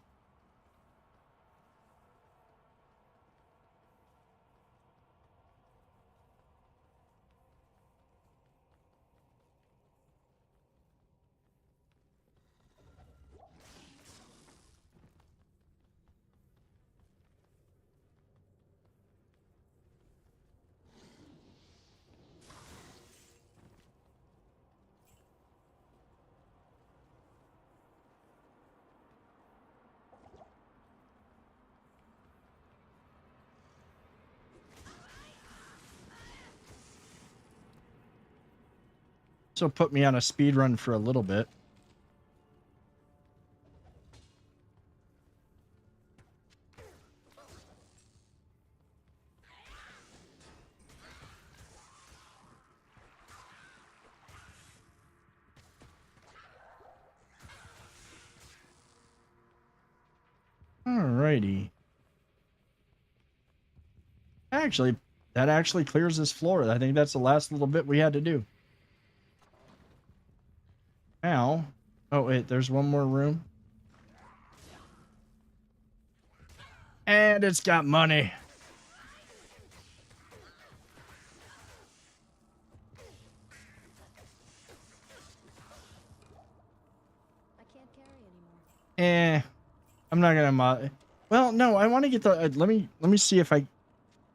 So put me on a speed run for a little bit. Alrighty. Actually, that actually clears this floor. I think that's the last little bit we had to do. Now, oh wait, there's one more room. And it's got money. I can't carry anymore. I'm not gonna mod. Well, no, I want to get the. Let me see if I.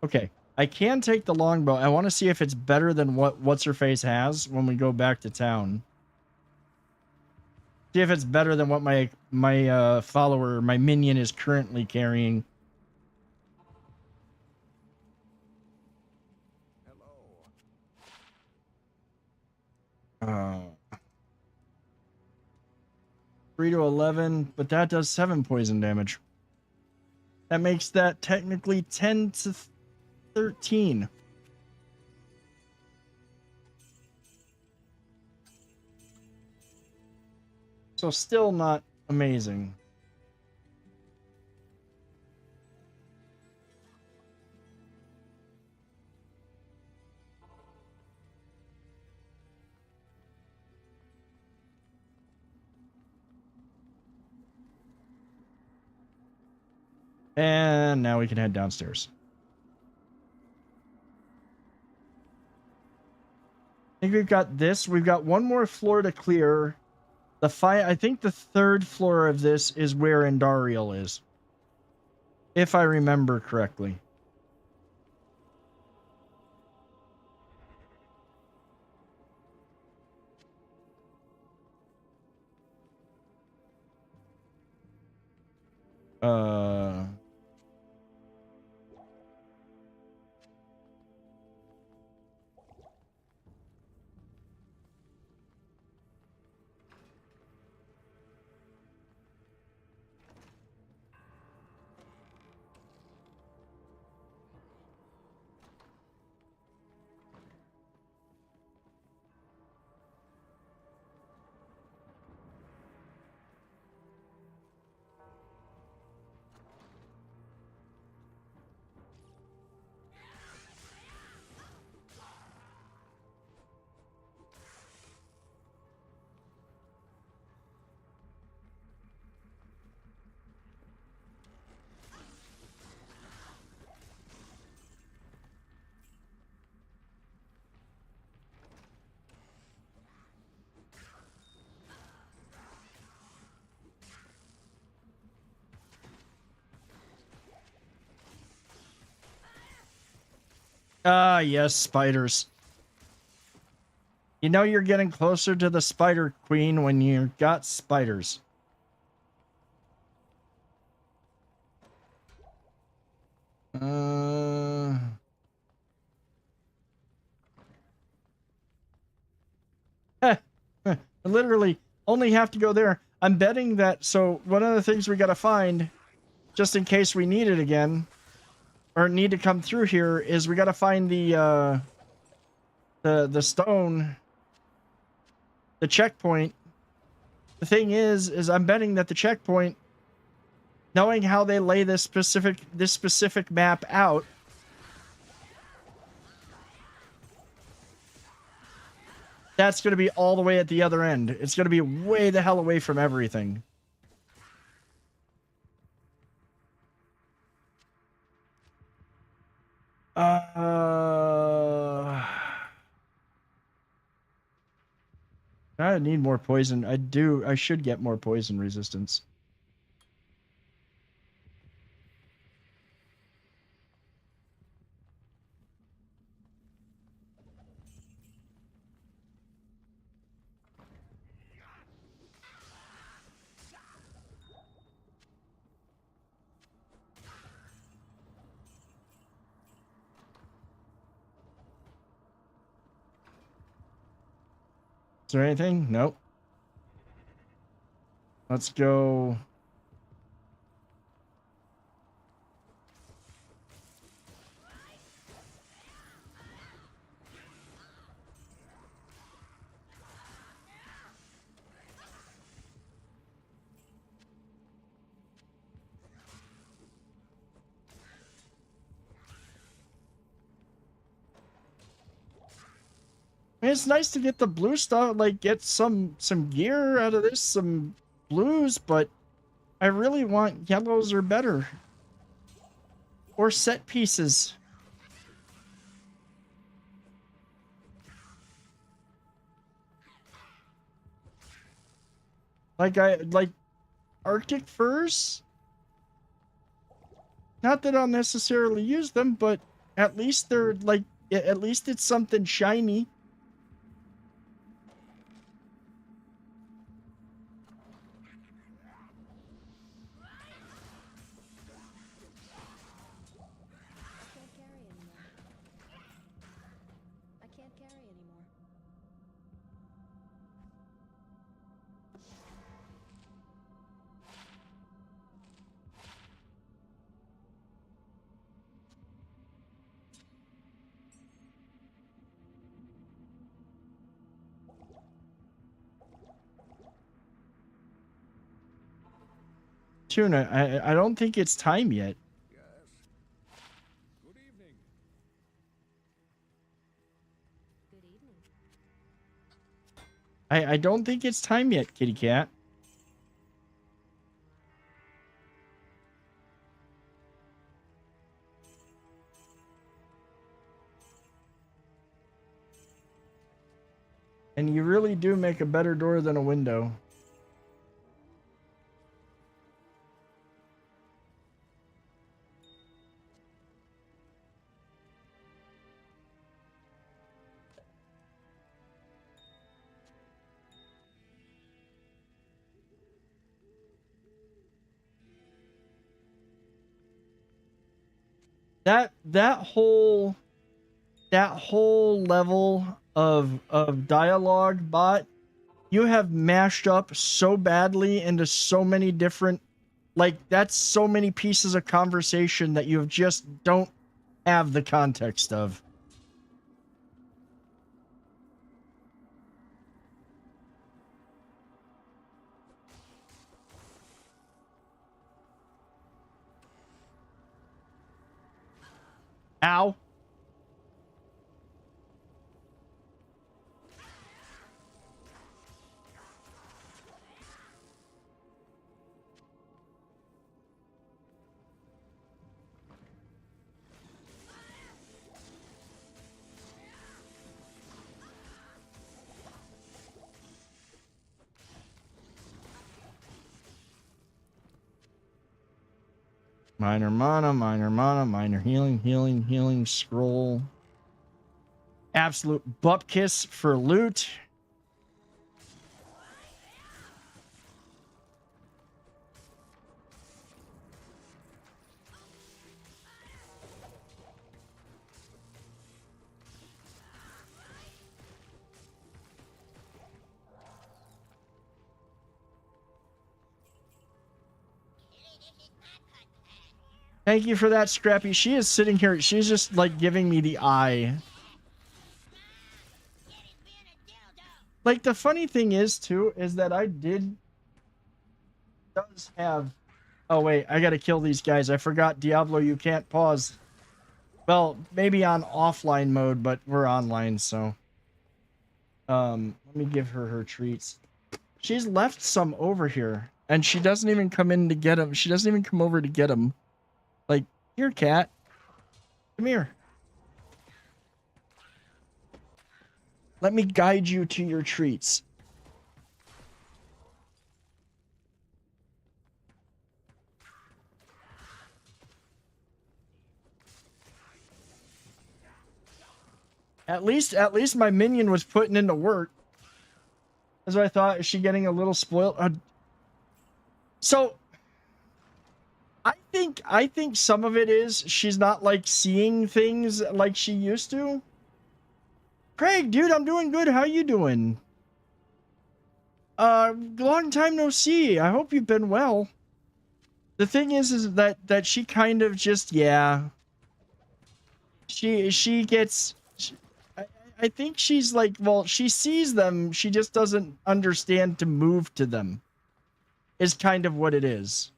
Okay, I can take the longbow. I want to see if it's better than what's her face has when we go back to town. See if it's better than what my follower, my minion, is currently carrying. Uh, 3 to 11, but that does 7 poison damage. That makes that technically 10 to 13. So still not amazing. And now we can head downstairs. I think we've got this. We've got one more floor to clear. I think the third floor of this is where Andariel is. If I remember correctly. Ah, yes, spiders. You know you're getting closer to the Spider Queen when you got spiders. Literally only have to go there. I'm betting that. So one of the things we got to find, just in case we need it again, or need to come through here, is we got to find the stone, the checkpoint. The thing is I'm betting that the checkpoint, knowing how they lay this specific map out, that's going to be all the way at the other end. It's going to be way the hell away from everything. I need more poison. I should get more poison resistance. Is there anything? Nope. Let's go. I mean, it's nice to get the blue stuff, like get some gear out of this, some blues, but I really want yellows or better. Or set pieces. Like Arctic furs. Not that I'll necessarily use them, but at least they're like, at least it's something shiny. I can't carry anymore. Tuna, I don't think it's time yet. I don't think it's time yet, kitty cat. And you really do make a better door than a window. That whole level of dialogue bot, you have mashed up so badly into so many different, like, that's so many pieces of conversation that you just don't have the context of. Ow. Minor mana, minor healing, scroll. Absolute bupkiss for loot. Thank you for that, Scrappy. She is sitting here. She's just like giving me the eye. Like the funny thing is too, is that does have. Oh wait, I gotta kill these guys. I forgot Diablo. You can't pause. Well, maybe on offline mode, but we're online, so. Let me give her her treats. She's left some over here, and she doesn't even come in to get them. She doesn't even come over to get them. Like, here, cat. Come here. Let me guide you to your treats. At least my minion was putting into work. That's what I thought. Is she getting a little spoiled? So I think some of it is she's not like seeing things like she used to. Craig, dude, I'm doing good. How you doing? Long time no see. I hope you've been well. The thing is that she kind of just, yeah. She gets. I think she's like, well, she sees them. She just doesn't understand to move to them. Is kind of what it is.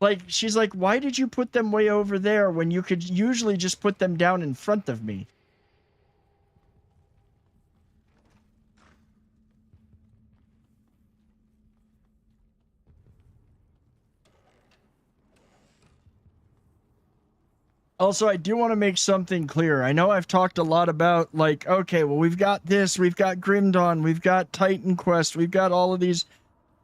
Like, she's like, why did you put them way over there when you could usually just put them down in front of me? Also, I do want to make something clear. I know I've talked a lot about, like, okay, well, we've got this, we've got Grim Dawn, we've got Titan Quest, we've got all of these.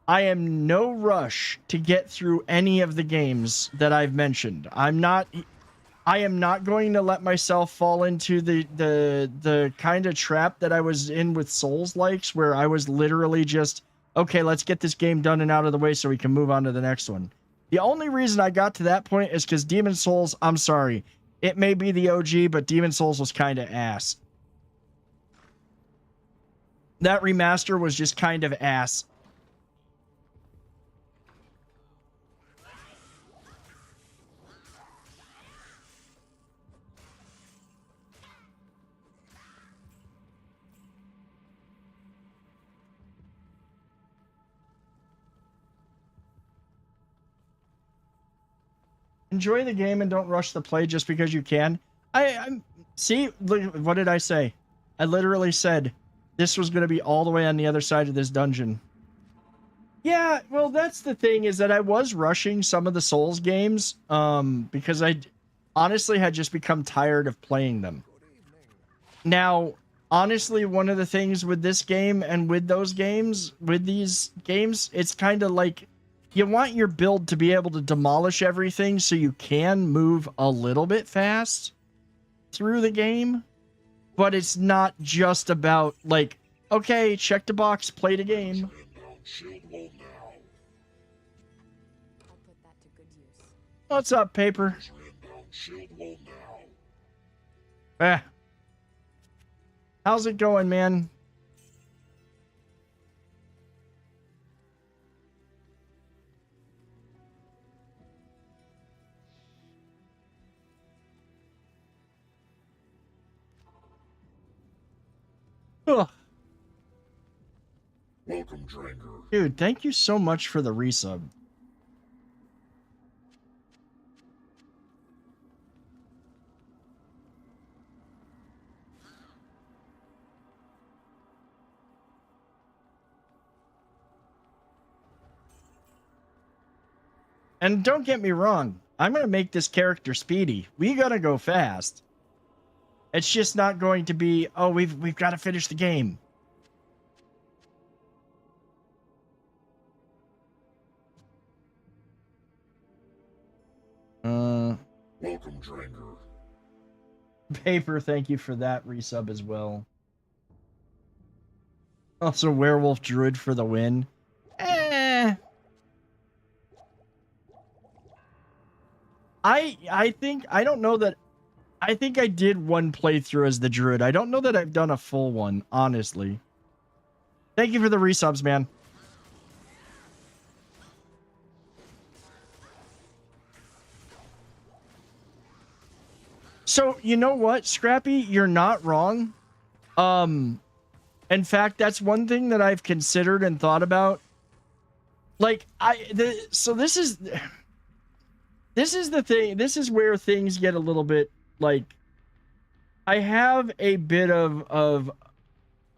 I am no rush to get through any of the games that I've mentioned. I am not going to let myself fall into the kind of trap that I was in with Souls-likes, where I was literally just, okay, let's get this game done and out of the way so we can move on to the next one. The only reason I got to that point is because Demon Souls, I'm sorry, it may be the OG, but Demon Souls was kind of ass. That remaster was just kind of ass. Enjoy the game and don't rush the play just because you can. I'm see, look, what did I say? I literally said this was going to be all the way on the other side of this dungeon. Yeah, well, that's the thing, is that I was rushing some of the Souls games because I honestly had just become tired of playing them. Now, honestly, one of the things with this game and with those games, with these games, it's kind of like you want your build to be able to demolish everything so you can move a little bit fast through the game. But it's not just about, like, okay, check the box, play the game. What's up, Paper? How's it going, man? Ugh. Welcome, Dranger. Dude, thank you so much for the resub. And don't get me wrong, I'm going to make this character speedy. We got to go fast. It's just not going to be, oh, we've got to finish the game. Welcome, Dranger. Paper, thank you for that resub as well. Also, Werewolf Druid for the win. I think, I don't know that, I think I did one playthrough as the Druid. I don't know that I've done a full one, honestly. Thank you for the resubs, man. So, you know what, Scrappy? You're not wrong. In fact, that's one thing that I've considered and thought about. Like, so this is the thing. This is where things get a little bit, like, I have a bit of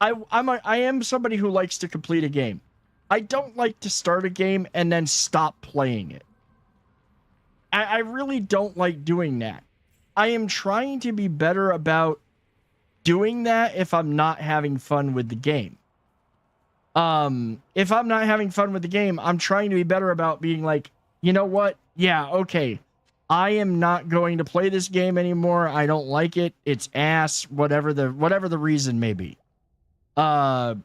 I am somebody who likes to complete a game. I don't like to start a game and then stop playing it. I really don't like doing that. I am trying to be better about doing that if I'm not having fun with the game. If I'm not having fun with the game, I'm trying to be better about being like, you know what? Yeah, okay. I am not going to play this game anymore. I don't like it. It's ass, whatever the reason may be. I'm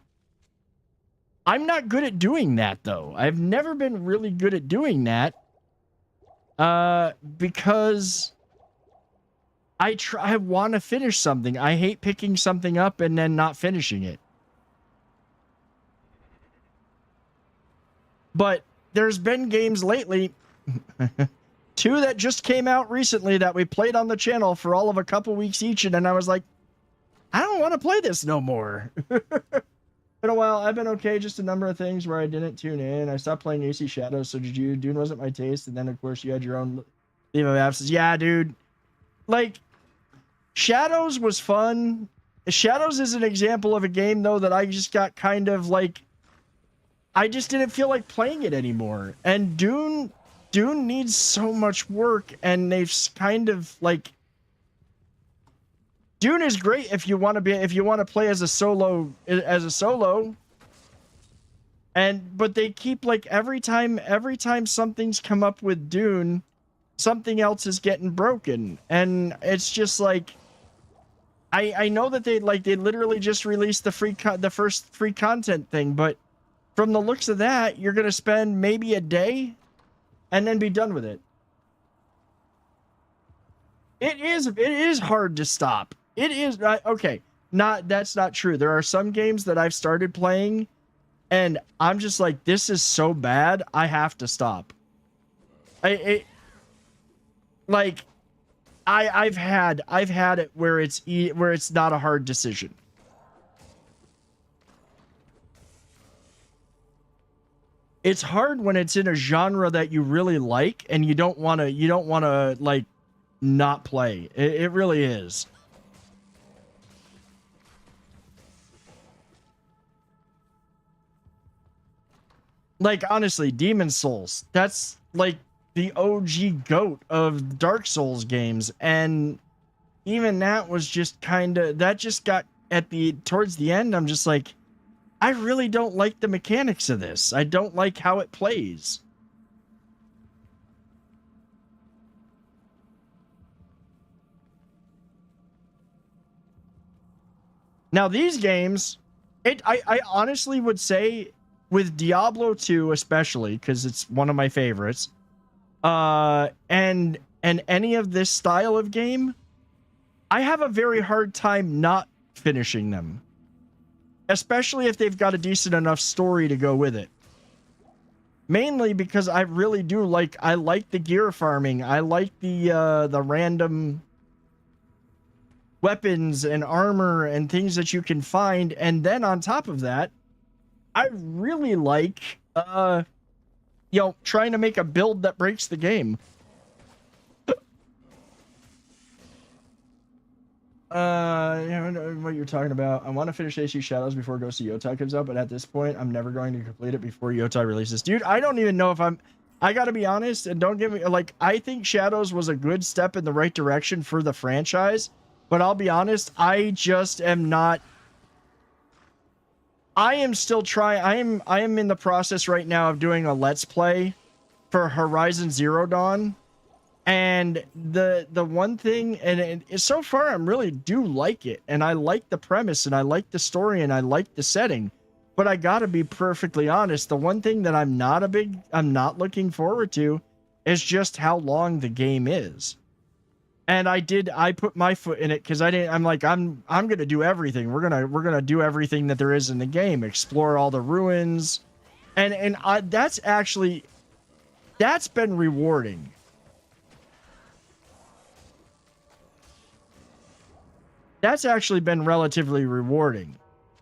not good at doing that though. I've never been really good at doing that. Because I want to finish something. I hate picking something up and then not finishing it. But there's been games lately, 2 that just came out recently that we played on the channel for all of a couple weeks each, and then I was like, I don't want to play this no more. Been a while. I've been okay. Just a number of things where I didn't tune in. I stopped playing AC Shadows, so did you. Dune wasn't my taste, and then of course you had your own leave of absence. Yeah, dude. Like, Shadows was fun. Shadows is an example of a game though that I just got kind of like, I just didn't feel like playing it anymore. And Dune needs so much work, and they've kind of like, Dune is great if you want to play as a solo, but they keep like every time something's come up with Dune, something else is getting broken, and it's just like, I know that they literally just released the first free content thing, but from the looks of that, you're gonna spend maybe a day and then be done with it. It is hard to stop. It is okay. That's not true. There are some games that I've started playing and I'm just like, this is so bad, I have to stop. I've had it where it's not a hard decision. It's hard when it's in a genre that you really like and you don't want to like not play. It really is. Like, honestly, Demon Souls, that's like the OG GOAT of Dark Souls games, and even that was just that just got towards the end, I'm just like, I really don't like the mechanics of this. I don't like how it plays. Now these games, I honestly would say, with Diablo 2 especially, because it's one of my favorites, and any of this style of game, I have a very hard time not finishing them. Especially if they've got a decent enough story to go with it. Mainly because I really do I like the gear farming. I like the random weapons and armor and things that you can find, and then on top of that, I really like trying to make a build that breaks the game. What you're talking about. I want to finish AC Shadows before Ghost of Yotai comes out, but at this point, I'm never going to complete it before Yotai releases. Dude, I don't even know if I gotta be honest, and don't get me, I think Shadows was a good step in the right direction for the franchise, but I'll be honest, I just am not. I am still trying. I am in the process right now of doing a Let's Play for Horizon Zero Dawn. And the one thing, and so far I really do like it, and I like the premise, and I like the story, and I like the setting. But I gotta be perfectly honest, the one thing that I'm not looking forward to is just how long the game is. And I put my foot in it because I'm gonna do everything. We're gonna do everything that there is in the game, explore all the ruins, and that's been rewarding. That's actually been relatively rewarding.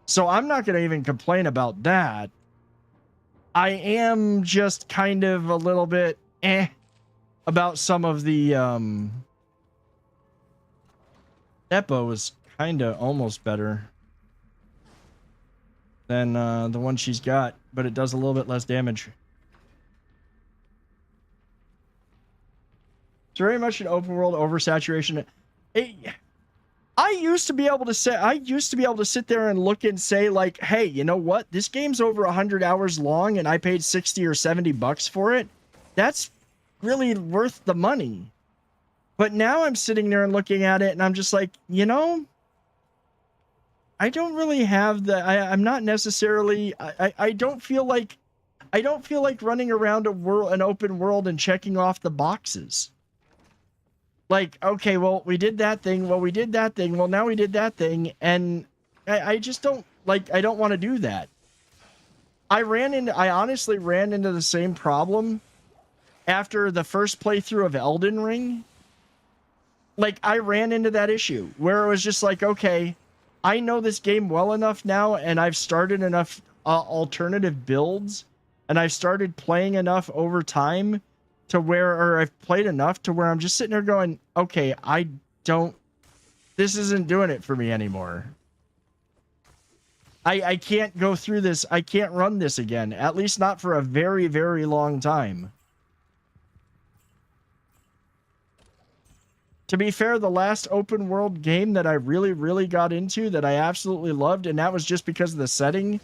So I'm not going to even complain about that. I am just kind of a little bit about some of the that bow is kind of almost better than the one she's got, but it does a little bit less damage. It's very much an open world oversaturation. I used to be able to sit there and look and say, like, hey, you know what? This game's over 100 hours long and I paid 60 or 70 bucks for it. That's really worth the money. But now I'm sitting there and looking at it and I'm just like, you know, I don't really have I'm not necessarily, I don't feel like running around an open world and checking off the boxes. Like, okay, well, we did that thing. Well, we did that thing. Well, now we did that thing. And I just don't, I don't want to do that. I honestly ran into the same problem after the first playthrough of Elden Ring. Like, I ran into that issue where it was just like, okay, I know this game well enough now, and I've started enough alternative builds, and I've started playing enough over time to where, I've played enough to where I'm just sitting there going, okay, this isn't doing it for me anymore. I can't go through this. I can't run this again, at least not for a very, very long time. To be fair, the last open world game that I really, really got into that I absolutely loved, and that was just because of the setting,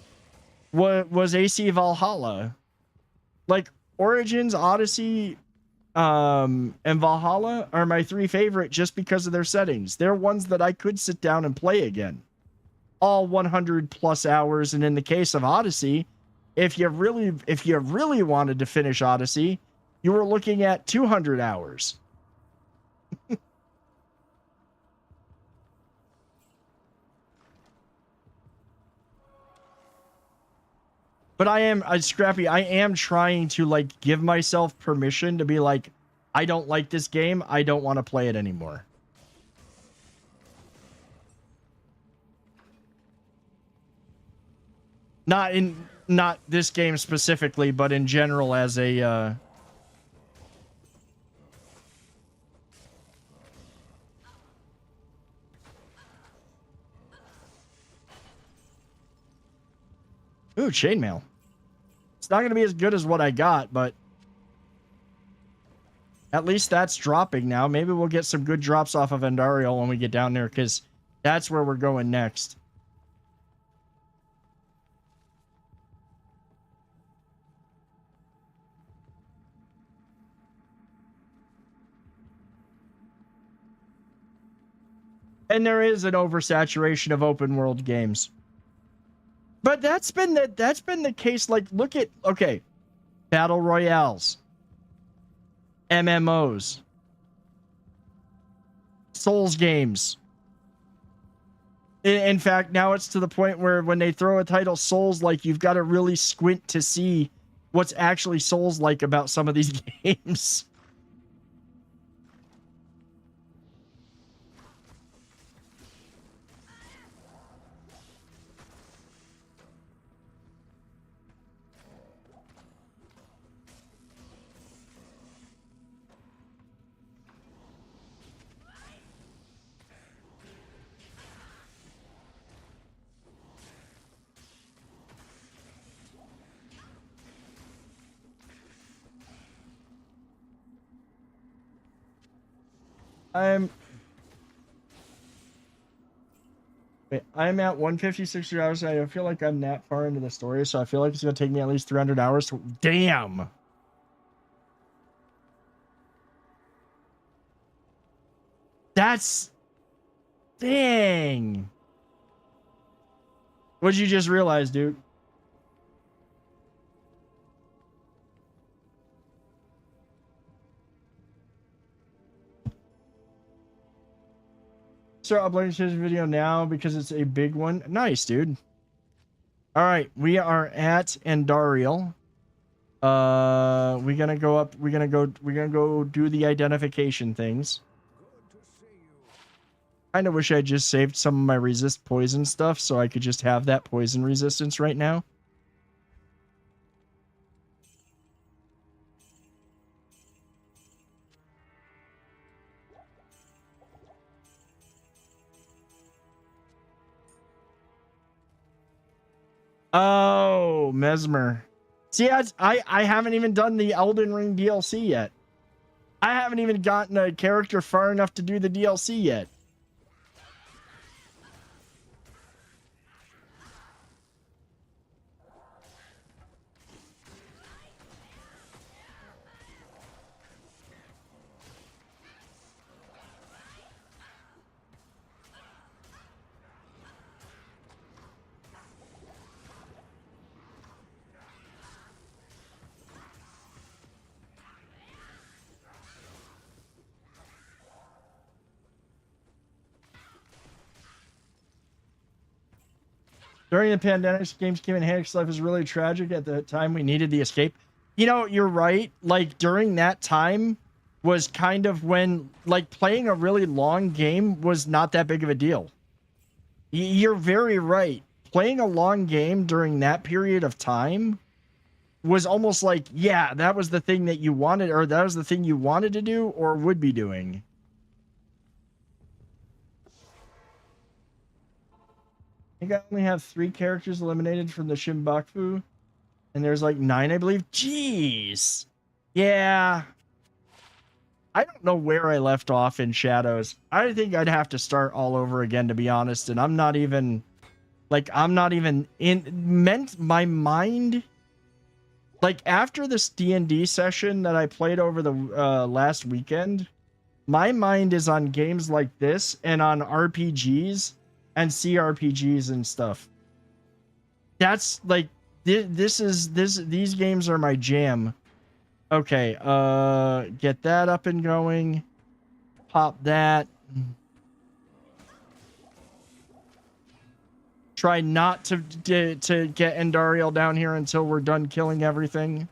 was AC Valhalla. Like, Origins, Odyssey, and Valhalla are my three favorite just because of their settings. They're ones that I could sit down and play again. All 100 plus hours, and in the case of Odyssey, if you really wanted to finish Odyssey, you were looking at 200 hours. But I am trying to give myself permission to be like, I don't like this game. I don't want to play it anymore. Not this game specifically, but in general as a Ooh, chainmail. It's not going to be as good as what I got, but at least that's dropping now. Maybe we'll get some good drops off of Andariel when we get down there, because that's where we're going next. And there is an oversaturation of open world games. But that's been the case. Like, look at, okay, battle royales, MMOs, Souls games. In fact, now it's to the point where when they throw a title Souls, like, you've got to really squint to see what's actually Souls-like about some of these games. I'm at 156 hours. I feel like I'm that far into the story, so I feel like it's going to take me at least 300 hours to... Damn! That's... Dang. What'd you just realize, dude? Start uploading this video now because it's a big one. Nice, dude. All right, we are at Andariel. We're gonna go up. We're gonna go do the identification things. Kind of wish I just saved some of my resist poison stuff so I could just have that poison resistance right now. Oh, Mesmer. See, I haven't even done the Elden Ring DLC yet. I haven't even gotten a character far enough to do the DLC yet. During the pandemic, games came in handy because life was really tragic at the time we needed the escape. You know, you're right. Like, during that time was kind of when, like, playing a really long game was not that big of a deal. You're very right. Playing a long game during that period of time was almost like, yeah, that was the thing that you wanted, or that was the thing you wanted to do or would be doing. I think I only have 3 characters eliminated from the Shimbakfu. And there's like 9, I believe. Jeez. Yeah. I don't know where I left off in Shadows. I think I'd have to start all over again, to be honest. And I'm not even... Like, I'm not even in... My mind... Like, after this D&D session that I played over the last weekend, my mind is on games like this and on RPGs and CRPGs and stuff. That's like these games are my jam. Okay, get that up and going. Pop that. Try not to get Andariel down here until we're done killing everything.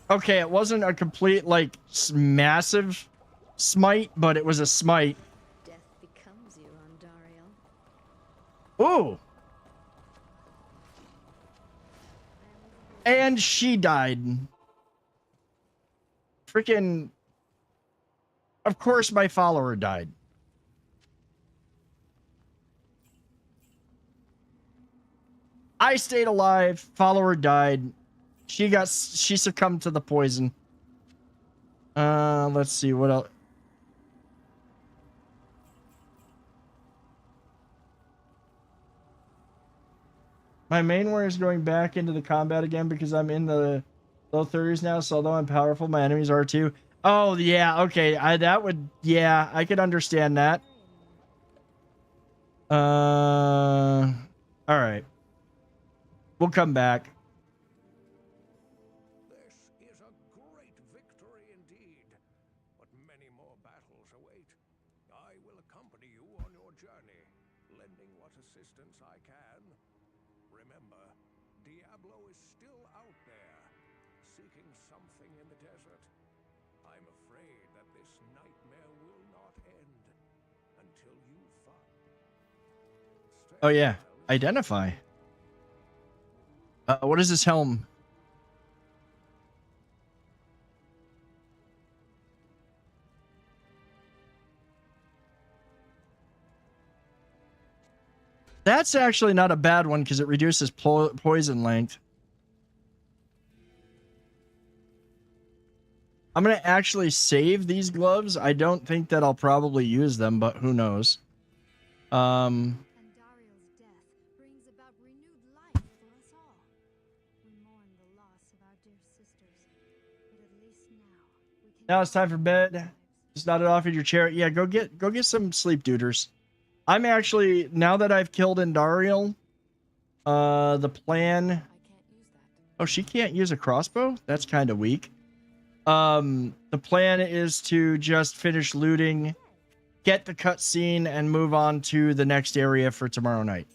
Okay, it wasn't a complete, like, massive smite, but it was a smite. Death becomes you, Andariel. Ooh! And she died. Freaking... Of course my follower died. I stayed alive, follower died. She succumbed to the poison. Let's see what else. My main warrior is going back into the combat again because I'm in the low 30s now, so although I'm powerful, my enemies are too. Oh, yeah, okay. Yeah, I could understand that. All right. We'll come back. This is a great victory indeed, but many more battles await. I will accompany you on your journey, lending what assistance I can. Remember, Diablo is still out there, seeking something in the desert. I'm afraid that this nightmare will not end until you find... Oh yeah, identify. What is this helm? That's actually not a bad one because it reduces poison length. I'm gonna actually save these gloves. I don't think that I'll probably use them, but who knows? And Dariel's death brings about renewed life for us all. We mourn the loss of our dear sisters, but at least now we can. Now it's time for bed. Just nodded off in your chair. Yeah, go get some sleep, duders. I'm actually, now that I've killed Indariel, the plan. Oh, she can't use a crossbow? That's kind of weak. The plan is to just finish looting, get the cutscene, and move on to the next area for tomorrow night.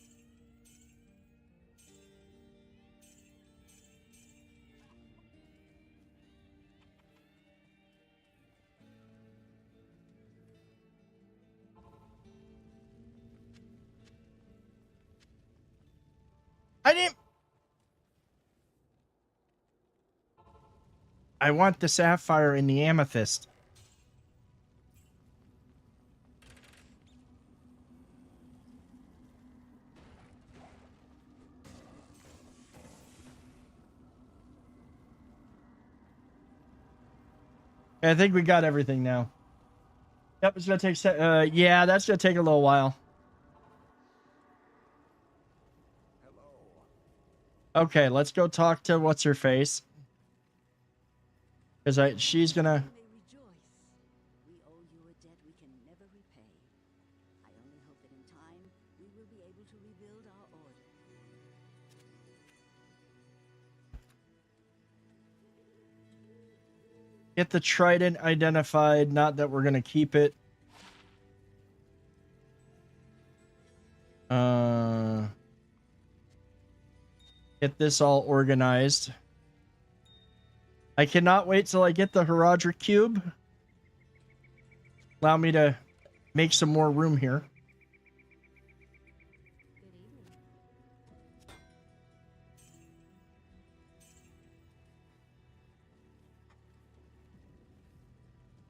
I want the sapphire and the amethyst. I think we got everything now. Yep, it's gonna take. Yeah, that's gonna take a little while. Okay, let's go talk to what's her face. Because she's gonna. We owe you a debt we can never repay. I only hope that in time we will be able to rebuild our order. Get the trident identified. Not that we're gonna keep it. Get this all organized. I cannot wait till I get the Herodric Cube. Allow me to make some more room here.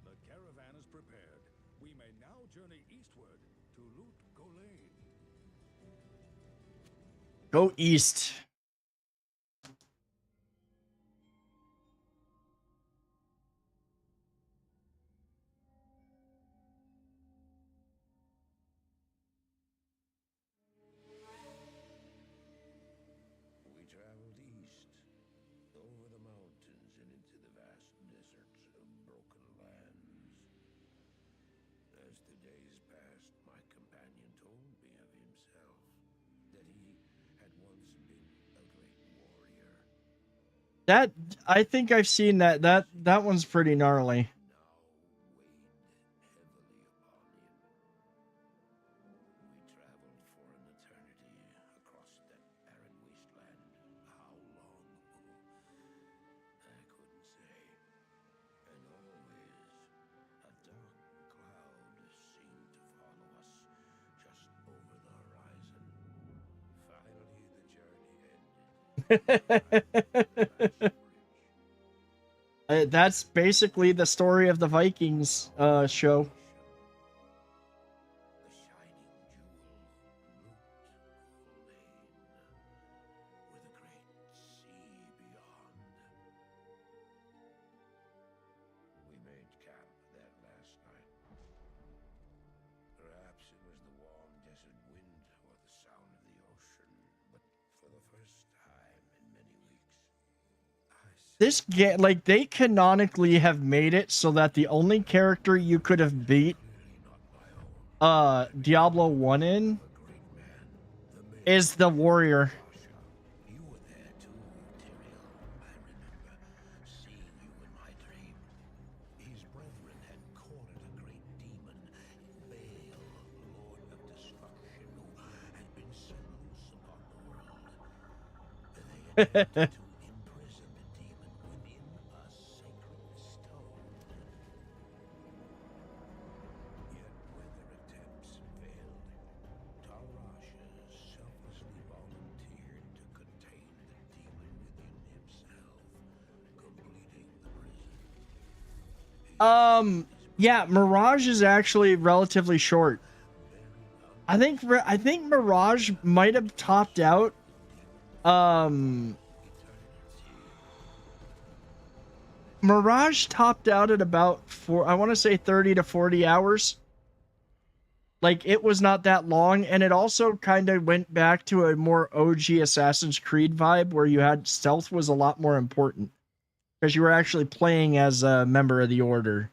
The caravan is prepared. We may now journey eastward to Loot Golain. Go east. We traveled east, over the mountains and into the vast deserts of broken lands. As the days passed, my companion told me of himself, that he had once been a great warrior. That, I think I've seen that. That one's pretty gnarly. That's basically the story of the Vikings show. We made camp there last night. Perhaps it was the warm desert wind or the sound of the ocean, but for the first time in many weeks, This game, like, they canonically have made it so that the only character you could have beat Diablo 1 in is the warrior. you were there too, Tyrael. I remember seeing you in my dream. His brethren had cornered a great demon, Baal, Lord of Destruction, who had been set loose upon the world. They attempted to imprison the demon within a sacred stone. Yet when their attempts failed, Tarasha selflessly volunteered to contain the demon within himself, completing the prison. Yeah, Mirage is actually relatively short. I think Mirage might have topped out. Mirage topped out at about I want to say 30 to 40 hours. Like, it was not that long, and it also kind of went back to a more OG Assassin's Creed vibe where you had stealth was a lot more important because you were actually playing as a member of the Order.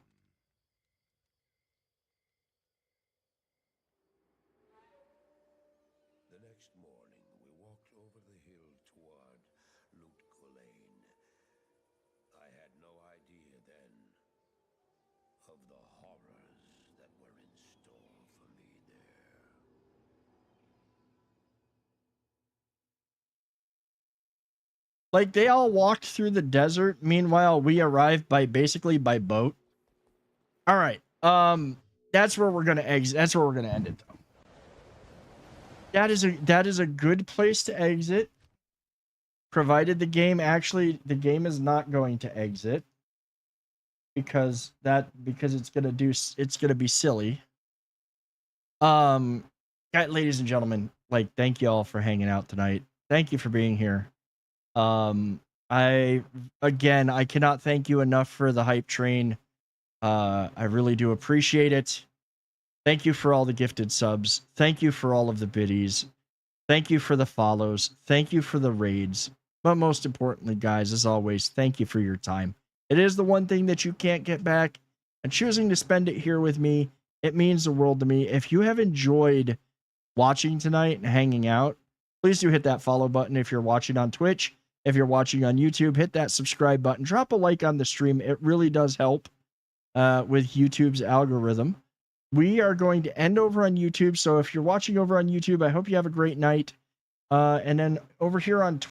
The next morning, we walked over the hill toward Lut Gholein. I had no idea then of the horrors that were in store for me there. Like, they all walked through the desert. Meanwhile, we arrived basically by boat. All right. That's where we're going to exit. That's where we're going to end it, though. That is a good place to exit. Provided the game is not going to exit. Because it's going to be silly. Ladies and gentlemen, like, thank you all for hanging out tonight. Thank you for being here. I cannot thank you enough for the hype train. I really do appreciate it. Thank you for all the gifted subs. Thank you for all of the biddies. Thank you for the follows. Thank you for the raids. But most importantly, guys, as always, thank you for your time. It is the one thing that you can't get back, and choosing to spend it here with me, it means the world to me. If you have enjoyed watching tonight and hanging out, please do hit that follow button if you're watching on Twitch. If you're watching on YouTube, hit that subscribe button. Drop a like on the stream. It really does help with YouTube's algorithm. We are going to end over on YouTube, so if you're watching over on YouTube, I hope you have a great night. And then over here on Twitch,